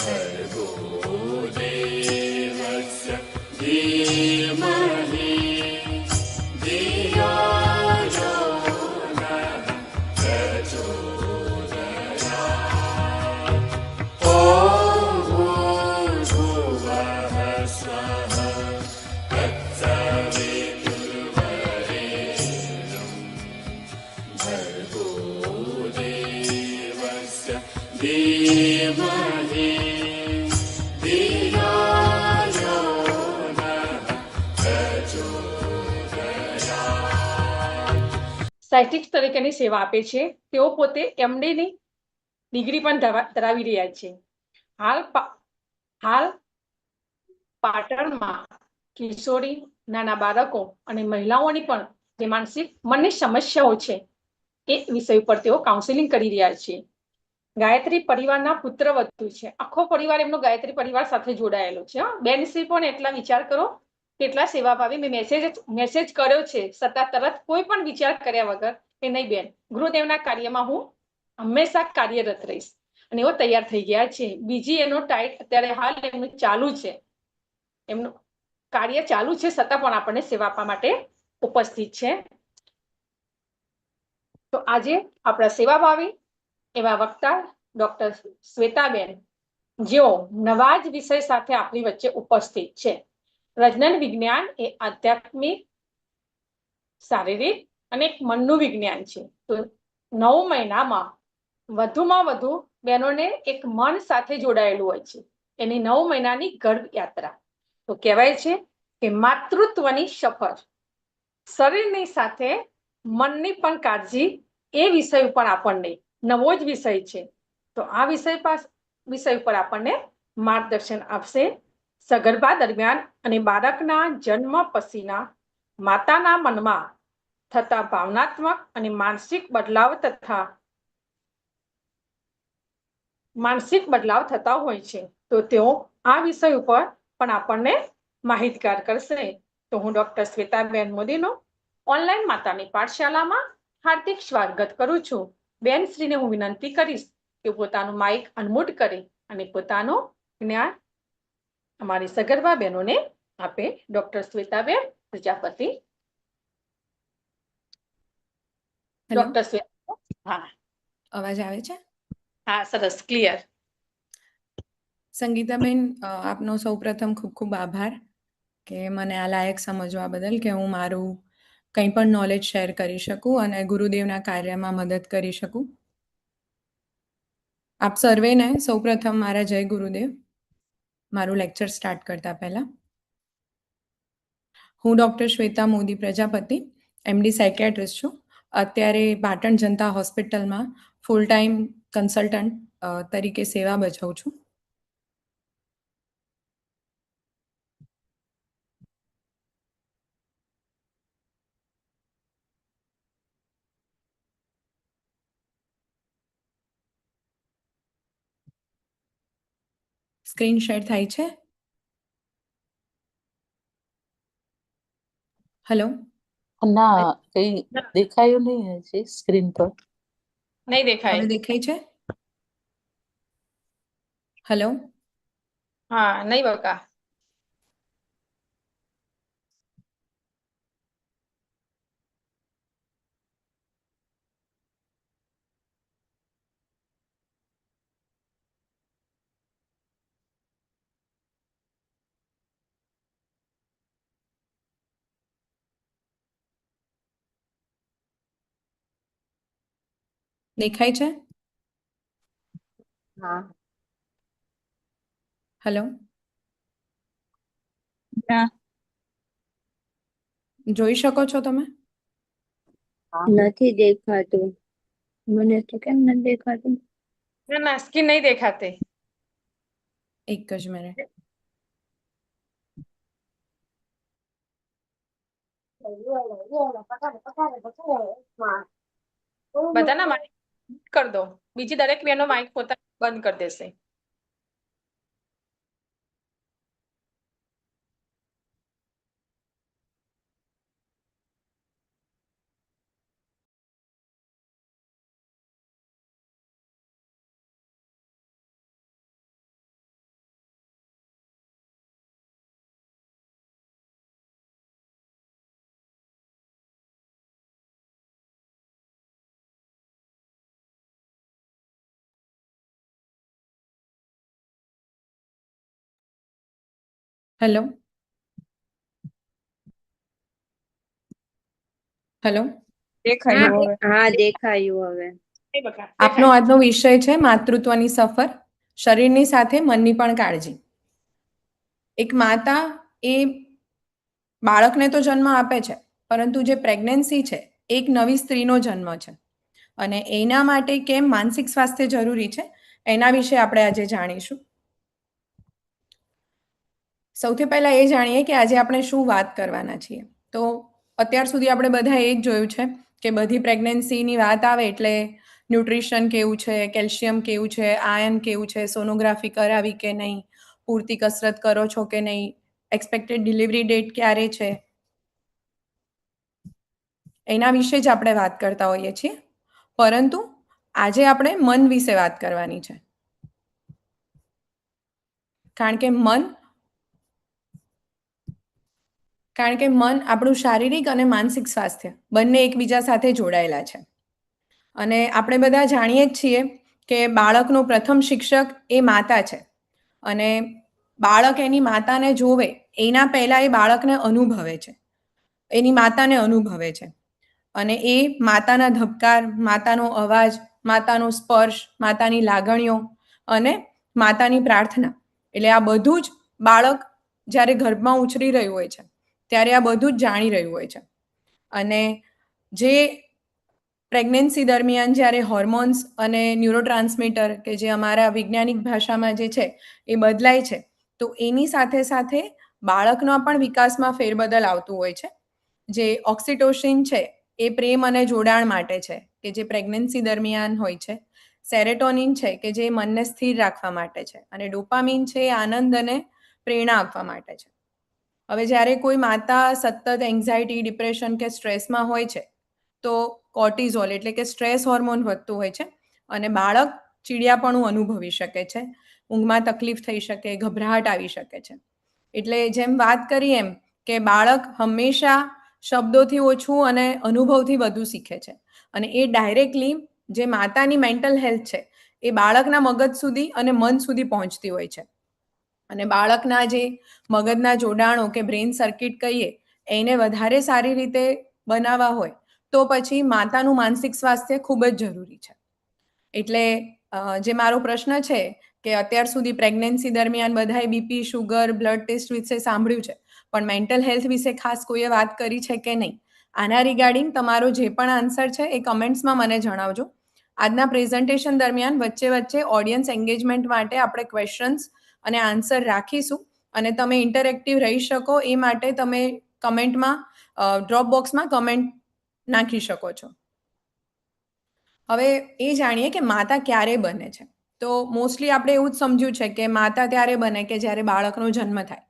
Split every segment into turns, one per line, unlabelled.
भर्गो देवस्य धीमहि धियो यो नः प्रचोदयात्। ॐ भूर्भुवः स्वः तत्सवितुर्वरेण्यं भर्गो देवस्य धीमहि धियो यो नः प्रचोदयात्।
સાયન્ટિસ્ટ તરીકેની સેવા આપે છે. તેઓ પોતે એમડીની ડિગ્રી પણ ધરાવી રહ્યા છે. હાલ પાટણમાં કિશોરી, નાના બાળકો અને મહિલાઓની પણ જે માનસિક મનની સમસ્યાઓ છે એ વિષય ઉપર તેઓ કાઉન્સેલિંગ કરી રહ્યા છે. ગાયત્રી પરિવારના પુત્રવધુ છે. આખો પરિવાર એમનો ગાયત્રી પરિવાર સાથે જોડાયેલો છે. બેનશ્રી પણ એટલા વિચાર કરો કેટલા સેવાભાવી. મેં મેસેજ કર્યો છે છતાં તરત કોઈ પણ વિચાર કર્યા વગર કે નહીં બેન, ગુરુદેવના કાર્યમાં હું હંમેશા કાર્યરત રહીશ, અને એવો તૈયાર થઈ ગયા છે. બીજી એનો ટાઈટ અત્યારે હાલ એમનું ચાલુ છે, એમનું કાર્ય ચાલુ છે, છતાં પણ આપણને સેવા આપવા માટે ઉપસ્થિત છે. તો આજે આપણા સેવાભાવી એવા વક્તા ડોક્ટર શ્વેતાબેન, જેઓ નવા જ વિષય સાથે આપણી વચ્ચે ઉપસ્થિત છે. પ્રજનન વિજ્ઞાન એ આધ્યાત્મિક, શારીરિક અને મનનું વિજ્ઞાન છે. તો 9 મહિનામાં વધુમાં વધુ બહેનોને એક મન સાથે જોડાયેલું હોય છે. એની 9 મહિનાની ગર્ભ યાત્રા. તો કહેવાય છે કે માતૃત્વની સફર, શરીરની સાથે મનની પણ કાળજી, એ વિષય ઉપર આપણને નવો જ વિષય છે. તો આ વિષય ઉપર આપણને માર્ગદર્શન આપશે. સગર્ભા દરમિયાન અને બાળકના જન્મ પછીના માતાના મનમાં થતા ભાવનાત્મક અને માનસિક બદલાવ થતા હોય છે. તો તેઓ આ વિષય ઉપર પણ આપણને માહિતગાર કરશે. તો હું ડોક્ટર શ્વેતાબેન મોદીનું ઓનલાઈન માતાની પાઠશાલામાં હાર્દિક સ્વાગત કરું છું. બેનશ્રીને હું વિનંતી કરીશ કે પોતાનું માઇક અનમ્યુટ કરી અને પોતાનું જ્ઞાન અમારી સગર્ભા બહેનોને આપે. ડોક્ટર શ્વેતાબેન પ્રજાપતિ. ડોક્ટર શ્વેતા, હા,
અવાજ આવે છે?
હા, સરસ, ક્લિયર.
સંગીતાબેન, આપનો સૌપ્રથમ ખૂબ ખૂબ આભાર કે મને આ લાયક સમજવા બદલ, કે હું મારું કંઈ પણ નોલેજ શેર કરી શકું અને ગુરુદેવના કાર્યમાં મદદ કરી શકું. આપ સર્વેને સૌપ્રથમ મારા જય ગુરુદેવ. મારું લેક્ચર સ્ટાર્ટ કરતા પહેલા હું doctor Shweta Modi Prajapati, MD psychiatrist છું. અત્યારે પાટણ જનતા હોસ્પિટલમાં ફૂલ ટાઈમ કન્સલ્ટન્ટ તરીકે સેવા બજાવું છું. સ્ક્રીન શેર થાય છે? હેલો?
ના, કઈ દેખાયું નહીં હજી સ્ક્રીન પર.
નહીં દેખાય.
હવે દેખાય છે? હેલો?
હા, નહીં બકા.
દેખાય છે?
હા.
હેલો?
ના.
જોઈ શકો છો તમે?
નથી દેખાતું. મને તો કેમ નથી દેખાતું?
ના, સ્ક્રીન નહીં દેખાતી.
એક જ મિનિટ.
બધાના માઇક કરી દો. બીજી દરેક બેનો માઇક પોતાનો બંધ કરી દેશે.
હેલો હેલો
દેખાયું હવે.
હા દેખાયું હવે.
એ બકા
આપનો આજનો વિષય છે માતૃત્વની સફર, શરીરની સાથે મનની પણ કાળજી. એક માતા એ બાળકને તો જન્મ આપે છે, પરંતુ જે પ્રેગ્નન્સી છે એક નવી સ્ત્રીનો જન્મ છે, અને એના માટે કેમ માનસિક સ્વાસ્થ્ય જરૂરી છે એના વિશે આપણે આજે જાણીશું. સૌથી પહેલા એ જાણીએ કે આજે આપણે શું વાત કરવાના છીએ. તો અત્યાર સુધી આપણે બધા એ જ જોયું છે કે બધી પ્રેગ્નન્સીની વાત આવે એટલે ન્યુટ્રિશન કેવું છે, કેલ્શિયમ કેવું છે, આયર્ન કેવું છે, સોનોગ્રાફી કરાવી કે નહીં, પૂરતી કસરત કરો છો કે નહીં, એક્સપેક્ટેડ ડિલિવરી ડેટ ક્યારે છે, એના વિશે જ આપણે વાત કરતા હોઈએ છીએ. પરંતુ આજે આપણે મન વિશે વાત કરવાની છે, કારણ કે મન આપણું શારીરિક અને માનસિક સ્વાસ્થ્ય બંને એકબીજા સાથે જોડાયેલા છે. અને આપણે બધા જાણીએ જ છીએ કે બાળકનો પ્રથમ શિક્ષક એ માતા છે, અને બાળક એની માતાને જોવે એના પહેલા એ બાળકને અનુભવે છે, એની માતાને અનુભવે છે. અને એ માતાના ધબકાર, માતાનો અવાજ, માતાનો સ્પર્શ, માતાની લાગણીઓ અને માતાની પ્રાર્થના, એટલે આ બધું જ બાળક જ્યારે ગર્ભમાં ઉછરી રહ્યું હોય છે ત્યારે આ બધું જ જાણી રહ્યું હોય છે. અને જે પ્રેગ્નન્સી દરમિયાન જ્યારે હોર્મોન્સ અને ન્યુરોટ્રાન્સમીટર કે જે અમારા વૈજ્ઞાનિક ભાષામાં જે છે એ બદલાય છે, તો એની સાથે સાથે બાળકના પણ વિકાસમાં ફેરબદલ આવતું હોય છે. જે ઓક્સિટોસિન છે એ પ્રેમ અને જોડાણ માટે છે, કે જે પ્રેગ્નન્સી દરમિયાન હોય છે. સેરેટોનિન છે કે જે મનને સ્થિર રાખવા માટે છે, અને ડોપામિન છે એ આનંદ અને પ્રેરણા આપવા માટે છે. હવે જ્યારે કોઈ માતા સતત એન્ઝાયટી, ડિપ્રેશન કે સ્ટ્રેસમાં હોય છે તો કોર્ટિઝોલ એટલે કે સ્ટ્રેસ હોર્મોન વધતું હોય છે, અને બાળક ચીડિયાપણું અનુભવી શકે છે, ઊંઘમાં તકલીફ થઈ શકે, ગભરાટ આવી શકે છે. એટલે જેમ વાત કરી એમ કે બાળક હંમેશા શબ્દોથી ઓછું અને અનુભવથી વધુ શીખે છે, અને એ ડાયરેક્ટલી જે માતાની મેન્ટલ હેલ્થ છે એ બાળકના મગજ સુધી અને મન સુધી પહોંચતી હોય છે. અને બાળકના જે મગજના જોડાણો કે બ્રેઇન સર્કિટ કહીએ એને વધારે સારી રીતે બનાવવા હોય તો પછી માતાનું માનસિક સ્વાસ્થ્ય ખૂબ જ જરૂરી છે. એટલે જે મારો પ્રશ્ન છે કે અત્યાર સુધી પ્રેગ્નન્સી દરમિયાન બધાએ બીપી, શુગર, બ્લડ ટેસ્ટ વિશે સાંભળ્યું છે, પણ મેન્ટલ હેલ્થ વિશે ખાસ કોઈએ વાત કરી છે કે નહીં? આના રિગાર્ડિંગ તમારો જે પણ આન્સર છે એ કમેન્ટ્સમાં મને જણાવજો. આજના પ્રેઝન્ટેશન દરમિયાન વચ્ચે વચ્ચે ઓડિયન્સ એન્ગેજમેન્ટ માટે આપણે ક્વેશ્ચન્સ અને આન્સર રાખીશું, અને તમે ઇન્ટરેક્ટિવ રહી શકો એ માટે તમે કમેન્ટમાં ડ્રોપ બોક્સમાં કમેન્ટ નાખી શકો છો. હવે એ જાણીએ કે માતા ક્યારે બને છે. તો મોસ્ટલી આપણે એવું જ સમજ્યું છે કે માતા ત્યારે બને કે જ્યારે બાળકનો જન્મ થાય,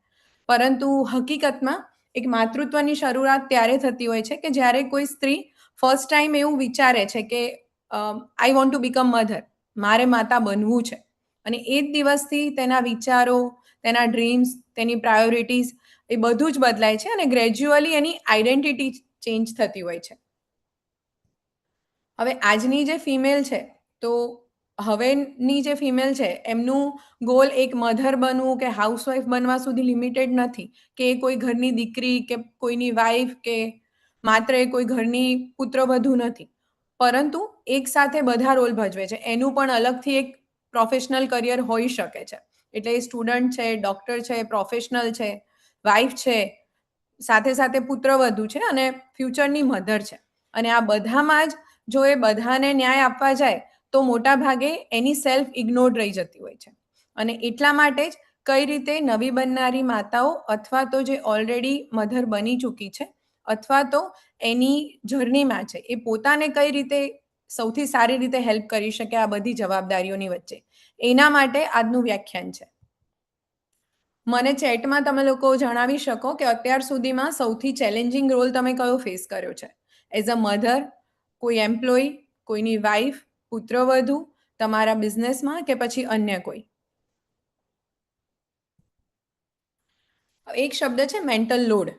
પરંતુ હકીકતમાં એક માતૃત્વની શરૂઆત ત્યારે થતી હોય છે કે જ્યારે કોઈ સ્ત્રી ફર્સ્ટ ટાઈમ એવું વિચારે છે કે I want to become mother, મારે માતા બનવું છે. અને એ જ દિવસથી તેના વિચારો, તેના ડ્રીમ્સ, તેની પ્રાયોરિટીઝ એ બધું જ બદલાય છે, અને ગ્રેજ્યુઅલી એની આઈડેન્ટિટી ચેન્જ થતી હોય છે. હવે આજની જે ફિમેલ છે, તો હવેની જે ફિમેલ છે એમનું ગોલ એક મધર બનવું કે હાઉસવાઈફ બનવા સુધી લિમિટેડ નથી, કે એ કોઈ ઘરની દીકરી કે કોઈની વાઈફ કે માત્ર એ કોઈ ઘરની પુત્રવધુ નથી, પરંતુ એક સાથે બધા રોલ ભજવે છે. એનું પણ અલગથી એક પ્રોફેશનલ કરિયર હોઈ શકે છે. એટલે એ સ્ટુડન્ટ છે, ડૉક્ટર છે, પ્રોફેશનલ છે, વાઈફ છે, સાથે સાથે પુત્રવધુ છે, અને ફ્યુચરની મધર છે. અને આ બધામાં જ જો એ બધાને ન્યાય આપવા જાય તો મોટા ભાગે એની સેલ્ફ ઇગ્નોર્ડ રહી જતી હોય છે. અને એટલા માટે જ કઈ રીતે નવી બનનારી માતાઓ, અથવા તો જે ઓલરેડી મધર બની ચૂકી છે, અથવા તો એની જર્નીમાં છે, એ પોતાને કઈ રીતે સૌથી સારી રીતે હેલ્પ કરી શકે આ બધી જવાબદારીઓની વચ્ચે, એના માટે આજનું વ્યાખ્યાન છે. મને ચેટમાં તમે લોકો જણાવી શકો કે અત્યાર સુધીમાં સૌથી ચેલેન્જિંગ રોલ તમે કયો ફેસ કર્યો છે? એઝ અ મધર, કોઈ એમ્પ્લોય, કોઈની વાઈફ, પુત્રવધુ, તમારા બિઝનેસમાં, કે પછી અન્ય કોઈ? એક શબ્દ છે મેન્ટલ લોડ.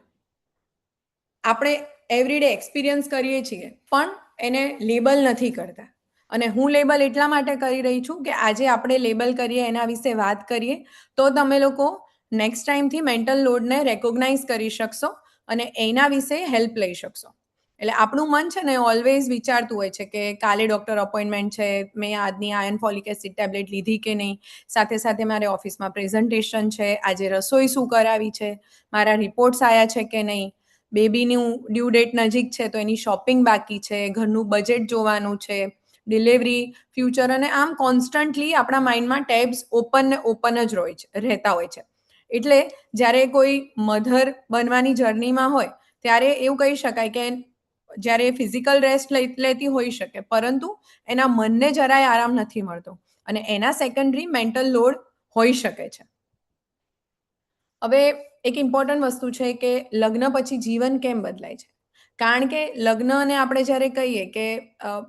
આપણે એવરીડે એક્સપિરિયન્સ કરીએ છીએ, પણ એને લેબલ નથી કરતા. અને હું લેબલ એટલા માટે કરી રહી છું કે આજે આપણે લેબલ કરીએ, એના વિશે વાત કરીએ, તો તમે લોકો નેક્સ્ટ ટાઈમથી મેન્ટલ લોડને રેકોગ્નાઇઝ કરી શકશો અને એના વિશે હેલ્પ લઈ શકશો. એટલે આપણું મન છે ને ઓલવેઝ વિચારતું હોય છે કે કાલે ડૉક્ટર અપોઇન્ટમેન્ટ છે, મેં આજની આયર્ન ફોલિક એસિડ ટેબ્લેટ લીધી કે નહીં, સાથે સાથે મારે ઓફિસમાં પ્રેઝન્ટેશન છે, આજે રસોઈ શું કરાવી છે, મારા રિપોર્ટ્સ આવ્યા છે કે નહીં, બેબીનું ડ્યુ ડેટ નજીક છે તો એની શોપિંગ બાકી છે, ઘરનું બજેટ જોવાનું છે, ડિલિવરી, ફ્યુચર, અને આમ કોન્સ્ટન્ટલી આપણા માઇન્ડમાં ટેબ્સ ઓપન જ રહેતા હોય છે. એટલે જ્યારે કોઈ મધર બનવાની જર્નીમાં હોય ત્યારે એવું કહી શકાય કે જ્યારે ફિઝિકલ રેસ્ટ લેતી હોઈ શકે, પરંતુ એના મનને જરાય આરામ નથી મળતો અને એના સેકન્ડરી મેન્ટલ લોડ હોઈ શકે છે. હવે એક ઇમ્પોર્ટન્ટ વસ્તુ છે કે લગ્ન પછી જીવન કેમ બદલાય છે. કારણ કે લગ્નને આપણે જ્યારે કહીએ કે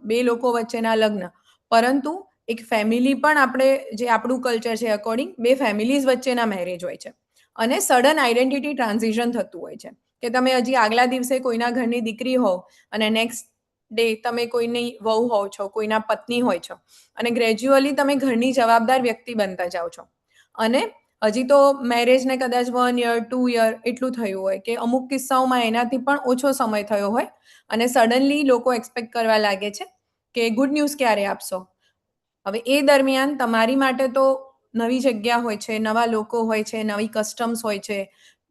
બે લોકો વચ્ચેના લગ્ન, પરંતુ એક ફેમિલી પણ આપણે જે આપણું કલ્ચર છે અકોર્ડિંગ બે ફેમિલીઝ વચ્ચેના મેરેજ હોય છે અને સડન આઈડેન્ટિટી ટ્રાન્ઝિશન થતું હોય છે કે તમે હજી આગલા દિવસે કોઈના ઘરની દીકરી હોવ અને નેક્સ્ટ ડે તમે કોઈની વહુ હોવ છો, કોઈના પત્ની હોય છો અને ગ્રેજ્યુઅલી તમે ઘરની જવાબદાર વ્યક્તિ બનતા જાઓ છો. અને હજી તો મેરેજને કદાચ 1 યર 2 યર એટલું થયું હોય કે અમુક કિસ્સાઓમાં એનાથી પણ ઓછો સમય થયો હોય અને સડનલી લોકો એક્સપેક્ટ કરવા લાગે છે કે ગુડ ન્યૂઝ ક્યારે આપશો. હવે એ દરમિયાન તમારી માટે તો નવી જગ્યા હોય છે, નવા લોકો હોય છે, નવી કસ્ટમ્સ હોય છે,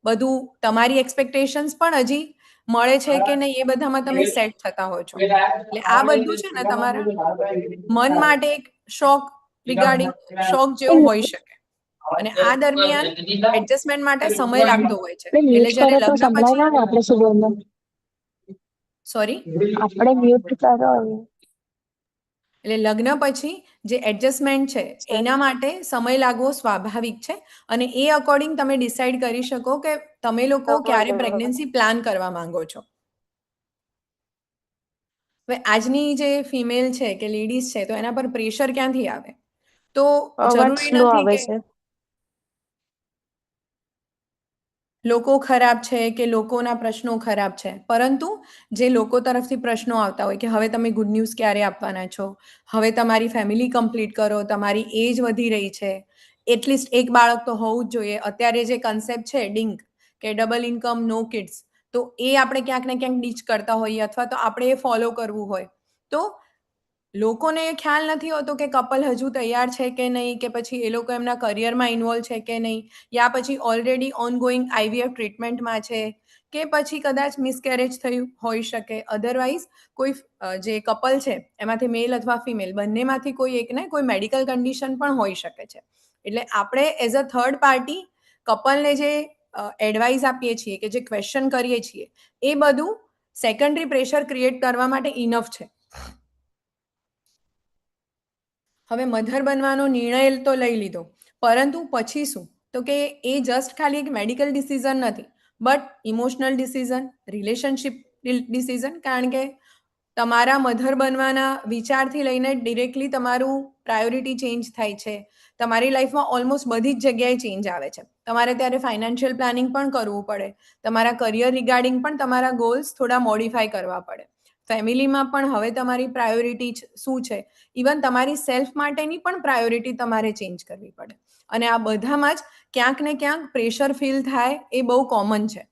બધું તમારી એક્સપેક્ટેશન્સ પણ હજી મળે છે કે નહીં એ બધામાં તમે સેટ થતા હો છો. એટલે આ બધું છે ને તમારા મન માટે એક શોક જેવું હોઈ શકે અને આ દરમિયાન એડજસ્ટમેન્ટ માટે સમય લાગતો હોય છે. એટલે જ્યારે લગ્ન પછી
આપણે શું બોલવું?
સોરી
આપણે મ્યુટ કરો.
એટલે લગ્ન પછી જે એડજસ્ટમેન્ટ છે એના માટે સમય લાગવો સ્વાભાવિક છે અને એ અકોર્ડિંગ તમે ડિસાઈડ કરી શકો કે તમે લોકો ક્યારે પ્રેગ્નન્સી પ્લાન કરવા માંગો છો. હવે આજની જે ફિમેલ છે કે લેડીઝ છે તો એના પર પ્રેશર ક્યાંથી આવે? તો
અવાજ
જરૂરી
સ્લો
નથી
આવે
કે
છે.
લોકો ખરાબ છે કે લોકોના પ્રશ્નો ખરાબ છે, પરંતુ જે લોકો તરફથી પ્રશ્નો આવતા હોય કે હવે તમે ગુડ ન્યૂઝ ક્યારે આપવાના છો, હવે તમારી ફેમિલી કમ્પ્લીટ કરો, તમારી એજ વધી રહી છે, એટલીસ્ટ એક બાળક તો હોવું જ જોઈએ. અત્યારે જે કન્સેપ્ટ છે ડિંક કે ડબલ ઇન્કમ નો કિડ્સ, તો એ આપણે ક્યાંક ને ક્યાંક ડીચ કરતા હોઈએ અથવા તો આપણે એ ફોલો કરવું હોય તો લોકોને એ ખ્યાલ નથી હોતો કે કપલ હજુ તૈયાર છે કે નહીં, કે પછી એ લોકો એમના કરિયરમાં ઇન્વોલ્વ છે કે નહીં, યા પછી ઓલરેડી ઓનગોઈંગ IVF ટ્રીટમેન્ટમાં છે, કે પછી કદાચ મિસકેરેજ થયું હોઈ શકે. અધરવાઇઝ કોઈ જે કપલ છે એમાંથી મેલ અથવા ફિમેલ બંનેમાંથી કોઈ એકને કોઈ મેડિકલ કન્ડિશન પણ હોઈ શકે છે. એટલે આપણે એઝ અ થર્ડ પાર્ટી કપલને જે એડવાઇસ આપીએ છીએ કે જે ક્વેશ્ચન કરીએ છીએ એ બધું સેકન્ડરી પ્રેશર ક્રિએટ કરવા માટે ઇનફ છે. હવે મધર બનવાનો નિર્ણય તો લઈ લીધો, પરંતુ પછી શું? તો કે એ જસ્ટ ખાલી એક મેડિકલ ડિસિઝન નથી, but emotional decision, relationship decision. કારણ કે તમારા મધર બનવાના વિચારથી લઈને ડિરેક્ટલી તમારું પ્રાયોરિટી ચેન્જ થાય છે. તમારી લાઈફમાં ઓલમોસ્ટ બધી જ જગ્યાએ ચેન્જ આવે છે. તમારે ત્યારે ફાઇનાન્શિયલ પ્લાનિંગ પણ કરવું પડે, તમારા કરિયર રિગાર્ડિંગ પણ તમારા ગોલ્સ થોડા મોડિફાય કરવા પડે, ફેમિલીમાં પણ હવે તમારી પ્રાયોરિટી શું છે, ઇવન તમારી સેલ્ફ માટેની પણ પ્રાયોરિટી તમારે ચેન્જ કરવી પડે. અને આ બધામાં જ ક્યાંક ને ક્યાંક પ્રેશર ફીલ થાય એ બહુ કોમન છે.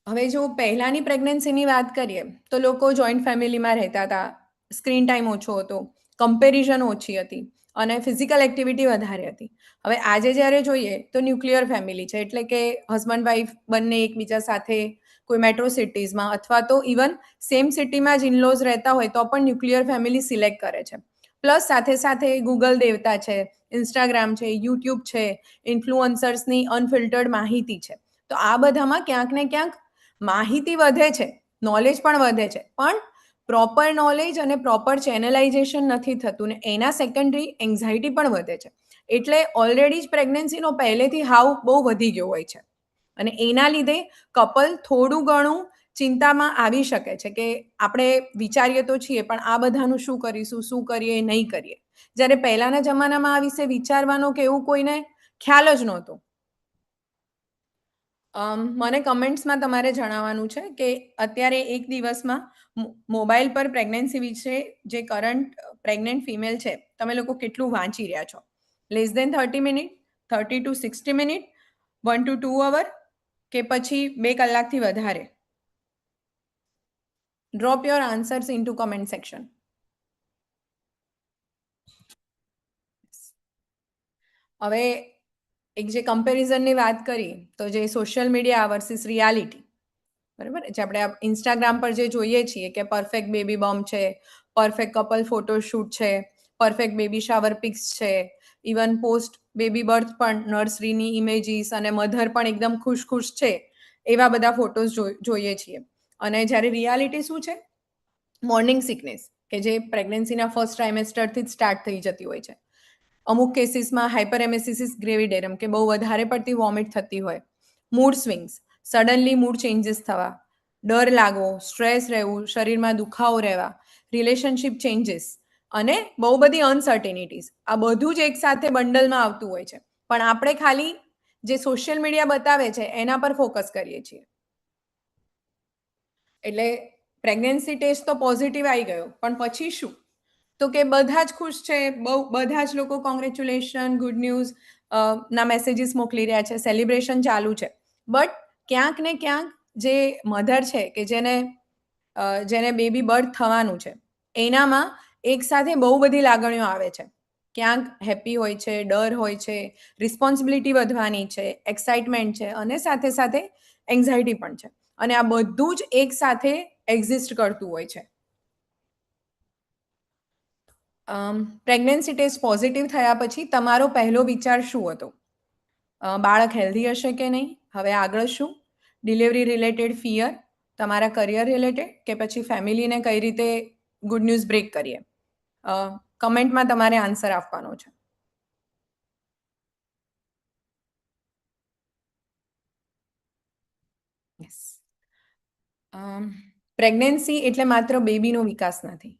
હવે જો પહેલાની પ્રેગ્નન્સીની વાત કરીએ તો લોકો જોઈન્ટ ફેમિલીમાં રહેતા હતા, સ્ક્રીન ટાઈમ ઓછો હતો, કમ્પેરિઝન ઓછી હતી અને ફિઝિકલ એક્ટિવિટી વધારે હતી. હવે આજે જ્યારે જોઈએ તો ન્યુક્લિયર ફેમિલી છે, એટલે કે હસબન્ડ વાઈફ બંને એકબીજા સાથે કોઈ મેટ્રો સિટીઝમાં અથવા તો ઇવન સેમ સિટીમાં જ ઇનલોઝ રહેતા હોય તો પણ ન્યુક્લિયર ફેમિલી સિલેક્ટ કરે છે. પ્લસ સાથે સાથે ગૂગલ દેવતા છે, ઇન્સ્ટાગ્રામ છે, યુટ્યુબ છે, ઇન્ફ્લુઅન્સર્સની અનફિલ્ટર્ડ માહિતી છે. તો આ બધામાં ક્યાંક ને ક્યાંક માહિતી વધે છે, નોલેજ પણ વધે છે, પણ પ્રોપર નોલેજ અને પ્રોપર ચેનલાઇઝેશન નથી થતું ને એના સેકન્ડરી એન્ઝાયટી પણ વધે છે. એટલે ઓલરેડી જ પ્રેગ્નન્સીનો પહેલેથી હાવ બહુ વધી ગયો હોય છે અને એના લીધે કપલ થોડું ઘણું ચિંતામાં આવી શકે છે કે આપણે વિચારીએ તો છીએ પણ આ બધાનું શું કરીશું, શું કરીએ, નહીં કરીએ. જ્યારે પહેલાના જમાનામાં આ વિશે વિચારવાનો કે એવું કોઈને ખ્યાલ જ નહોતો. મને કમેન્ટ્સમાં તમારે જણાવવાનું છે કે અત્યારે એક દિવસમાં મોબાઈલ પર પ્રેગ્નન્સી વિશે જે કરંટ પ્રેગ્નન્ટ ફિમેલ છે તમે લોકો કેટલું વાંચી રહ્યા છો. Less than 30 minute, 30 to 60 minute, 1 to 2 hour, કે પછી 2 કલાકથી વધારે? Drop your answers into comment section. હવે એક જે કમ્પેરિઝનની વાત કરી, તો જે સોશિયલ મીડિયા વર્સિસ રિયાલિટી, બરાબર, જે આપણે ઇન્સ્ટાગ્રામ પર જે જોઈએ છીએ કે પરફેક્ટ બેબી બમ્પ છે, પરફેક્ટ કપલ ફોટોશૂટ છે, પરફેક્ટ બેબી શાવર પિક્સ છે, ઇવન પોસ્ટ બેબી બર્થ પણ નર્સરીની ઇમેજીસ અને મધર પણ એકદમ ખુશ છે, એવા બધા ફોટોઝ જોઈએ છીએ. અને જ્યારે રિયાલિટી શું છે? મોર્નિંગ સિકનેસ, કે જે પ્રેગ્નન્સીના ફર્સ્ટ ટ્રાઇમેસ્ટરથી જ સ્ટાર્ટ થઈ જતી હોય છે. અમુક કેસીસમાં હાઇપરેમેસિસ ગ્રેવિડેરમ, કે બહુ વધારે પડતી વોમિટ થતી હોય, mood swings, suddenly mood changes થવા, ડર લાગવો, સ્ટ્રેસ રહેવું, શરીરમાં દુખાવો રહેવા, રિલેશનશિપ ચેન્જીસ અને બહુ બધી અનસર્ટેનિટીઝ, આ બધું જ એકસાથે બંડલમાં આવતું હોય છે. પણ આપણે ખાલી જે સોશિયલ મીડિયા બતાવે છે એના પર ફોકસ કરીએ છીએ. એટલે પ્રેગ્નન્સી ટેસ્ટ તો પોઝિટિવ આવી ગયો, પણ પછી શું? તો કે બધા જ ખુશ છે, બધા જ લોકો કોંગ્રેચ્યુલેશન, ગુડ ન્યૂઝ ના મેસેજીસ મોકલી રહ્યા છે, સેલિબ્રેશન ચાલુ છે. બટ ક્યાંક ને ક્યાંક જે મધર છે, કે જેને બેબી બર્થ થવાનું છે, એનામાં એક સાથે બહુ બધી લાગણીઓ આવે છે. ક્યાંક હેપી હોય છે, ડર હોય છે, રિસ્પોન્સિબિલિટી વધવાની છે, એક્સાઇટમેન્ટ છે, અને સાથે સાથે એન્ઝાયટી પણ છે. અને આ બધું જ એક સાથે એક્ઝિસ્ટ કરતું હોય છે. પ્રેગ્નન્સી ટેસ્ટ પોઝિટિવ થયા પછી તમારો પહેલો વિચાર શું હતો? બાળક હેલ્ધી હશે કે નહીં? હવે આગળ શું? ડિલિવરી રિલેટેડ ફિયર, તમારા કરિયર રિલેટેડ, કે પછી ફેમિલીને કઈ રીતે ગુડ ન્યૂઝ બ્રેક કરીએ? કમેન્ટમાં તમારે આન્સર આપવાનો છે. યસ. પ્રેગ્નન્સી એટલે માત્ર બેબીનો વિકાસ નથી.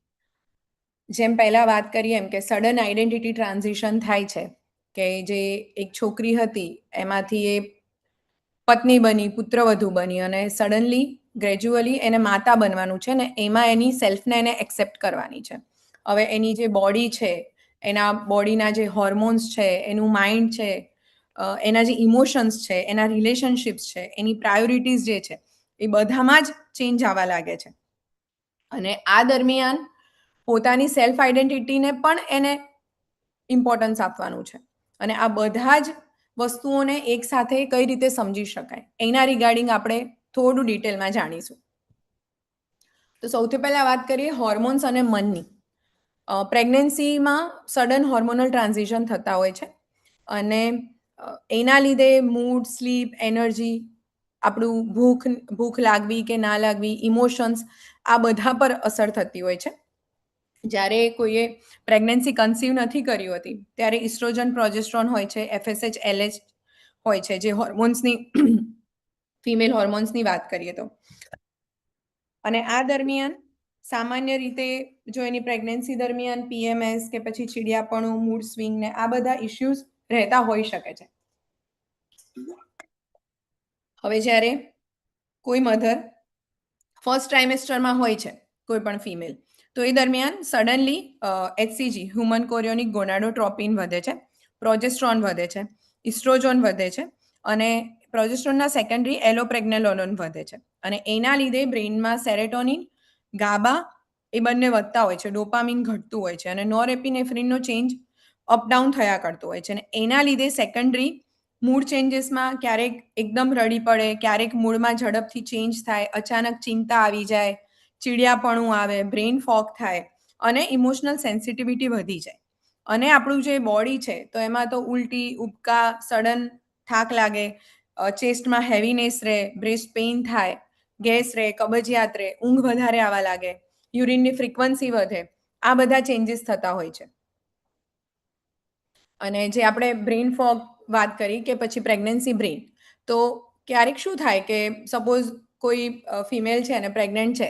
જેમ પહેલા વાત કરીએ એમ કે સડન આઈડેન્ટિટી ટ્રાન્ઝિશન થાય છે, કે જે એક છોકરી હતી એમાંથી એ પત્ની બની, પુત્રવધુ બની, અને સડનલી ગ્રેજ્યુઅલી એને માતા બનવાનું છે, ને એમાં એની સેલ્ફને એને એક્સેપ્ટ કરવાની છે. હવે એની જે બોડી છે, એના બોડીના જે હોર્મોન્સ છે, એનું માઇન્ડ છે, એના જે ઇમોશન્સ છે, એના રિલેશનશિપ્સ છે, એની પ્રાયોરિટીઝ જે છે, એ બધામાં જ ચેન્જ આવવા લાગે છે. અને આ દરમિયાન પોતાની સેલ્ફ આઈડેન્ટિટીને પણ એને ઇમ્પોર્ટન્સ આપવાનું છે. અને આ બધા જ વસ્તુઓને એક સાથે કઈ રીતે સમજી શકાય, એના રિગાર્ડિંગ આપણે થોડું ડિટેલમાં જાણીશું. તો સૌથી પહેલા વાત કરીએ હોર્મોન્સ અને મનની. પ્રેગ્નન્સીમાં સડન હોર્મોનલ ટ્રાન્ઝિશન થતા હોય છે, અને એના લીધે મૂડ, સ્લીપ, એનર્જી, આપણું ભૂખ લાગવી કે ના લાગવી, ઇમોશન્સ, આ બધા પર અસર થતી હોય છે. જ્યારે કોઈએ પ્રેગ્નન્સી કન્સીવ નથી કરી હોતી ત્યારે ઇસ્ટ્રોજન, પ્રોજેસ્ટ્રોન હોય છે, FSH, LH હોય છે, જે હોર્મોન્સની ફિમેલ હોર્મોન્સની વાત કરીએ તો. અને આ દરમિયાન સામાન્ય રીતે જો એની પ્રેગ્નન્સી દરમિયાન PMS કે પછી ચીડિયાપણું, મૂડ સ્વિંગ ને આ બધા ઇશ્યુઝ રહેતા હોઈ શકે છે. હવે જ્યારે કોઈ મધર ફર્સ્ટ ટ્રાઇમેસ્ટરમાં હોય છે, કોઈ પણ ફિમેલ, તો એ દરમિયાન સડનલી HCG, હ્યુમન કોરિયોનિક ગોનાડોટ્રોપિન વધે છે, પ્રોજેસ્ટ્રોન વધે છે, ઇસ્ટ્રોજન વધે છે, અને પ્રોજેસ્ટ્રોનના સેકન્ડરી એલોપ્રેગ્નેલોલોન વધે છે. અને એના લીધે બ્રેઇનમાં સેરેટોનિન, ગાબા એ બંને વધતા હોય છે, ડોપામિન ઘટતું હોય છે, અને નોરએપિનેફ્રિનનો ચેન્જ અપડાઉન થયા કરતો હોય છે. અને એના લીધે સેકન્ડરી મૂડ ચેન્જીસમાં ક્યારેક એકદમ રડી પડે, ક્યારેક મૂડમાં ઝડપથી ચેન્જ થાય, અચાનક ચિંતા આવી જાય, ચીડિયાપણું આવે, બ્રેઇન ફોગ થાય, અને ઇમોશનલ સેન્સિટિવિટી વધી જાય. અને આપણું જે બોડી છે, તો એમાં તો ઉલટી, ઉબકા, સડન થાક લાગે, ચેસ્ટમાં હેવીનેસ રહે, બ્રેસ્ટ પેઇન થાય, ગેસ રહે, કબજિયાત રહે, ઊંઘ વધારે આવવા લાગે, યુરિનની ફ્રીક્વન્સી વધે, આ બધા ચેન્જીસ થતા હોય છે. અને જે આપણે બ્રેઇન ફોગ વાત કરી કે પછી પ્રેગ્નન્સી બ્રેઇન, તો ક્યારેક શું થાય કે સપોઝ કોઈ ફિમેલ છે અને પ્રેગ્નન્ટ છે,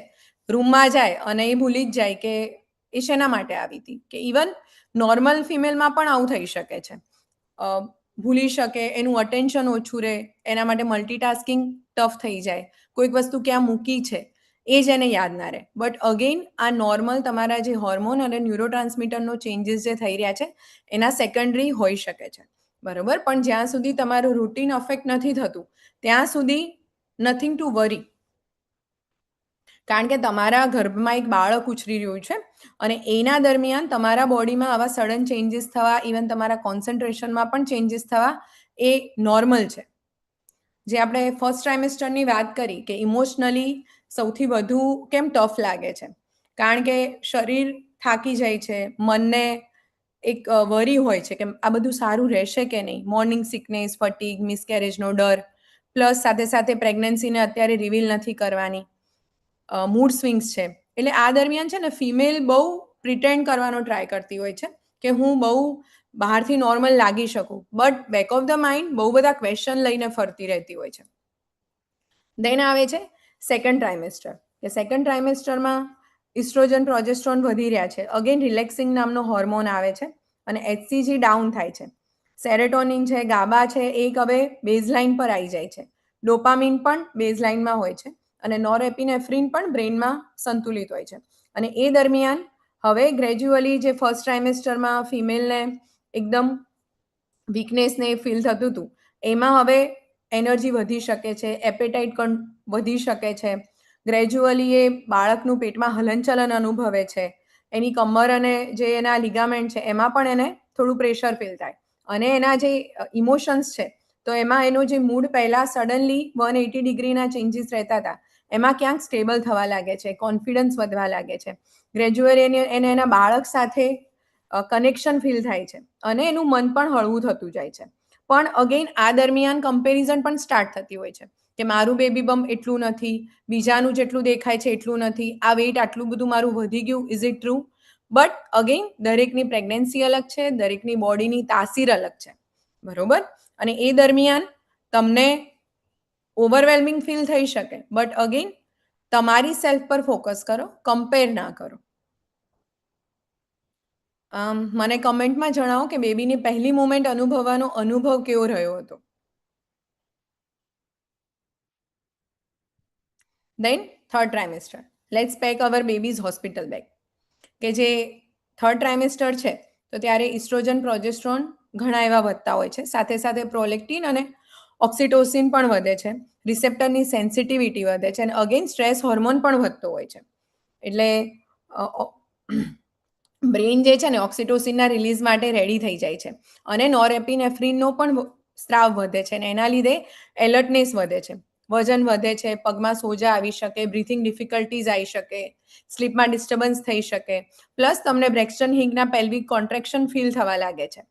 રૂમમાં જાય અને એ ભૂલી જ જાય કે એ શેના માટે આવી હતી, કે ઇવન નોર્મલ ફિમેલમાં પણ આવું થઈ શકે છે. ભૂલી શકે, એનું અટેન્શન ઓછું રહે, એના માટે મલ્ટીટાસ્કિંગ ટફ થઈ જાય, કોઈક વસ્તુ ક્યાં મૂકી છે એ જ એને યાદ ના રહે. બટ અગેન આ નોર્મલ તમારા જે હોર્મોન અને ન્યુરોટ્રાન્સમીટરનો ચેન્જીસ જે થઈ રહ્યા છે એના સેકન્ડરી હોઈ શકે છે, બરોબર. પણ જ્યાં સુધી તમારું રૂટીન અફેક્ટ નથી થતું ત્યાં સુધી નથિંગ ટુ વરી, કારણ કે તમારા ગર્ભમાં એક બાળક ઉછરી રહ્યું છે અને એના દરમિયાન તમારા બોડીમાં આવા સડન ચેન્જીસ થવા, ઇવન તમારા કોન્સન્ટ્રેશનમાં પણ ચેન્જીસ થવા એ નોર્મલ છે. જે આપણે ફર્સ્ટ ટ્રાઇમેસ્ટરની વાત કરી કે ઇમોશનલી સૌથી વધુ કેમ ટફ લાગે છે, કારણ કે શરીર થાકી જાય છે, મનને એક વરી હોય છે કે આ બધું સારું રહેશે કે નહીં, મોર્નિંગ સિકનેસ, ફટીગ, મિસકેરેજનો ડર, પ્લસ સાથે સાથે પ્રેગ્નન્સીને અત્યારે રિવીલ નથી કરવાની, મૂડ સ્વિંગ્સ છે. એટલે આ દરમિયાન છે ને ફિમેલ બહુ પ્રિટેન્ડ કરવાનો ટ્રાય કરતી હોય છે કે હું બહુ બહારથી નોર્મલ લાગી શકું, but back of the mind બહુ બધા ક્વેશ્ચન લઈને ફરતી રહેતી હોય છે. દેન આવે છે સેકન્ડ ટ્રાઇમેસ્ટર, કે સેકન્ડ ટ્રાઇમેસ્ટરમાં ઇસ્ટ્રોજન, પ્રોજેસ્ટ્રોન વધી રહ્યા છે. અગેન રિલેક્સિંગ નામનો હોર્મોન આવે છે અને HCG ડાઉન થાય છે. સેરેટોનિન છે, ગાબા છે, એક હવે બેઝલાઇન પર આવી જાય છે. ડોપામિન પણ બેઝલાઇનમાં હોય છે અને નોરએપિનેફ્રિન પણ બ્રેઇનમાં સંતુલિત હોય છે. અને એ દરમિયાન હવે ગ્રેજ્યુઅલી જે ફર્સ્ટ ટ્રાઇમેસ્ટરમાં ફિમેલને એકદમ વીકનેસને ફીલ થતું હતું એમાં હવે એનર્જી વધી શકે છે, એપેટાઇટ વધી શકે છે. ગ્રેજ્યુઅલી એ બાળકનું પેટમાં હલનચલન અનુભવે છે, એની કમર અને જે એના લિગામેન્ટ છે એમાં પણ એને થોડું પ્રેશર ફીલ થાય અને એના જે ઇમોશન્સ છે તો એમાં એનો જે મૂડ પહેલાં સડનલી 180 ડિગ્રીના ચેન્જીસ રહેતા હતા એમાં ક્યાંક સ્ટેબલ થવા લાગે છે, કોન્ફિડન્સ વધવા લાગે છે. ગ્રેજ્યુઅલી એને એના બાળક સાથે કનેક્શન ફીલ થાય છે અને એનું મન પણ હળવું થતું જાય છે. પણ અગેન આ દરમિયાન કમ્પેરિઝન પણ સ્ટાર્ટ થતી હોય છે કે મારું બેબી બમ્પ એટલું નથી, બીજાનું જેટલું દેખાય છે એટલું નથી, આ વેઇટ આટલું બધું મારું વધી ગયું, is it true? But again દરેકની પ્રેગ્નન્સી અલગ છે, દરેકની બોડીની તાસીર અલગ છે, બરોબર. અને એ દરમિયાન તમને ઓવરવેલ્મિંગ ફીલ થઈ શકે, બટ અગેન તમારી સેલ્ફ પર ફોકસ કરો, કમ્પેર ના કરો. મને કમેન્ટમાં જણાવો કે બેબીની પહેલી મુમેન્ટ અનુભવવાનો અનુભવ કેવો રહ્યો હતો. Then third trimester, let's pack our babies hospital bag, કે જે થર્ડ ટ્રાઇમેસ્ટર છે તો ત્યારે ઇસ્ટ્રોજન, પ્રોજેસ્ટ્રોન ઘણા એવા વધતા હોય છે, સાથે સાથે પ્રોલેક્ટિન અને ઓક્સિટોસિન પણ વધે છે, રિસેપ્ટરની સેન્સિટિવિટી વધે છે અને અગેન સ્ટ્રેસ હોર્મોન પણ વધતો હોય છે. એટલે બ્રેઇન જે છે ને ઓક્સિટોસિનના રિલીઝ માટે રેડી થઈ જાય છે અને નોરએપિનેફ્રિનનો પણ સ્ત્રાવ વધે છે અને એના લીધે એલર્ટનેસ વધે છે, વજન વધે છે, પગમાં સોજા આવી શકે, બ્રીથિંગ ડિફિકલ્ટીઝ આવી શકે, સ્લીપમાં ડિસ્ટર્બન્સ થઈ શકે, પ્લસ તમને બ્રેક્સ્ટન હિંગના પેલ્વિક કોન્ટ્રેક્શન ફીલ થવા લાગે છે.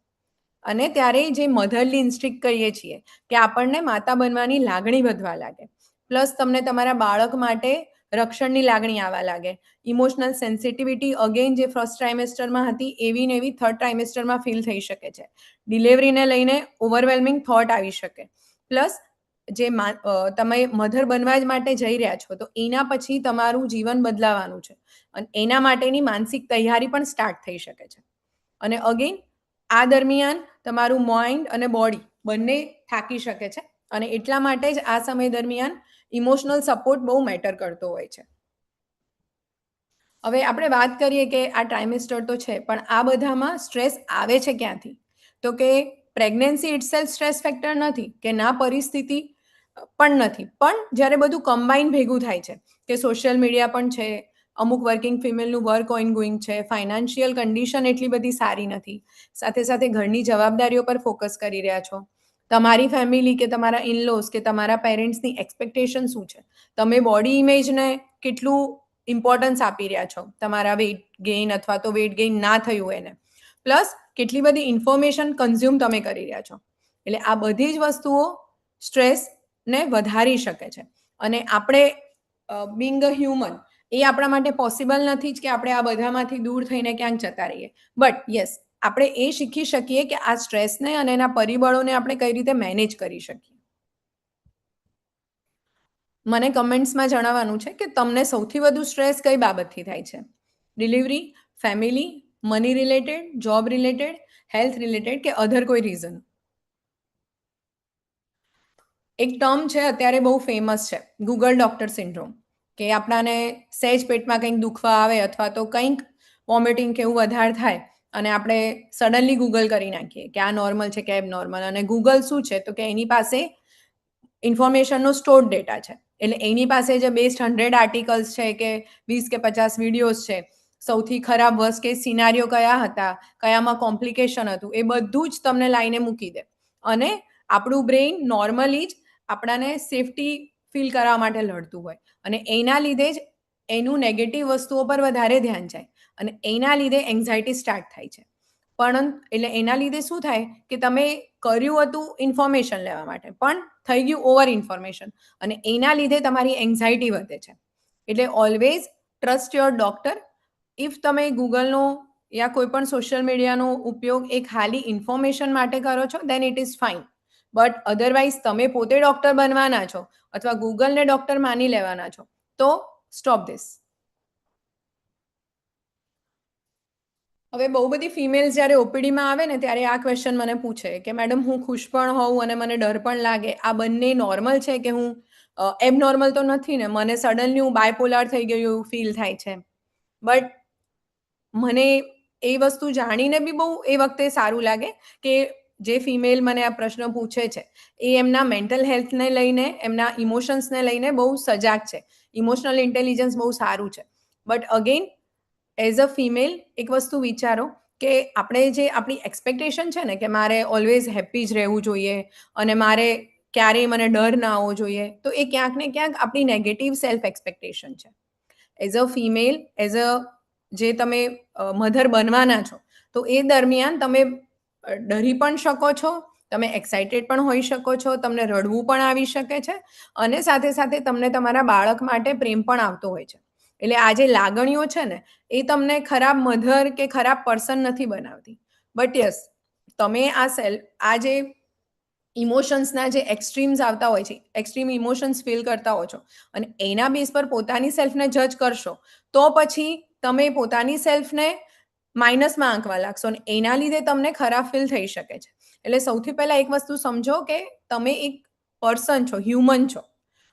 અને ત્યારે જે મધરલી ઇન્સ્ટિંક્ટ કહીએ છીએ કે આપણને માતા બનવાની લાગણી વધવા લાગે, પ્લસ તમને તમારા બાળક માટે રક્ષણની લાગણી આવવા લાગે, ઇમોશનલ સેન્સિટિવિટી અગેન જે ફર્સ્ટ ટ્રાઇમેસ્ટરમાં હતી એવી ને એવી થર્ડ ટ્રાઇમેસ્ટરમાં ફીલ થઈ શકે છે. ડિલિવરીને લઈને ઓવરવેલ્મિંગ થોટ આવી શકે, પ્લસ જે તમે મધર બનવા જ માટે જઈ રહ્યા છો તો એના પછી તમારું જીવન બદલાવાનું છે અને એના માટેની માનસિક તૈયારી પણ સ્ટાર્ટ થઈ શકે છે. અને અગેન આ દરમિયાન તમારું માઇન્ડ અને બોડી બંને થાકી શકે છે અને એટલા માટે જ આ સમય દરમિયાન ઇમોશનલ સપોર્ટ બહુ મેટર કરતો હોય છે. હવે આપણે વાત કરીએ કે આ ટ્રાઇમેસ્ટર તો છે, પણ આ બધામાં સ્ટ્રેસ આવે છે ક્યાંથી? તો કે પ્રેગ્નન્સી ઇટસેલ્ફ સ્ટ્રેસ ફેક્ટર નથી, કે ના પરિસ્થિતિ પણ નથી, પણ જ્યારે બધું કમ્બાઈન ભેગું થાય છે કે સોશિયલ મીડિયા પણ છે, અમુક વર્કિંગ ફિમેલનું વર્ક ઓનગોઈંગ છે, ફાઇનાન્શિયલ કન્ડિશન એટલી બધી સારી નથી, સાથે સાથે ઘરની જવાબદારીઓ પર ફોકસ કરી રહ્યા છો, તમારી ફેમિલી કે તમારા ઇનલોઝ કે તમારા પેરેન્ટ્સની એક્સપેક્ટેશન શું છે, તમે બોડી ઇમેજને કેટલું ઇમ્પોર્ટન્સ આપી રહ્યા છો, તમારા વેઇટ ગેઇન અથવા તો વેઇટ ગેઇન ના થયું એને, પ્લસ કેટલી બધી ઇન્ફોર્મેશન કન્ઝ્યુમ તમે કરી રહ્યા છો. એટલે આ બધી જ વસ્તુઓ સ્ટ્રેસને વધારી શકે છે અને આપણે બિંગ અ હ્યુમન એ આપણા માટે પોસિબલ નથી જ કે આપણે આ બધામાંથી દૂર થઈને ક્યાંક જતા રહીએ, બટ યસ આપણે એ શીખી શકીએ કે આ સ્ટ્રેસને અને એના પરિબળોને આપણે કઈ રીતે મેનેજ કરી શકીએ. મને કમેન્ટ્સમાં જણાવવાનું છે કે તમને સૌથી વધુ સ્ટ્રેસ કઈ બાબતથી થાય છે? Delivery, family, money related, job related, health related કે અધર કોઈ રીઝન? એક ટર્મ છે અત્યારે બહુ ફેમસ છે, ગૂગલ ડોક્ટર સિન્ડ્રોમ, કે આપણાને સહેજ પેટમાં કંઈક દુખવા આવે અથવા તો કંઈક વોમિટિંગ કે એવું વધારે થાય અને આપણે સડનલી ગૂગલ કરી નાખીએ કે આ નોર્મલ છે કે એબનોર્મલ, અને ગૂગલ શું છે તો કે એની પાસે ઇન્ફોર્મેશનનો સ્ટોર્ડ ડેટા છે. એટલે એની પાસે જે બેસ્ટ 100 આર્ટિકલ્સ છે કે 20 કે 50 વિડીયોઝ છે, સૌથી ખરાબ વર્સ્ટ કેસ સિનારીઓ કયા હતા, કયામાં કોમ્પ્લિકેશન હતું, એ બધું જ તમને લાઈને મૂકી દે. અને આપણું બ્રેઇન નોર્મલી જ આપણાને સેફટી ફીલ કરવા માટે લડતું હોય, અને એના લીધે જ એનું નેગેટિવ વસ્તુઓ પર વધારે ધ્યાન જાય અને એના લીધે એન્ઝાયટી સ્ટાર્ટ થાય છે. પણ એટલે એના લીધે શું થાય કે તમે કર્યું હતું ઇન્ફોર્મેશન લેવા માટે, પણ થઈ ગયું ઓવર ઇન્ફોર્મેશન, અને એના લીધે તમારી એન્ઝાયટી વધે છે. એટલે always trust your doctor. If તમે ગૂગલનો યા કોઈ પણ સોશિયલ મીડિયાનો ઉપયોગ એક ખાલી ઇન્ફોર્મેશન માટે કરો છો, then it is fine. But otherwise તમે પોતે ડોક્ટર બનવાના છો અથવા ગૂગલને ડોક્ટર માની લેવાના છો, તો સ્ટોપ ધીસ. હવે બહુ બધી ફિમેલ્સ જ્યારે ઓપીડીમાં આવે ને ત્યારે આ ક્વેશ્ચન મને પૂછે કે મેડમ હું ખુશ પણ હોઉં અને મને ડર પણ લાગે, આ બંને નોર્મલ છે કે હું એબનોર્મલ તો નથી ને, મને સડનલી હું બાયપોલાર થઈ ગયું એવું ફીલ થાય છે. બટ મને એ વસ્તુ જાણીને બી બહુ એ વખતે સારું લાગે કે જે ફિમેલ મને આ પ્રશ્ન પૂછે છે એ એમના મેન્ટલ હેલ્થને લઈને, એમના ઇમોશન્સને લઈને બહુ સજાગ છે, ઇમોશનલ ઇન્ટેલિજન્સ બહુ સારું છે. But again as a female એક વસ્તુ વિચારો કે આપણે જે આપણી એક્સપેક્ટેશન છે ને કે મારે ઓલવેઝ હેપી જ રહેવું જોઈએ અને મારે ક્યારેય મને ડર ના આવવો જોઈએ, તો એ ક્યાંક ને ક્યાંક આપણી નેગેટિવ સેલ્ફ એક્સપેક્ટેશન છે. As a female, as a જે તમે મધર બનવાના છો, તો એ દરમિયાન તમે ડરી પણ શકો છો, તમે એક્સાઇટેડ પણ હોઈ શકો છો, તમને રડવું પણ આવી શકે છે, અને સાથે સાથે તમને તમારા બાળક માટે પ્રેમ પણ આવતો હોય છે. એટલે આ જે લાગણીઓ છે ને એ તમને ખરાબ મધર કે ખરાબ પર્સન નથી બનાવતી. બટ યસ, તમે આ જે ઇમોશન્સના જે એક્સ્ટ્રીમ્સ આવતા હોય છે, એક્સ્ટ્રીમ ઇમોશન્સ ફીલ કરતા હો છો, અને એના બેઝ પર પોતાની સેલ્ફને જજ કરશો, તો પછી તમે પોતાની સેલ્ફને માઇનસમાં આંકવા લાગશો અને એના લીધે તમને ખરાબ ફીલ થઈ શકે છે. એટલે સૌથી પહેલાં એક વસ્તુ સમજો કે તમે એક પર્સન છો, હ્યુમન છો,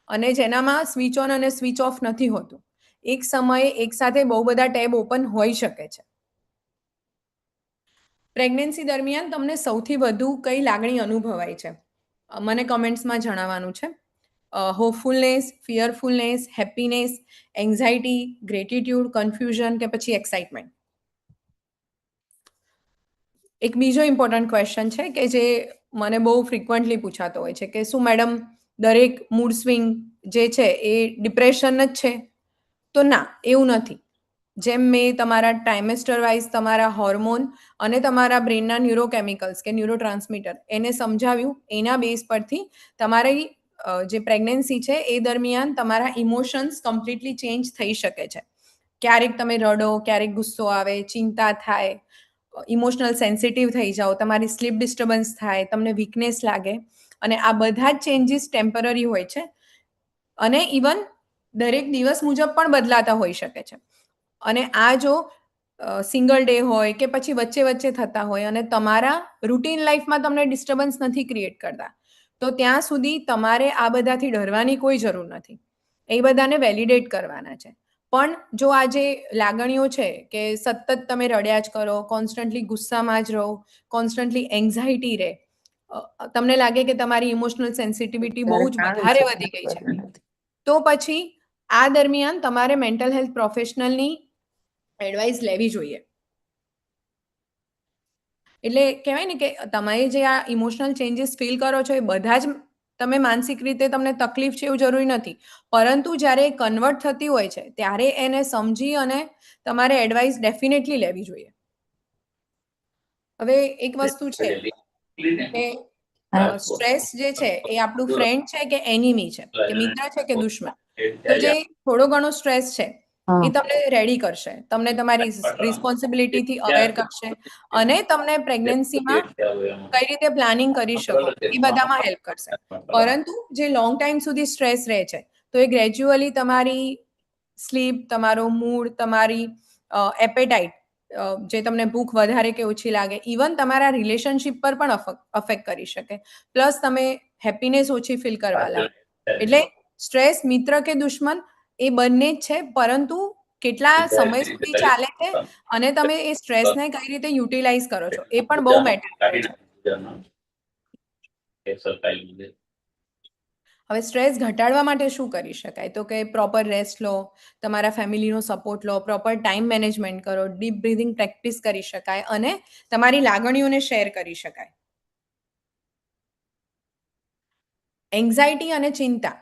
અને જેનામાં સ્વિચ ઓન અને સ્વિચ ઓફ નથી હોતું. એક સમયે એકસાથે બહુ બધા ટેબ ઓપન હોઈ શકે છે. પ્રેગ્નન્સી દરમિયાન તમને સૌથી વધુ કઈ લાગણી અનુભવાય છે? મને કમેન્ટ્સમાં જણાવવાનું છે. હોપફુલનેસ, ફિયરફુલનેસ, હેપીનેસ, એન્ઝાયટી, ગ્રેટિટ્યુડ, કન્ફ્યુઝન કે પછી એક્સાઇટમેન્ટ? એક બીજો ઇમ્પોર્ટન્ટ ક્વેશ્ચન છે કે જે મને બહુ ફ્રિકવન્ટલી પૂછાતો હોય છે કે શું મેડમ દરેક મૂડ સ્વિંગ જે છે એ ડિપ્રેશન જ છે? તો ના, એવું નથી. જેમ મેં તમારા ટ્રાઇમેસ્ટર વાઇઝ તમારા હોર્મોન અને તમારા બ્રેનના ન્યુરોકેમિકલ્સ કે ન્યુરોટ્રાન્સમીટર એને સમજાવ્યું, એના બેઝ પરથી તમારી જે પ્રેગ્નન્સી છે એ દરમિયાન તમારા ઇમોશન્સ કમ્પ્લીટલી ચેન્જ થઈ શકે છે. ક્યારેક તમે રડો, ક્યારેક ગુસ્સો આવે, ચિંતા થાય, ઇમોશનલ સેન્સિટિવ થઈ જાઓ, તમારી સ્લીપ ડિસ્ટર્બન્સ થાય, તમને વીકનેસ લાગે, અને આ બધા જ ચેન્જીસ ટેમ્પરરી હોય છે અને ઇવન દરેક દિવસ મુજબ પણ બદલાતા હોઈ શકે છે. અને આ જો સિંગલ ડે હોય કે પછી વચ્ચે વચ્ચે થતા હોય અને તમારા રૂટીન લાઈફમાં તમને ડિસ્ટર્બન્સ નથી ક્રિએટ કરતા, તો ત્યાં સુધી તમારે આ બધાથી ડરવાની કોઈ જરૂર નથી. એ બધાને વેલિડેટ કરવાના છે. પણ જો આ જે લાગણીઓ છે કે સતત તમે રડ્યા જ કરો, કોન્સ્ટન્ટલી ગુસ્સામાં જ રહો, કોન્સ્ટન્ટલી એન્ઝાયટી રહે, તમને લાગે કે તમારી ઇમોશનલ સેન્સિટિવિટી બહુ જ વધારે વધી ગઈ છે, તો પછી આ દરમિયાન તમારે મેન્ટલ હેલ્થ પ્રોફેશનલની એડવાઇસ લેવી જોઈએ. એટલે કહેવાય ને કે તમે જે આ ઇમોશનલ ચેન્જીસ ફીલ કરો છો એ બધા જ તમે માનસિક રીતે તમને તકલીફ છે એવું જરૂરી નથી, પરંતુ જ્યારે કન્વર્ટ થતી હોય છે ત્યારે એને સમજી અને તમારે એડવાઇસ ડેફિનેટલી લેવી જોઈએ. હવે એક વસ્તુ છે કે સ્ટ્રેસ જે છે એ આપણું ફ્રેન્ડ છે કે એનિમી છે, કે મિત્ર છે કે દુશ્મન? તો જે થોડો ઘણો સ્ટ્રેસ છે એ તમને રેડી કરશે, તમને તમારી રિસ્પોન્સિબિલિટીથી અવેર કરશે અને તમને પ્રેગ્નન્સીમાં કઈ રીતે પ્લાનિંગ કરી શકો એ બધામાં હેલ્પ કરશે. પરંતુ જે લોંગ ટાઈમ સુધી સ્ટ્રેસ રહે છે તો એ ગ્રેજ્યુઅલી તમારી સ્લીપ, તમારો મૂડ, તમારી એપેટાઇટ, જે તમને ભૂખ વધારે કે ઓછી લાગે, ઇવન તમારા રિલેશનશિપ પર પણ અફેક્ટ કરી શકે. પ્લસ તમે હેપીનેસ ઓછી ફીલ કરવા લાગે. એટલે સ્ટ્રેસ મિત્ર કે દુશ્મન, એ બંને જ છે, પરંતુ કેટલા સમય સુધી ચાલે છે અને તમે એ સ્ટ્રેસને કઈ રીતે યુટિલાઇઝ કરો છો એ પણ બહુ મેટર કરે છે. હવે સ્ટ્રેસ ઘટાડવા માટે શું કરી શકાય? તો કે પ્રોપર રેસ્ટ લો, તમારા ફેમિલીનો સપોર્ટ લો, પ્રોપર ટાઈમ મેનેજમેન્ટ કરો, ડીપ બ્રીધિંગ પ્રેક્ટિસ કરી શકાય અને તમારી લાગણીઓને શેર કરી શકાય. એન્ઝાયટી અને ચિંતા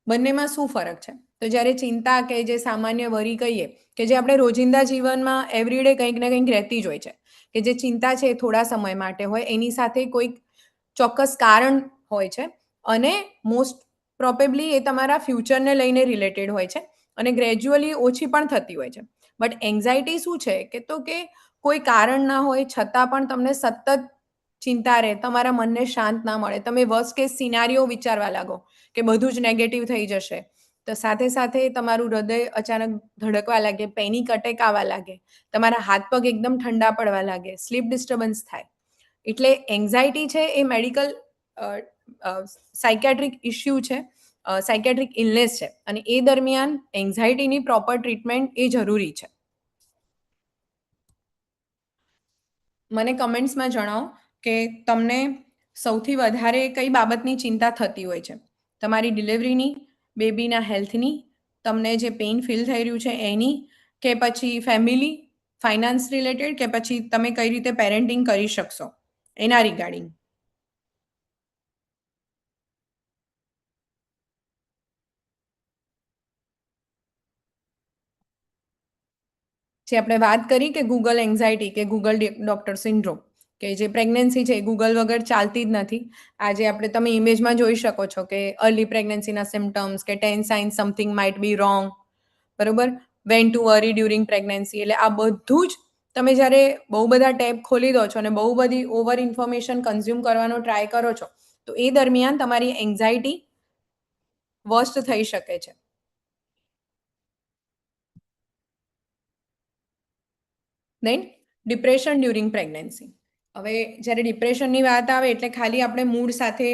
બંનેમાં શું ફરક છે? તો જ્યારે ચિંતા કે જે સામાન્ય વરી કહીએ કે જે આપણે રોજિંદા જીવનમાં એવરીડે કંઈક ને કંઈક રહેતી જ હોય છે, કે જે ચિંતા છે એ થોડા સમય માટે હોય, એની સાથે કોઈક ચોક્કસ કારણ હોય છે અને મોસ્ટ પ્રોબેબલી એ તમારા ફ્યુચરને લઈને રિલેટેડ હોય છે અને ગ્રેજ્યુઅલી ઓછી પણ થતી હોય છે. બટ એન્ઝાયટી શું છે કે તો કે કોઈ કારણ ના હોય છતાં પણ તમને સતત ચિંતા રહે, તમારા મનને શાંત ના મળે, તમે વર્સ્ટ કેસ સિનારીઓ વિચારવા લાગો કે બધું જ નેગેટિવ થઈ જશે, તો સાથે સાથે તમારું હૃદય અચાનક ધડકવા લાગે, પેનિક અટેક આવવા લાગે, તમારા હાથ પગ એકદમ ઠંડા પડવા લાગે, સ્લીપ ડિસ્ટર્બન્સ થાય. એટલે એન્ઝાયટી છે એ મેડિકલ સાયકેટ્રિક ઇસ્યુ છે, સાયકેટ્રિક ઇલનેસ છે અને એ દરમિયાન એન્ઝાયટીની પ્રોપર ટ્રીટમેન્ટ એ જરૂરી છે. મને કમેન્ટ્સમાં જણાવો કે તમને સૌથી વધારે કઈ બાબતની ચિંતા થતી હોય છે? તમારી ડિલિવરીની, બેબીના હેલ્થની, તમને જે પેઇન ફીલ થઈ રહ્યું છે એની, કે પછી ફેમિલી, ફાઇનાન્સ રિલેટેડ, કે પછી તમે કઈ રીતે પેરેન્ટિંગ કરી શકશો એના રિગાર્ડિંગ? જે આપણે વાત કરી કે ગૂગલ એન્ઝાયટી કે ગૂગલ ડૉક્ટર સિન્ડ્રોમ, કે જે પ્રેગ્નન્સી છે એ ગૂગલ વગર ચાલતી જ નથી. આજે તમે ઇમેજમાં જોઈ શકો છો કે અર્લી પ્રેગ્નન્સીના સિમ્ટમ્સ, કે 10 signs something might be wrong, બરોબર, when to worry during pregnancy. એટલે આ બધું જ તમે જ્યારે બહુ બધા ટેબ ખોલી દો છો અને બહુ બધી ઓવર ઇન્ફોર્મેશન કન્ઝ્યુમ કરવાનો ટ્રાય કરો છો, તો એ દરમિયાન તમારી એન્ઝાયટી વર્સ્ટ થઈ શકે છે. દેન ડિપ્રેશન ડ્યુરિંગ પ્રેગ્નન્સી. હવે જ્યારે ડિપ્રેશનની વાત આવે એટલે ખાલી આપણે મૂડ સાથે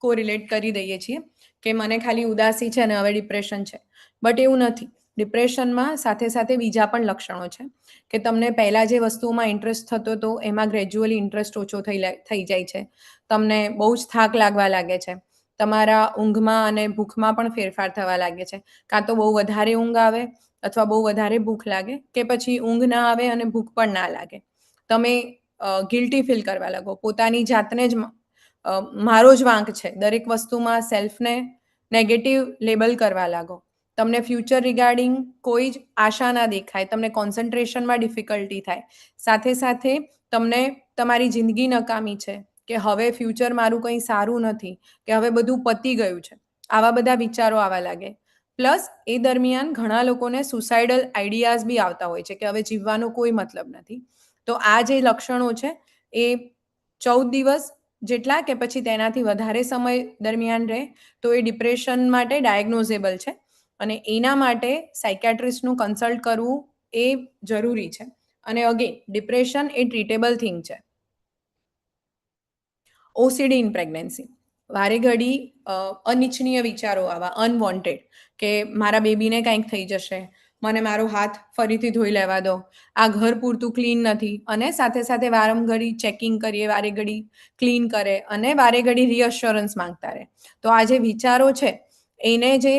કોરિલેટ કરી દઈએ છીએ કે મને ખાલી ઉદાસી છે અને હવે ડિપ્રેશન છે, બટ એવું નથી. ડિપ્રેશનમાં સાથે સાથે બીજા પણ લક્ષણો છે કે તમને પહેલાં જે વસ્તુઓમાં ઇન્ટરેસ્ટ થતો હતો એમાં ગ્રેજ્યુઅલી ઇન્ટરેસ્ટ ઓછો થઈ જાય છે, તમને બહુ જ થાક લાગવા લાગે છે, તમારા ઊંઘમાં અને ભૂખમાં પણ ફેરફાર થવા લાગે છે, કાં તો બહુ વધારે ઊંઘ આવે અથવા બહુ વધારે ભૂખ લાગે, કે પછી ઊંઘ ના આવે અને ભૂખ પણ ના લાગે. તમે ગિલ્ટી ફીલ કરવા લાગો, પોતાની જાતને જ મારો જ વાંક છે, દરેક વસ્તુમાં સેલ્ફને નેગેટિવ લેબલ કરવા લાગો, તમને ફ્યુચર રિગાર્ડિંગ કોઈ જ આશા ના દેખાય, તમને કોન્સન્ટ્રેશનમાં ડિફિકલ્ટી થાય, સાથે સાથે તમને તમારી જિંદગી નકામી છે, કે હવે ફ્યુચર મારું કંઈ સારું નથી, કે હવે બધું પતી ગયું છે, આવા બધા વિચારો આવવા લાગે. પ્લસ એ દરમિયાન ઘણા લોકોને સુસાઇડલ આઈડિયાઝ બી આવતા હોય છે કે હવે જીવવાનો કોઈ મતલબ નથી. તો આ જે લક્ષણો છે એ 14 દિવસ જેટલા કે પછી તેનાથી વધારે સમય દરમિયાન રહે તો એ ડિપ્રેશન માટે ડાયગ્નોઝેબલ છે અને એના માટે સાયકેટ્રિસ્ટનું કન્સલ્ટ કરવું એ જરૂરી છે. અને અગેન ડિપ્રેશન એ ટ્રીટેબલ થિંગ છે. ઓસીડી ઇન પ્રેગ્નન્સી, વારે ઘડી અનિચ્છનીય વિચારો આવા, અનવોન્ટેડ, કે મારા બેબીને કંઈક થઈ જશે, મને મારો હાથ ફરીથી ધોઈ લેવા દો, આ ઘર પૂરતું ક્લીન નથી, અને સાથે સાથે વારંઘડી ચેકિંગ કરીએ, વારે ઘડી ક્લીન કરે અને વારે ઘડી રિઅશ્યોરન્સ માંગતા રહે. તો આ જે વિચારો છે એને જે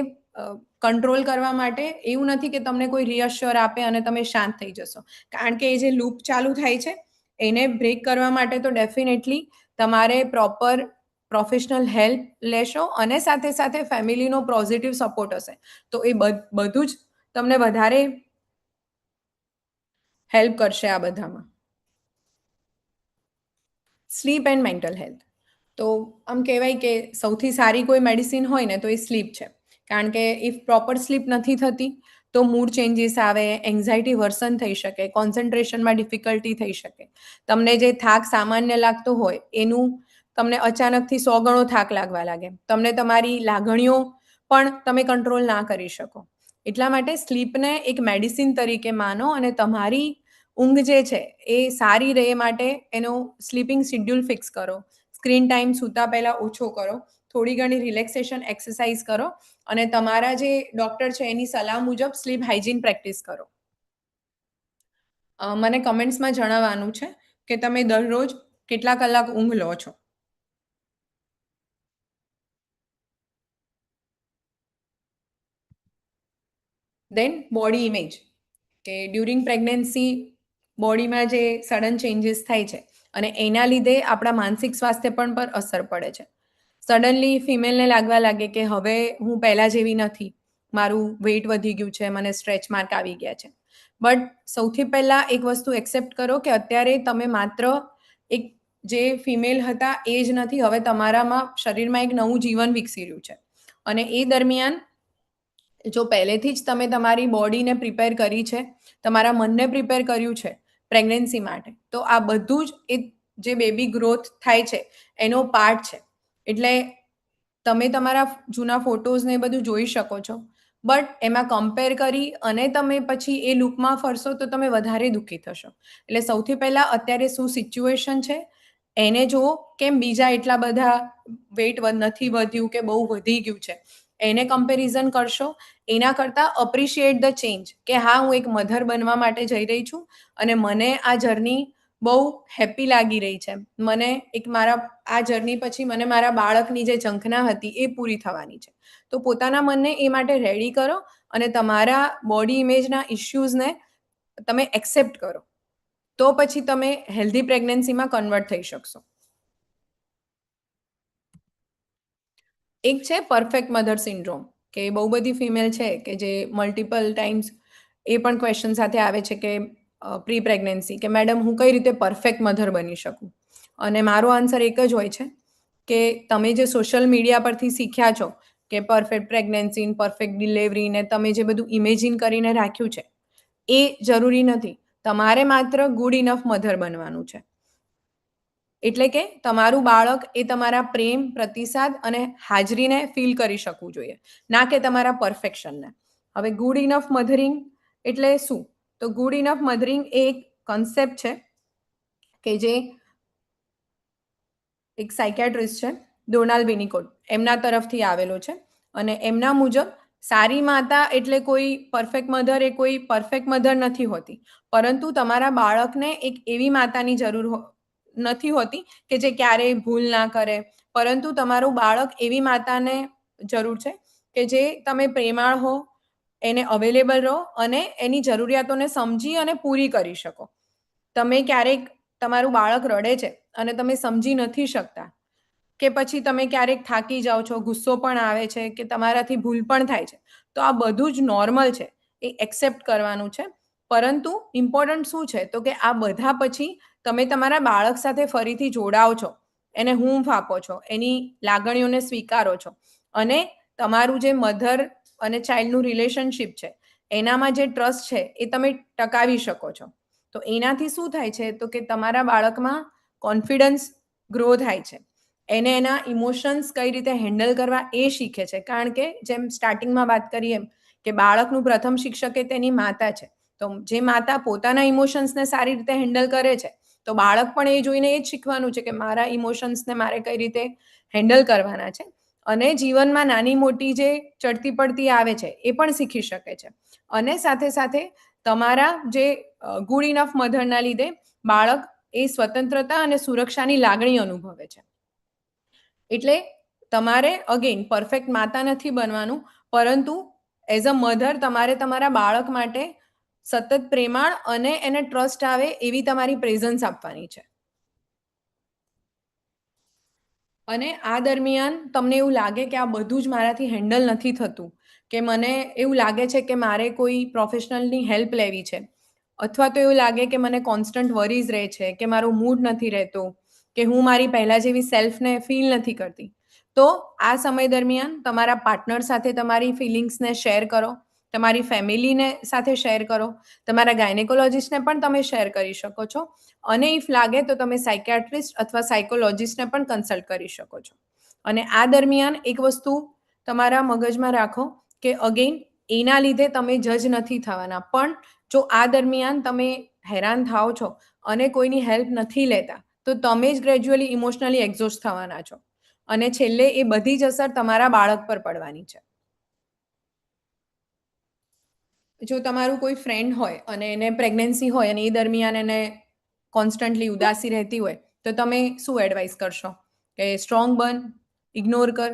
કંટ્રોલ કરવા માટે એવું નથી કે તમને કોઈ રિઅશ્યોર આપે અને તમે શાંત થઈ જશો, કારણ કે એ જે લૂપ ચાલુ થાય છે એને બ્રેક કરવા માટે તો ડેફિનેટલી તમારે પ્રોપર પ્રોફેશનલ હેલ્પ લેશો અને સાથે સાથે ફેમિલીનો પોઝિટિવ સપોર્ટ હશે તો એ બધું જ તમને વધારે હેલ્પ કરશે આ બધામાં. સ્લીપ એન્ડ મેન્ટલ હેલ્થ, તો આમ કહેવાય કે સૌથી સારી કોઈ મેડિસિન હોય ને તો એ સ્લીપ છે, કારણ કે ઇફ પ્રોપર સ્લીપ નથી થતી તો મૂડ ચેન્જીસ આવે, એન્ઝાયટી વર્સન થઈ શકે, કોન્સન્ટ્રેશનમાં ડિફિકલ્ટી થઈ શકે, તમને જે થાક સામાન્ય લાગતો હોય એનું તમને અચાનકથી 100 ગણો થાક લાગવા લાગે, તમને તમારી લાગણીઓ પણ તમે કંટ્રોલ ના કરી શકો. એટલા માટે સ્લીપને એક મેડિસિન તરીકે માનો અને તમારી ઊંઘ જે છે એ સારી રહે માટે એનો સ્લીપિંગ શિડ્યુલ ફિક્સ કરો, સ્ક્રીન ટાઈમ સૂતા પહેલાં ઓછો કરો, થોડી ઘણી રિલેક્સેશન એક્સરસાઇઝ કરો અને તમારા જે ડૉક્ટર છે એની સલાહ મુજબ સ્લીપ હાઇજીન પ્રેક્ટિસ કરો. મને કમેન્ટ્સમાં જણાવવાનું છે કે તમે દરરોજ કેટલા કલાક ઊંઘ લો છો. દેન બોડી ઇમેજ, કે ડ્યુરિંગ પ્રેગ્નન્સી બોડીમાં જે સડન ચેન્જીસ થાય છે અને એના લીધે આપણા માનસિક સ્વાસ્થ્ય પર અસર પડે છે. સડનલી ફિમેલને લાગવા લાગે કે હવે હું પહેલાં જેવી નથી, મારું વેઇટ વધી ગયું છે, મને સ્ટ્રેચ માર્ક આવી ગયા છે. બટ સૌથી પહેલાં એક વસ્તુ એક્સેપ્ટ કરો કે અત્યારે તમે માત્ર એક જે ફિમેલ હતા એ જ નથી, હવે તમારામાં શરીરમાં એક નવું જીવન વિકસી રહ્યું છે. અને એ દરમિયાન જો પહેલેથી જ તમે તમારી બોડીને પ્રિપેર કરી છે, તમારા મનને પ્રિપેર કર્યું છે પ્રેગ્નન્સી માટે, તો આ બધું જ એ જે બેબી ગ્રોથ થાય છે એનો પાર્ટ છે. એટલે તમે તમારા જૂના ફોટોઝને એ બધું જોઈ શકો છો, બટ એમાં કમ્પેર કરી અને તમે પછી એ લુકમાં ફરશો તો તમે વધારે દુઃખી થશો. એટલે સૌથી પહેલાં અત્યારે શું સિચ્યુએશન છે એને જુઓ, કેમ બીજા એટલા બધા વેઇટ નથી વધ્યું કે બહુ વધી ગયું છે એને કમ્પેરિઝન કરશો. એના કરતાં અપ્રિશિએટ ધ ચેન્જ, કે હા હું એક મધર બનવા માટે જઈ રહી છું અને મને આ જર્ની બહુ હેપી લાગી રહી છે. મને એક મારા આ જર્ની પછી મને મારા બાળકની જે ઝંખના હતી એ પૂરી થવાની છે. તો પોતાના મનને એ માટે રેડી કરો અને તમારા બોડી ઇમેજના ઇશ્યુઝને તમે એક્સેપ્ટ કરો, તો પછી તમે હેલ્ધી પ્રેગ્નન્સીમાં કન્વર્ટ થઈ શકશો. એક છે પરફેક્ટ મધર સિન્ડ્રોમ, કે બહુ બધી ફિમેલ છે કે જે મલ્ટિપલ ટાઈમ્સ એ પણ ક્વેશ્ચન સાથે આવે છે કે પ્રી પ્રેગ્નન્સી, કે મેડમ હું કઈ રીતે પરફેક્ટ મધર બની શકું. અને મારો આન્સર એક જ હોય છે કે તમે જે સોશિયલ મીડિયા પરથી શીખ્યા છો કે પરફેક્ટ પ્રેગ્નન્સી, પરફેક્ટ ડિલિવરી ને તમે જે બધું ઇમેજિન કરીને રાખ્યું છે એ જરૂરી નથી. તમારે માત્ર ગુડ ઇનફ મધર બનવાનું છે. એટલે કે તમારું બાળક એ તમારા પ્રેમ, પ્રતિસાદ અને હાજરીને ફીલ કરી શકવું જોઈએ, ના કે તમારા પરફેક્શનને. હવે ગુડ ઇનફ મધરિંગ એટલે શું? તો ગુડ ઇનફ મધરિંગ એ એક કન્સેપ્ટ છે કે જે એક સાયકેટ્રિસ્ટ છે ડોનાલ્ડ વિનીકોટ, એમના તરફથી આવેલો છે. અને એમના મુજબ સારી માતા એટલે કોઈ પરફેક્ટ મધર એ કોઈ પરફેક્ટ મધર નથી હોતી, પરંતુ તમારા બાળકને એક એવી માતાની જરૂર નથી હોતી કે જે ક્યારેય ભૂલ ના કરે, પરંતુ તમારું બાળક એવી માતાને જરૂર છે કે જે તમે પ્રેમાળ હો, એને અવેલેબલ રહો અને એની જરૂરિયાતોને સમજી અને પૂરી કરી શકો. તમે ક્યારેક તમારું બાળક રડે છે અને તમે સમજી નથી શકતા, કે પછી તમે ક્યારેક થાકી જાઓ છો, ગુસ્સો પણ આવે છે, કે તમારાથી ભૂલ પણ થાય છે, તો આ બધું જ નોર્મલ છે, એ એક્સેપ્ટ કરવાનું છે. પરંતુ ઇમ્પોર્ટન્ટ શું છે તો કે આ બધા પછી તમે તમારા બાળક સાથે ફરીથી જોડાઓ છો, એને હૂંફ આપો છો, એની લાગણીઓને સ્વીકારો છો અને તમારું જે મધર અને ચાઇલ્ડનું રિલેશનશિપ છે એનામાં જે ટ્રસ્ટ છે એ તમે ટકાવી શકો છો. તો એનાથી શું થાય છે તો કે તમારા બાળકમાં કોન્ફિડન્સ ગ્રો થાય છે, એને એના ઇમોશન્સ કઈ રીતે હેન્ડલ કરવા એ શીખે છે. કારણ કે જેમ સ્ટાર્ટિંગમાં વાત કરી એમ કે બાળકનું પ્રથમ શિક્ષક એ તેની માતા છે. તો જે માતા પોતાના ઇમોશન્સને સારી રીતે હેન્ડલ કરે છે તો બાળક પણ એ જોઈને એ જ શીખવાનું છે કે મારા ઇમોશન્સને મારે કઈ રીતે હેન્ડલ કરવાના છે. અને જીવનમાં નાની મોટી જે ચડતી પડતી આવે છે એ પણ શીખી શકે છે. અને સાથે સાથે તમારા જે ગુડ ઇનફ મધરના લીધે બાળક એ સ્વતંત્રતા અને સુરક્ષાની લાગણી અનુભવે છે. એટલે તમારે અગેન પરફેક્ટ માતા નથી બનવાનું, પરંતુ એઝ અ મધર તમારે તમારા બાળક માટે સતત પ્રેમાળ અને એને ટ્રસ્ટ આવે એવી તમારી પ્રેઝન્સ આપવાની છે. અને આ દરમિયાન તમને એવું લાગે કે આ બધું જ મારાથી હેન્ડલ નથી થતું, કે મને એવું લાગે છે કે મારે કોઈ પ્રોફેશનલની હેલ્પ લેવી છે, અથવા તો એવું લાગે કે મને કોન્સ્ટન્ટ વરીઝ રહે છે, કે મારો મૂડ નથી રહેતો, કે હું મારી પહેલાં જેવી સેલ્ફને ફીલ નથી કરતી, તો આ સમય દરમિયાન તમારા પાર્ટનર સાથે તમારી ફિલિંગ્સને શેર કરો, તમારી ફેમિલીને સાથે શેર કરો, તમારા ગાયનેકોલોજીસ્ટને પણ તમે શેર કરી શકો છો. અને ઇફ લાગે તો તમે સાયકેટ્રિસ્ટ અથવા સાયકોલોજીસ્ટને પણ કન્સલ્ટ કરી શકો છો. અને આ દરમિયાન એક વસ્તુ તમારા મગજમાં રાખો કે અગેન એના લીધે તમે જજ નથી થવાના, પણ જો આ દરમિયાન તમે હેરાન થાઓ છો અને કોઈની હેલ્પ નથી લેતા તો તમે જ ગ્રેજ્યુઅલી ઇમોશનલી એક્ઝોસ્ટ થવાના છો. અને છેલ્લે એ બધી જ અસર તમારા બાળક પર પડવાની છે. જો તમારું કોઈ ફ્રેન્ડ હોય અને એને પ્રેગ્નન્સી હોય અને એ દરમિયાન એને કોન્સ્ટન્ટલી ઉદાસી રહેતી હોય તો તમે શું એડવાઇસ કરશો? કે સ્ટ્રોંગ બન, ઇગ્નોર કર,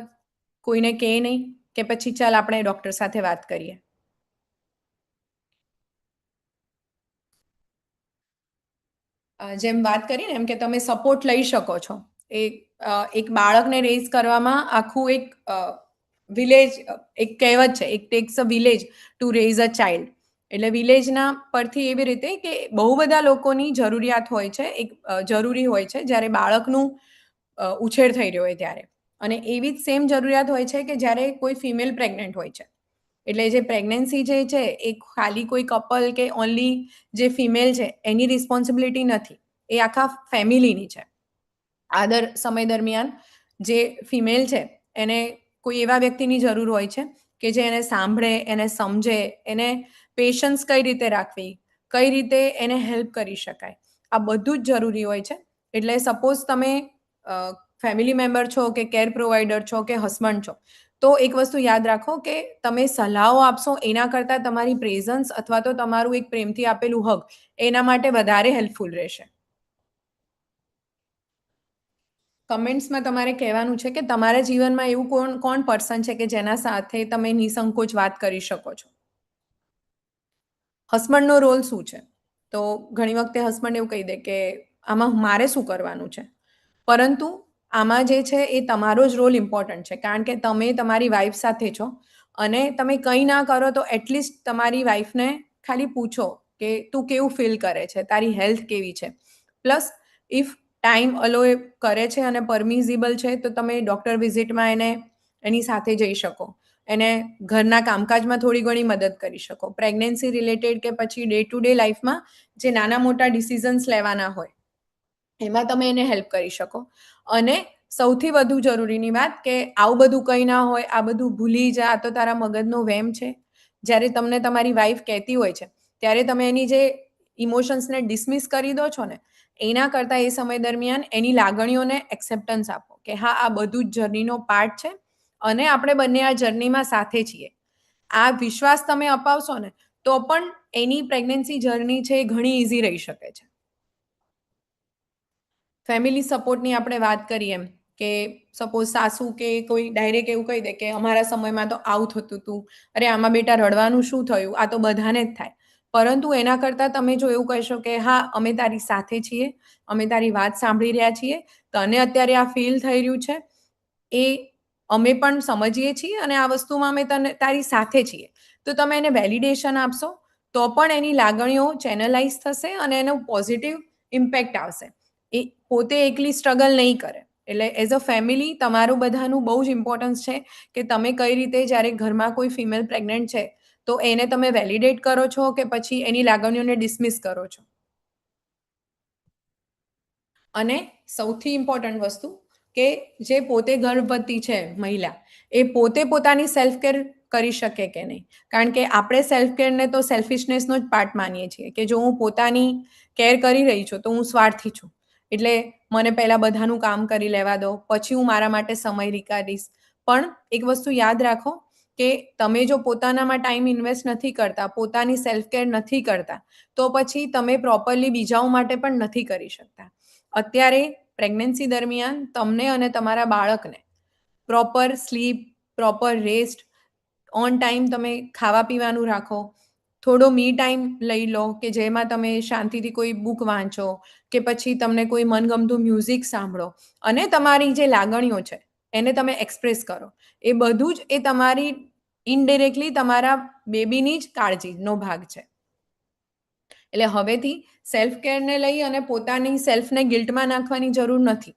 કોઈને કહે નહીં, કે પછી ચાલ આપણે ડૉક્ટર સાથે વાત કરીએ? જેમ વાત કરીને એમ કે તમે સપોર્ટ લઈ શકો છો. એક બાળકને રેઝ કરવામાં આખું એક વિલેજ, એક કહેવત છે, it takes a village to raise a child. એટલે વિલેજના પરથી એવી રીતે કે બહુ બધા લોકોની જરૂરિયાત હોય છે, એક જરૂરી હોય છે જ્યારે બાળકનું ઉછેર થઈ રહ્યો હોય ત્યારે. અને એવી જ સેમ જરૂરિયાત હોય છે કે જ્યારે કોઈ ફિમેલ પ્રેગ્નન્ટ હોય છે. એટલે જે પ્રેગ્નન્સી જે છે એ ખાલી કોઈ કપલ કે ઓનલી જે ફિમેલ છે એની રિસ્પોન્સિબિલિટી નથી, એ આખા ફેમિલીની છે. આ સમય દરમિયાન જે ફિમેલ છે એને કોઈ એવા વ્યક્તિની જરૂર હોય છે કે જે એને સાંભળે, એને સમજે, એને પેશન્સ કઈ રીતે રાખવી, કઈ રીતે એને હેલ્પ કરી શકાય, આ બધું જ જરૂરી હોય છે. એટલે સપોઝ તમે ફેમિલી મેમ્બર છો કે કેર પ્રોવાઈડર છો કે હસબન્ડ છો, તો એક વસ્તુ યાદ રાખો કે તમે સલાહો આપશો એના કરતાં તમારી પ્રેઝન્સ અથવા તો તમારું એક પ્રેમથી આપેલું હગ એના માટે વધારે હેલ્પફુલ રહેશે. કમેન્ટ્સમાં તમારે કહેવાનું છે કે તમારા જીવનમાં એવું કોણ પર્સન છે કે જેના સાથે તમે નિસંકોચ વાત કરી શકો છો. હસબન્ડનો રોલ શું છે? તો ઘણી વખતે હસબન્ડ એવું કહી દે કે આમાં મારે શું કરવાનું છે, પરંતુ આમાં જે છે એ તમારો જ રોલ ઇમ્પોર્ટન્ટ છે, કારણ કે તમે તમારી વાઈફ સાથે છો અને તમે કંઈ ના કરો તો એટલીસ્ટ તમારી વાઈફને ખાલી પૂછો કે તું કેવું ફીલ કરે છે, તારી હેલ્થ કેવી છે. પ્લસ ઇફ ટાઈમ અલો કરે છે અને પરમિઝિબલ છે તો તમે ડૉક્ટર વિઝિટમાં એની સાથે જઈ શકો, એને ઘરના કામકાજમાં થોડી ઘણી મદદ કરી શકો. પ્રેગ્નન્સી રિલેટેડ કે પછી ડે ટુ ડે લાઈફમાં જે નાના મોટા ડિસિઝન્સ લેવાના હોય એમાં તમે એને હેલ્પ કરી શકો. અને સૌથી વધુ જરૂરીની વાત કે આવું બધું કંઈ ના હોય, આ બધું ભૂલી જા, તો તારા મગજનો વહેમ છે. જ્યારે તમને તમારી વાઈફ કહેતી હોય છે ત્યારે તમે એની જે ઇમોશન્સને ડિસમિસ કરી દો છો ને, એના કરતાં એ સમય દરમિયાન એની લાગણીઓને એક્સેપ્ટન્સ આપો કે હા, આ બધું જ જર્નીનો પાર્ટ છે અને આપણે બંને આ જર્નીમાં સાથે છીએ. આ વિશ્વાસ તમે અપાવશો ને તો પણ એની પ્રેગ્નન્સી જર્ની છે એ ઘણી ઇઝી રહી શકે છે. ફેમિલી સપોર્ટની આપણે વાત કરીએ એમ કે સપોઝ સાસુ કે કોઈ ડાયરેક્ટ એવું કહી દે કે અમારા સમયમાં તો આવું થતું હતું, અરે આમાં બેટા રડવાનું શું થયું, આ તો બધાને જ થાય. પરંતુ એના કરતાં તમે જો એવું કહેશો કે હા, અમે તારી સાથે છીએ, અમે તારી વાત સાંભળી રહ્યા છીએ, તને અત્યારે આ ફીલ થઈ રહ્યું છે એ અમે પણ સમજીએ છીએ અને આ વસ્તુમાં અમે તારી સાથે છીએ, તો તમે એને વેલિડેશન આપશો તો પણ એની લાગણીઓ ચેનલાઇઝ થશે અને એનો પોઝિટિવ ઇમ્પેક્ટ આવશે. એ પોતે એકલી સ્ટ્રગલ નહીં કરે. એટલે એઝ અ ફેમિલી તમારું બધાનું બહુ જ ઇમ્પોર્ટન્સ છે કે તમે કઈ રીતે જ્યારે ઘરમાં કોઈ ફિમેલ પ્રેગ્નન્ટ છે તો એને તમે વેલિડેટ કરો છો કે પછી એની લાગણીઓને ડિસમિસ કરો છો. અને સૌથી ઇમ્પોર્ટન્ટ વસ્તુ કે જે પોતે ગર્ભવતી છે મહિલા, એ પોતે પોતાની સેલ્ફ કેર કરી શકે કે નહીં. કારણ કે આપણે સેલ્ફ કેરને તો સેલ્ફિશનેસનો જ પાર્ટ માનીએ છીએ કે જો હું પોતાની કેર કરી રહી છું તો હું સ્વાર્થી છું, એટલે મને પહેલાં બધાનું કામ કરી લેવા દો, પછી હું મારા માટે સમય કાઢીશ. પણ એક વસ્તુ યાદ રાખો કે તમે જો પોતાનામાં ટાઈમ ઇન્વેસ્ટ નથી કરતા, પોતાની સેલ્ફ કેર નથી કરતા, તો પછી તમે પ્રોપરલી બીજાઓ માટે પણ નથી કરી શકતા. અત્યારે પ્રેગ્નન્સી દરમિયાન તમને અને તમારા બાળકને proper sleep, proper rest, on time તમે ખાવા પીવાનું રાખો, થોડો મી ટાઈમ લઈ લો કે જેમાં તમે શાંતિથી કોઈ બુક વાંચો કે પછી તમને કોઈ મનગમતું મ્યુઝિક સાંભળો અને તમારી જે લાગણીઓ છે એને તમે એક્સપ્રેસ કરો. એ બધું જ એ તમારી ઇનડિરેક્ટલી તમારા બેબીની જ કાળજીનો ભાગ છે. એટલે હવેથી સેલ્ફ કેરને લઈ અને પોતાની સેલ્ફને ગિલ્ટમાં નાખવાની જરૂર નથી.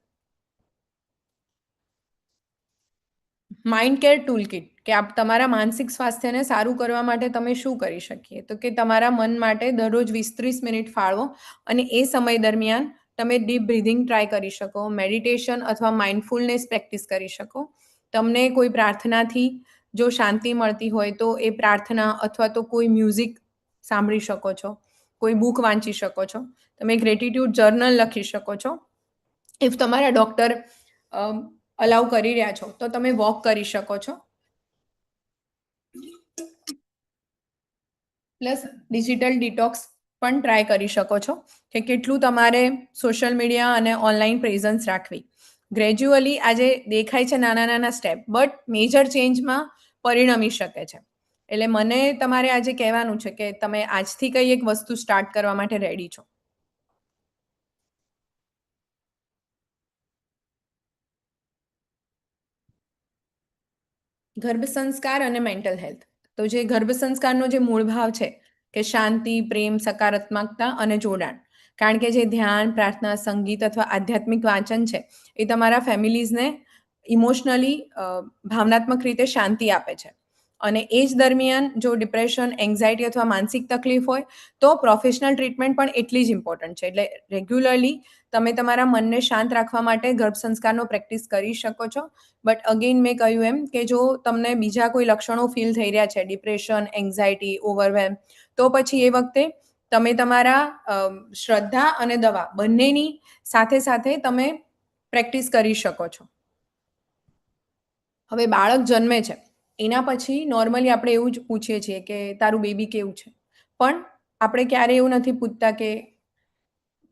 માઇન્ડ કેર ટૂલ કિટ કે તમારા માનસિક સ્વાસ્થ્યને સારું કરવા માટે તમે શું કરી શકીએ, તો કે તમારા મન માટે દરરોજ 20-30 મિનિટ ફાળવો અને એ સમય દરમિયાન તમે ડીપ બ્રીધિંગ ટ્રાય કરી શકો, મેડિટેશન અથવા માઇન્ડફુલનેસ પ્રેક્ટિસ કરી શકો. તમને કોઈ પ્રાર્થનાથી જો શાંતિ મળતી હોય તો એ પ્રાર્થના અથવા તો કોઈ મ્યુઝિક સાંભળી શકો છો, કોઈ બુક વાંચી શકો છો, તમે ગ્રેટિટ્યૂડ જર્નલ લખી શકો છો. ઇફ તમારા ડૉક્ટર અલાઉ કરી રહ્યા છો તો તમે વોક કરી શકો છો. પ્લસ ડિજિટલ ડિટોક્સ પણ ટ્રાય કરી શકો છો કે કેટલું તમારે સોશિયલ મીડિયા અને ઓનલાઈન પ્રેઝન્સ રાખવી. ગ્રેજ્યુઅલી આજે દેખાય છે નાના નાના સ્ટેપ, બટ મેજર ચેન્જમાં પરિણમી શકે છે. એટલે મને તમારે આજે કહેવાનું છે કે તમે આજથી કઈ એક વસ્તુ સ્ટાર્ટ કરવા માટે રેડી છો. ગર્ભ સંસ્કાર અને મેન્ટલ હેલ્થ. તો જે ગર્ભ સંસ્કારનો જે મૂળ ભાવ છે કે શાંતિ, પ્રેમ, સકારાત્મકતા અને જોડાણ. કારણ કે જે ધ્યાન, પ્રાર્થના, સંગીત અથવા આધ્યાત્મિક વાંચન છે એ તમારા ફેમિલીઝને ઇમોશનલી ભાવનાત્મક રીતે શાંતિ આપે છે. અને એ જ દરમિયાન જો ડિપ્રેશન, એન્ઝાયટી અથવા માનસિક તકલીફ હોય તો પ્રોફેશનલ ટ્રીટમેન્ટ પણ એટલી જ ઇમ્પોર્ટન્ટ છે. એટલે રેગ્યુલરલી તમે તમારા મનને શાંત રાખવા માટે ગર્ભ સંસ્કારનો પ્રેક્ટિસ કરી શકો છો. બટ અગેન મેં કહ્યું એમ કે જો તમને બીજા કોઈ લક્ષણો ફીલ થઈ રહ્યા છે, ડિપ્રેશન, એન્ઝાયટી, ઓવરવેલ્મ, તો પછી એ વખતે તમે તમારા શ્રદ્ધા અને દવા બંનેની સાથે સાથે તમે પ્રેક્ટિસ કરી શકો છો. હવે બાળક જન્મે છે એના પછી નોર્મલી આપણે એવું જ પૂછીએ છીએ કે તારું બેબી કેવું છે, પણ આપણે ક્યારેય એવું નથી પૂછતા કે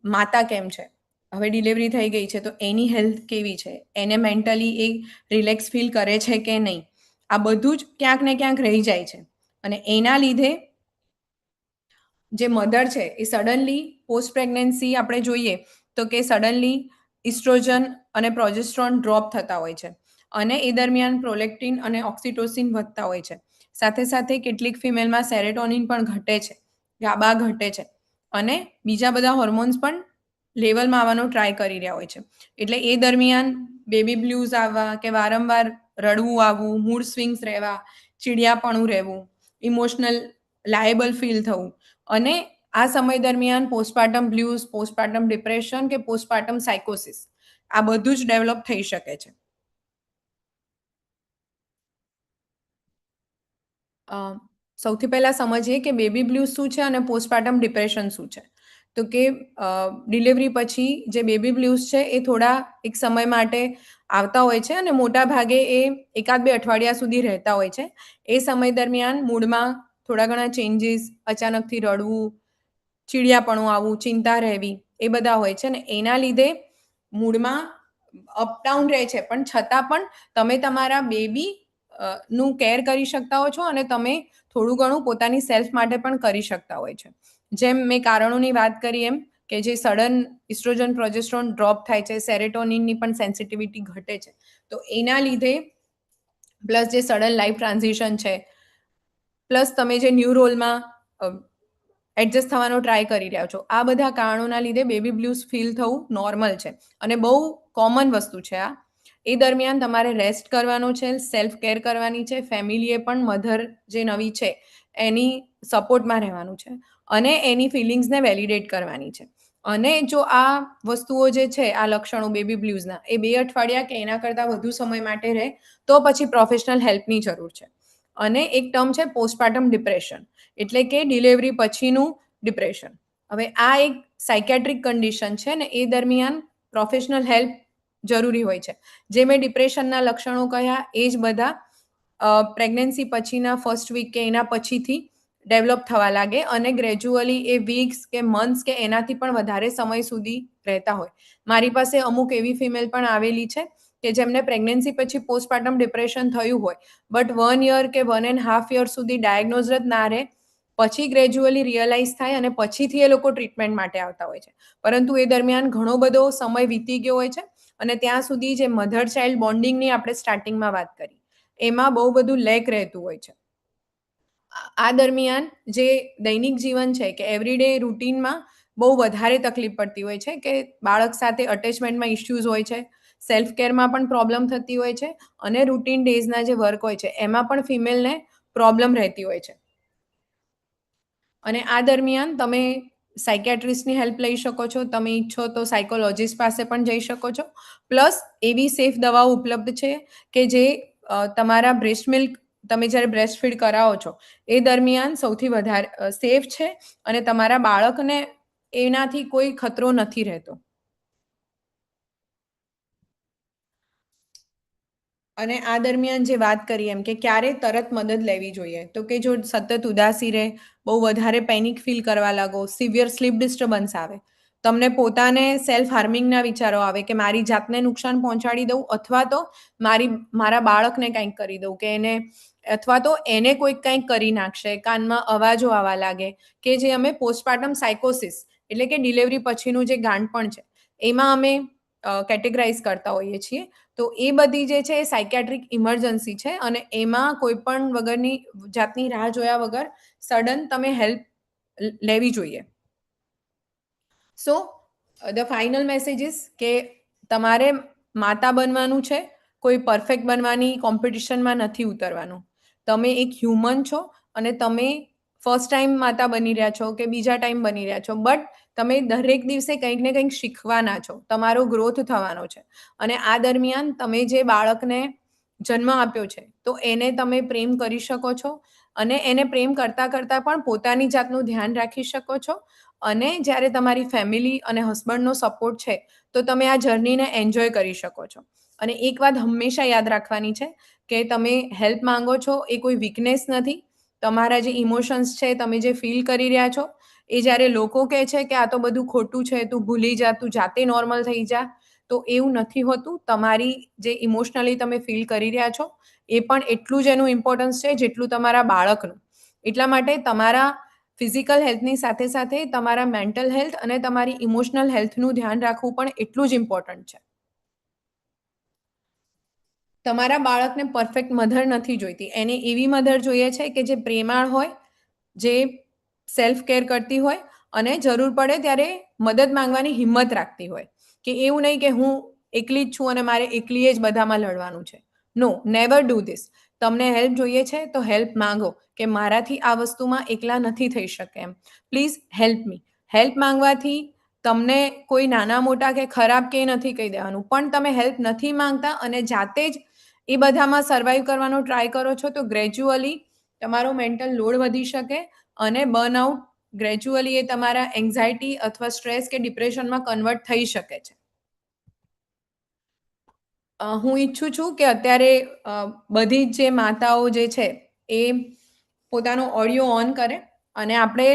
માતા કેમ છે. હવે ડિલિવરી થઈ ગઈ છે તો એની હેલ્થ કેવી છે, એને મેન્ટલી એ રિલેક્સ ફીલ કરે છે કે નહીં, આ બધું જ ક્યાંક ને ક્યાંક રહી જાય છે. અને એના લીધે જે મધર છે એ સડનલી પોસ્ટ પ્રેગ્નન્સી આપણે જોઈએ તો કે સડનલી ઇસ્ટ્રોજન અને પ્રોજેસ્ટ્રોન ડ્રોપ થતા હોય છે. અને એ દરમિયાન પ્રોલેક્ટિન અને ઓક્સિટોસિન વધતા હોય છે. સાથે સાથે કેટલીક ફિમેલમાં સેરેટોનિન પણ ઘટે છે, ગાબા ઘટે છે અને બીજા બધા હોર્મોન્સ પણ લેવલમાં આવવાનો ટ્રાય કરી રહ્યા હોય છે. એટલે એ દરમિયાન બેબી બ્લ્યુઝ આવવા કે વારંવાર રડવું આવવું, મૂડ સ્વિંગ્સ રહેવા, ચીડિયાપણું રહેવું, ઇમોશનલ લાયેબલ ફીલ થવું અને આ સમય દરમિયાન પોસ્ટપાર્ટમ બ્લ્યુઝ, પોસ્ટપાર્ટમ ડિપ્રેશન કે પોસ્ટપાર્ટમ સાયકોસિસ આ બધું જ ડેવલપ થઈ શકે છે. સૌથી પહેલાં સમજીએ કે બેબી બ્લ્યુઝ શું છે અને પોસ્ટપાર્ટમ ડિપ્રેશન શું છે. તો કે ડિલિવરી પછી જે બેબી બ્લ્યુઝ છે એ થોડા એક સમય માટે આવતા હોય છે અને મોટા ભાગે એ 1-2 અઠવાડિયા સુધી રહેતા હોય છે. એ સમય દરમિયાન મૂડમાં થોડા ઘણા ચેન્જીસ, અચાનકથી રડવું, ચીડિયાપણું આવવું, ચિંતા રહેવી એ બધા હોય છે. અને એના લીધે મૂડમાં અપડાઉન રહે છે, પણ છતાં પણ તમે તમારા બેબી નું કેર કરી શકતા હો છો અને તમે થોડું ઘણું પોતાની સેલ્ફ માટે પણ કરી શકતા હોય છે. જેમ મેં કારણોની વાત કરી એમ કે જે સડન ઇસ્ટ્રોજન, પ્રોજેસ્ટ્રોન ડ્રોપ થાય છે, સેરેટોનિનની પણ સેન્સિટિવિટી ઘટે છે, તો એના લીધે પ્લસ જે સડન લાઈફ ટ્રાન્ઝિશન છે, પ્લસ તમે જે ન્યૂ રોલમાં એડજસ્ટ થવાનો ટ્રાય કરી રહ્યા છો, આ બધા કારણોના લીધે બેબી બ્લ્યુઝ ફીલ થવું નોર્મલ છે અને બહુ કોમન વસ્તુ છે આ. એ દરમિયાન તમારે રેસ્ટ કરવાનો છે, સેલ્ફ કેર કરવાની છે, ફેમિલીએ પણ મધર જે નવી છે એની સપોર્ટમાં રહેવાનું છે અને એની ફિલિંગ્સને વેલિડેટ કરવાની છે. અને જો આ વસ્તુઓ જે છે, આ લક્ષણો બેબી બ્લ્યુઝના એ 2 અઠવાડિયા કે એના કરતાં વધુ સમય માટે રહે તો પછી પ્રોફેશનલ હેલ્પની જરૂર છે. અને એક ટર્મ છે પોસ્ટપાર્ટમ ડિપ્રેશન, એટલે કે ડિલિવરી પછીનું ડિપ્રેશન. હવે આ એક સાયકેટ્રિક કન્ડિશન છે ને એ દરમિયાન પ્રોફેશનલ હેલ્પ જરૂરી હોય છે. જે મેં ડિપ્રેશનના લક્ષણો કહ્યા એ જ બધા પ્રેગ્નન્સી પછીના ફર્સ્ટ વીક કે એના પછીથી ડેવલપ થવા લાગે અને ગ્રેજ્યુઅલી એ વીક્સ કે મંથ્સ કે એનાથી પણ વધારે સમય સુધી રહેતા હોય. મારી પાસે અમુક એવી ફિમેલ પણ આવેલી છે કે જેમને પ્રેગ્નન્સી પછી પોસ્ટપાર્ટમ ડિપ્રેશન થયું હોય, બટ 1 યર કે 1.5 યર સુધી ડાયગ્નોઝ જ ના રહે, પછી ગ્રેજ્યુઅલી રિયલાઇઝ થાય અને પછીથી એ લોકો ટ્રીટમેન્ટ માટે આવતા હોય છે. પરંતુ એ દરમિયાન ઘણો બધો સમય વીતી ગયો હોય છે અને ત્યાં સુધી જે મધર ચાઇલ્ડ બોન્ડિંગની આપણે સ્ટાર્ટિંગમાં વાત કરી એમાં બહુ બધું લેક રહેતું હોય છે. આ દરમિયાન જે દૈનિક જીવન છે કે એવરીડે રૂટીનમાં બહુ વધારે તકલીફ પડતી હોય છે કે બાળક સાથે અટેચમેન્ટમાં ઇશ્યુઝ હોય છે, સેલ્ફ કેરમાં પણ પ્રોબ્લેમ થતી હોય છે અને રૂટીન ડેઝના જે વર્ક હોય છે એમાં પણ ફિમેલને પ્રોબ્લેમ રહેતી હોય છે. અને આ દરમિયાન તમે સાયકેટ્રિસ્ટની હેલ્પ લઈ શકો છો, તમે ઈચ્છો તો સાયકોલોજીસ્ટ પાસે પણ જઈ શકો છો. પ્લસ એવી સેફ દવાઓ ઉપલબ્ધ છે કે જે તમારા બ્રેસ્ટ મિલ્ક તમે જ્યારે બ્રેસ્ટ ફીડ કરાવો છો એ દરમિયાન સૌથી વધારે સેફ છે અને તમારા બાળકને એનાથી કોઈ ખતરો નથી રહેતો. અને આ દરમિયાન જે વાત કરી એમ કે ક્યારે તરત મદદ લેવી જોઈએ, તો કે જો સતત ઉદાસી રહે, બહુ વધારે પેનિક ફીલ કરવા લાગો, સિવિયર સ્લીપ ડિસ્ટર્બન્સ આવે, તમને પોતાને સેલ્ફ હાર્મિંગના વિચારો આવે કે મારી જાતને નુકસાન પહોંચાડી દઉં અથવા તો મારા બાળકને કંઈક કરી દઉં કે એને અથવા તો એને કોઈક કંઈક કરી નાખશે, કાનમાં અવાજો આવવા લાગે, કે જે અમે પોસ્ટપાર્ટમ સાયકોસિસ એટલે કે ડિલિવરી પછીનું જે ગાંઠપણ છે એમાં અમે કેટેગરાઇઝ કરતા હોઈએ છીએ. તો એ બધી જે છે એ સાયકેટ્રિક ઇમરજન્સી છે અને એમાં કોઈ પણ વગરની જાતની રાહ જોયા વગર સડન તમે હેલ્પ લેવી જોઈએ. સો ધ ફાઇનલ મેસેજ ઇઝ કે તમારે માતા બનવાનું છે, કોઈ પરફેક્ટ બનવાની કોમ્પિટિશનમાં નથી ઉતરવાનું. તમે એક હ્યુમન છો અને તમે ફર્સ્ટ ટાઈમ માતા બની રહ્યા છો કે બીજા ટાઈમ બની રહ્યા છો, બટ તમે દરેક દિવસે કંઈક ને કંઈક શીખવાના છો, તમારો ગ્રોથ થવાનો છે. અને આ દરમિયાન તમે જે બાળકને જન્મ આપ્યો છે તો એને તમે પ્રેમ કરી શકો છો અને એને પ્રેમ કરતાં કરતાં પણ પોતાની જાતનું ધ્યાન રાખી શકો છો. અને જ્યારે તમારી ફેમિલી અને હસબન્ડનો સપોર્ટ છે તો તમે આ જર્નીને એન્જોય કરી શકો છો. અને એક વાત હંમેશા યાદ રાખવાની છે કે તમે હેલ્પ માંગો છો એ કોઈ વીકનેસ નથી. તમારા જે ઇમોશન્સ છે, તમે જે ફીલ કરી રહ્યા છો, એ જ્યારે લોકો કહે છે કે આ તો બધું ખોટું છે, તું ભૂલી જા, તું જાતે નોર્મલ થઈ જા, તો એવું નથી હોતું. તમારી જે ઇમોશનલી તમે ફીલ કરી રહ્યા છો એ પણ એટલું જ એનું ઇમ્પોર્ટન્સ છે જેટલું તમારા બાળકનું. એટલા માટે તમારા ફિઝિકલ હેલ્થની સાથે સાથે તમારા મેન્ટલ હેલ્થ અને તમારી ઇમોશનલ હેલ્થનું ધ્યાન રાખવું પણ એટલું જ ઇમ્પોર્ટન્ટ છે. તમારા બાળકને પરફેક્ટ મધર નથી જોઈતી, એને એવી મધર જોઈએ છે કે જે પ્રેમાળ હોય, જે સેલ્ફ કેર કરતી હોય અને જરૂર પડે ત્યારે મદદ માંગવાની હિંમત રાખતી હોય. કે એવું નહીં કે હું એકલી જ છું અને મારે એકલીએ જ બધામાં લડવાનું છે. નો, નેવર ડુ ધીસ. તમને હેલ્પ જોઈએ છે તો હેલ્પ માંગો કે મારાથી આ વસ્તુમાં એકલા નથી થઈ શકે એમ. Please help me. હેલ્પ માંગવાથી તમને કોઈ નાના મોટા કે ખરાબ કે નથી કહી દેવાનું, પણ તમે હેલ્પ નથી માંગતા અને જાતે જ એ બધામાં સર્વાઈવ કરવાનો ટ્રાય કરો છો તો ગ્રેજ્યુઅલી તમારો મેન્ટલ લોડ વધી શકે અને બર્નઆઉટ ગ્રેજ્યુઅલી એ તમારા એન્ઝાયટી અથવા સ્ટ્રેસ કે ડિપ્રેશનમાં કન્વર્ટ થઈ શકે છે. હું ઈચ્છું છું કે અત્યારે બધી જ જે માતાઓ જે છે એ પોતાનો ઓડિયો ઓન કરે અને આપણે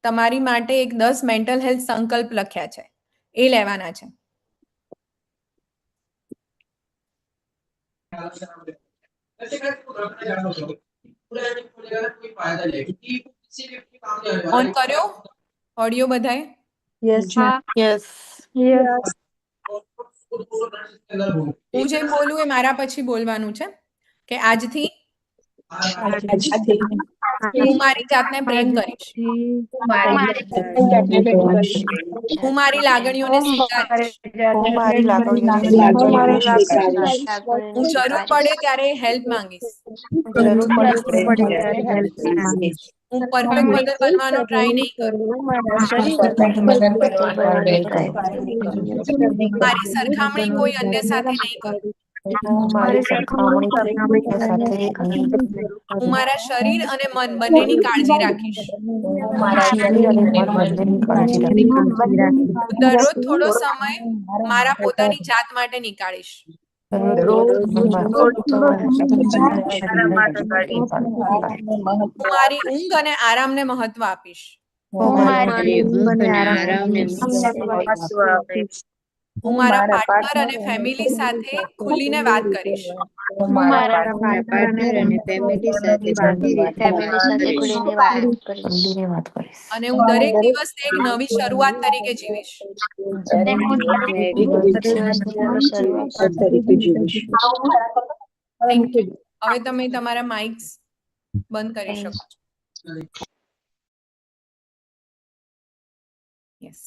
તમારી માટે એક 10 મેન્ટલ હેલ્થ સંકલ્પ લખ્યા છે, એ લેવાના છે. ઓન કર્યો ઓડિયો બધાએ?
Yes yes.
હું જે બોલું એ મારા પછી બોલવાનું છે કે આજથી હું મારી જાતને પ્રેમ કરીશ, હું મારી લાગણીઓને સ્વીકારીશ,
હું મારી લાગણીઓને સ્વીકારીશ.
હું જરૂર પડે ત્યારે હેલ્પ માંગીશ,
જરૂર પડે ત્યારે હેલ્પ માંગીશ.
હું પરફેક્ટ મધર બનવાનો ટ્રાય નહીં કરું, મારી સરખામણી કોઈ અન્ય સાથે નહીં કરું,
હું મારી સરખામણી કોઈ સાથે નહીં કરું.
હું મારા શરીર અને મન બંનેની કાળજી રાખીશ,
હું મારા શરીર અને મન બંનેની કાળજી રાખીશ.
હું દરરોજ થોડો સમય મારા પોતાની જાત માટે નીકાળીશ, હું મારી ઊંઘ અને આરામને મહત્વ આપીશ, હું મારા પાર્ટનર અને ફેમિલી સાથે ખુલીને વાત કરીશ, અને હું દરેક દિવસને એક નવી શરૂઆત તરીકે જીવીશ. Thank you. હવે તમે તમારા માઇક્સ બંધ કરી શકો છો. યસ.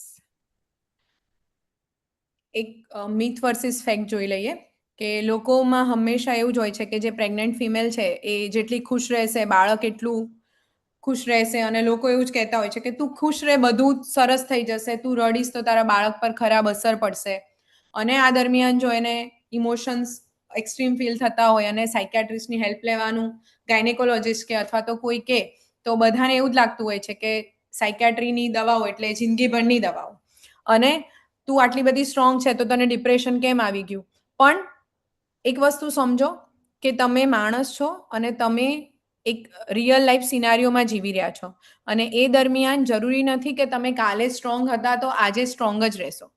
એક મિથ વર્સિસ ફેક્ટ જોઈ લઈએ કે લોકોમાં હંમેશા એવું જ હોય છે કે જે પ્રેગ્નન્ટ ફિમેલ છે એ જેટલી ખુશ રહેશે બાળક એટલું ખુશ રહેશે, અને લોકો એવું જ કહેતા હોય છે કે તું ખુશ રહે, બધું સરસ થઈ જશે, તું રડીશ તો તારા બાળક પર ખરાબ અસર પડશે. અને આ દરમિયાન જો એને ઇમોશન્સ એક્સ્ટ્રીમ ફીલ થતા હોય અને સાયકેટ્રિસ્ટની હેલ્પ લેવાનું ગાયનેકોલોજીસ્ટ કે અથવા તો કોઈ કે તો બધાને એવું જ લાગતું હોય છે કે સાયકેટ્રીની દવાઓ એટલે જિંદગીભરની દવાઓ, અને તું આટલી બધી સ્ટ્રોંગ છે તો તને ડિપ્રેશન કેમ આવી ગયું. પણ એક વસ્તુ સમજો કે તમે માણસ છો અને તમે એક રિયલ લાઈફ સિનારીઓમાં જીવી રહ્યા છો અને એ દરમિયાન જરૂરી નથી કે તમે કાલે સ્ટ્રોંગ હતા તો આજે સ્ટ્રોંગ જ રહેશો.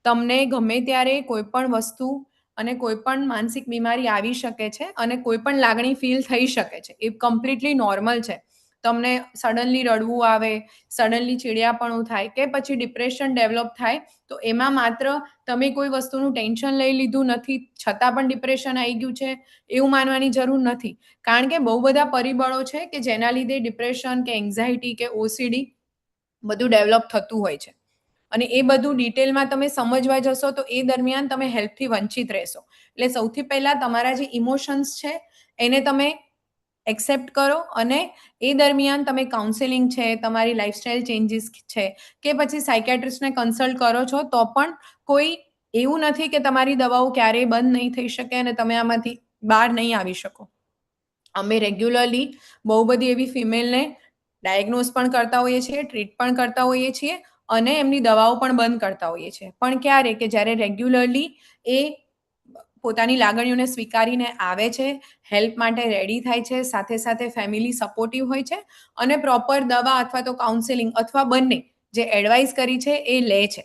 તમને ગમે ત્યારે કોઈ પણ વસ્તુ અને કોઈ પણ માનસિક બીમારી આવી શકે છે અને કોઈ પણ લાગણી ફીલ થઈ શકે છે. એ કમ્પ્લીટલી નોર્મલ છે. તમને સડનલી રડવું આવે, સડનલી ચીડિયાપણું થાય કે પછી ડિપ્રેશન ડેવલપ થાય તો એમાં માત્ર તમે કોઈ વસ્તુનું ટેન્શન લઈ લીધું નથી છતાં પણ ડિપ્રેશન આવી ગયું છે એવું માનવાની જરૂર નથી. કારણ કે બહુ બધા પરિબળો છે કે જેના લીધે ડિપ્રેશન કે એન્ઝાયટી કે ઓસીડી બધું ડેવલપ થતું હોય છે. અને એ બધું ડિટેલમાં તમે સમજવા જશો તો એ દરમિયાન તમે હેલ્પથી વંચિત રહેશો. એટલે સૌથી પહેલાં તમારા જે ઇમોશન્સ છે એને તમે એક્સેપ્ટ કરો અને એ દરમિયાન તમે કાઉન્સેલિંગ છે, તમારી લાઇફસ્ટાઇલ ચેન્જીસ છે કે પછી સાયકેટ્રિસ્ટને કન્સલ્ટ કરો છો તો પણ કોઈ એવું નથી કે તમારી દવાઓ ક્યારેય બંધ નહીં થઈ શકે અને તમે આમાંથી બહાર નહીં આવી શકો. અમે રેગ્યુલરલી બહુ બધી એવી ફિમેલને ડાયગ્નોઝ પણ કરતા હોઈએ છીએ, ટ્રીટ પણ કરતા હોઈએ છીએ અને એમની દવાઓ પણ બંધ કરતા હોઈએ છીએ. પણ ક્યારે કે જ્યારે રેગ્યુલરલી એ પોતાની લાગણીઓને સ્વીકારીને આવે છે, હેલ્પ માટે રેડી થાય છે, સાથે સાથે ફેમિલી સપોર્ટિવ હોય છે અને પ્રોપર દવા અથવા તો કાઉન્સેલિંગ અથવા બંને જે એડવાઇસ કરી છે એ લે છે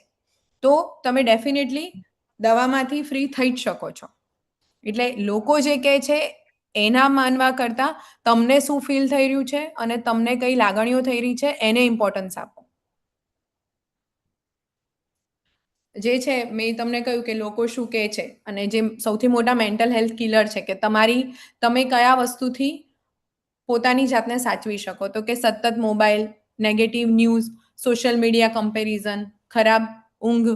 તો તમે ડેફિનેટલી દવામાંથી ફ્રી થઈ જ શકો છો. એટલે લોકો જે કહે છે એના માનવા કરતાં તમને શું ફીલ થઈ રહ્યું છે અને તમને કઈ લાગણીઓ થઈ રહી છે એને ઇમ્પોર્ટન્સ આપો. જે છે મેં તમને કહ્યું કે લોકો શું કહે છે અને જે સૌથી મોટા મેન્ટલ હેલ્થ કિલર છે કે તમે કયા વસ્તુથી પોતાની જાતને સાચવી શકો તો કે સતત mobile, negative news, social media comparison, ખરાબ ઊંઘ,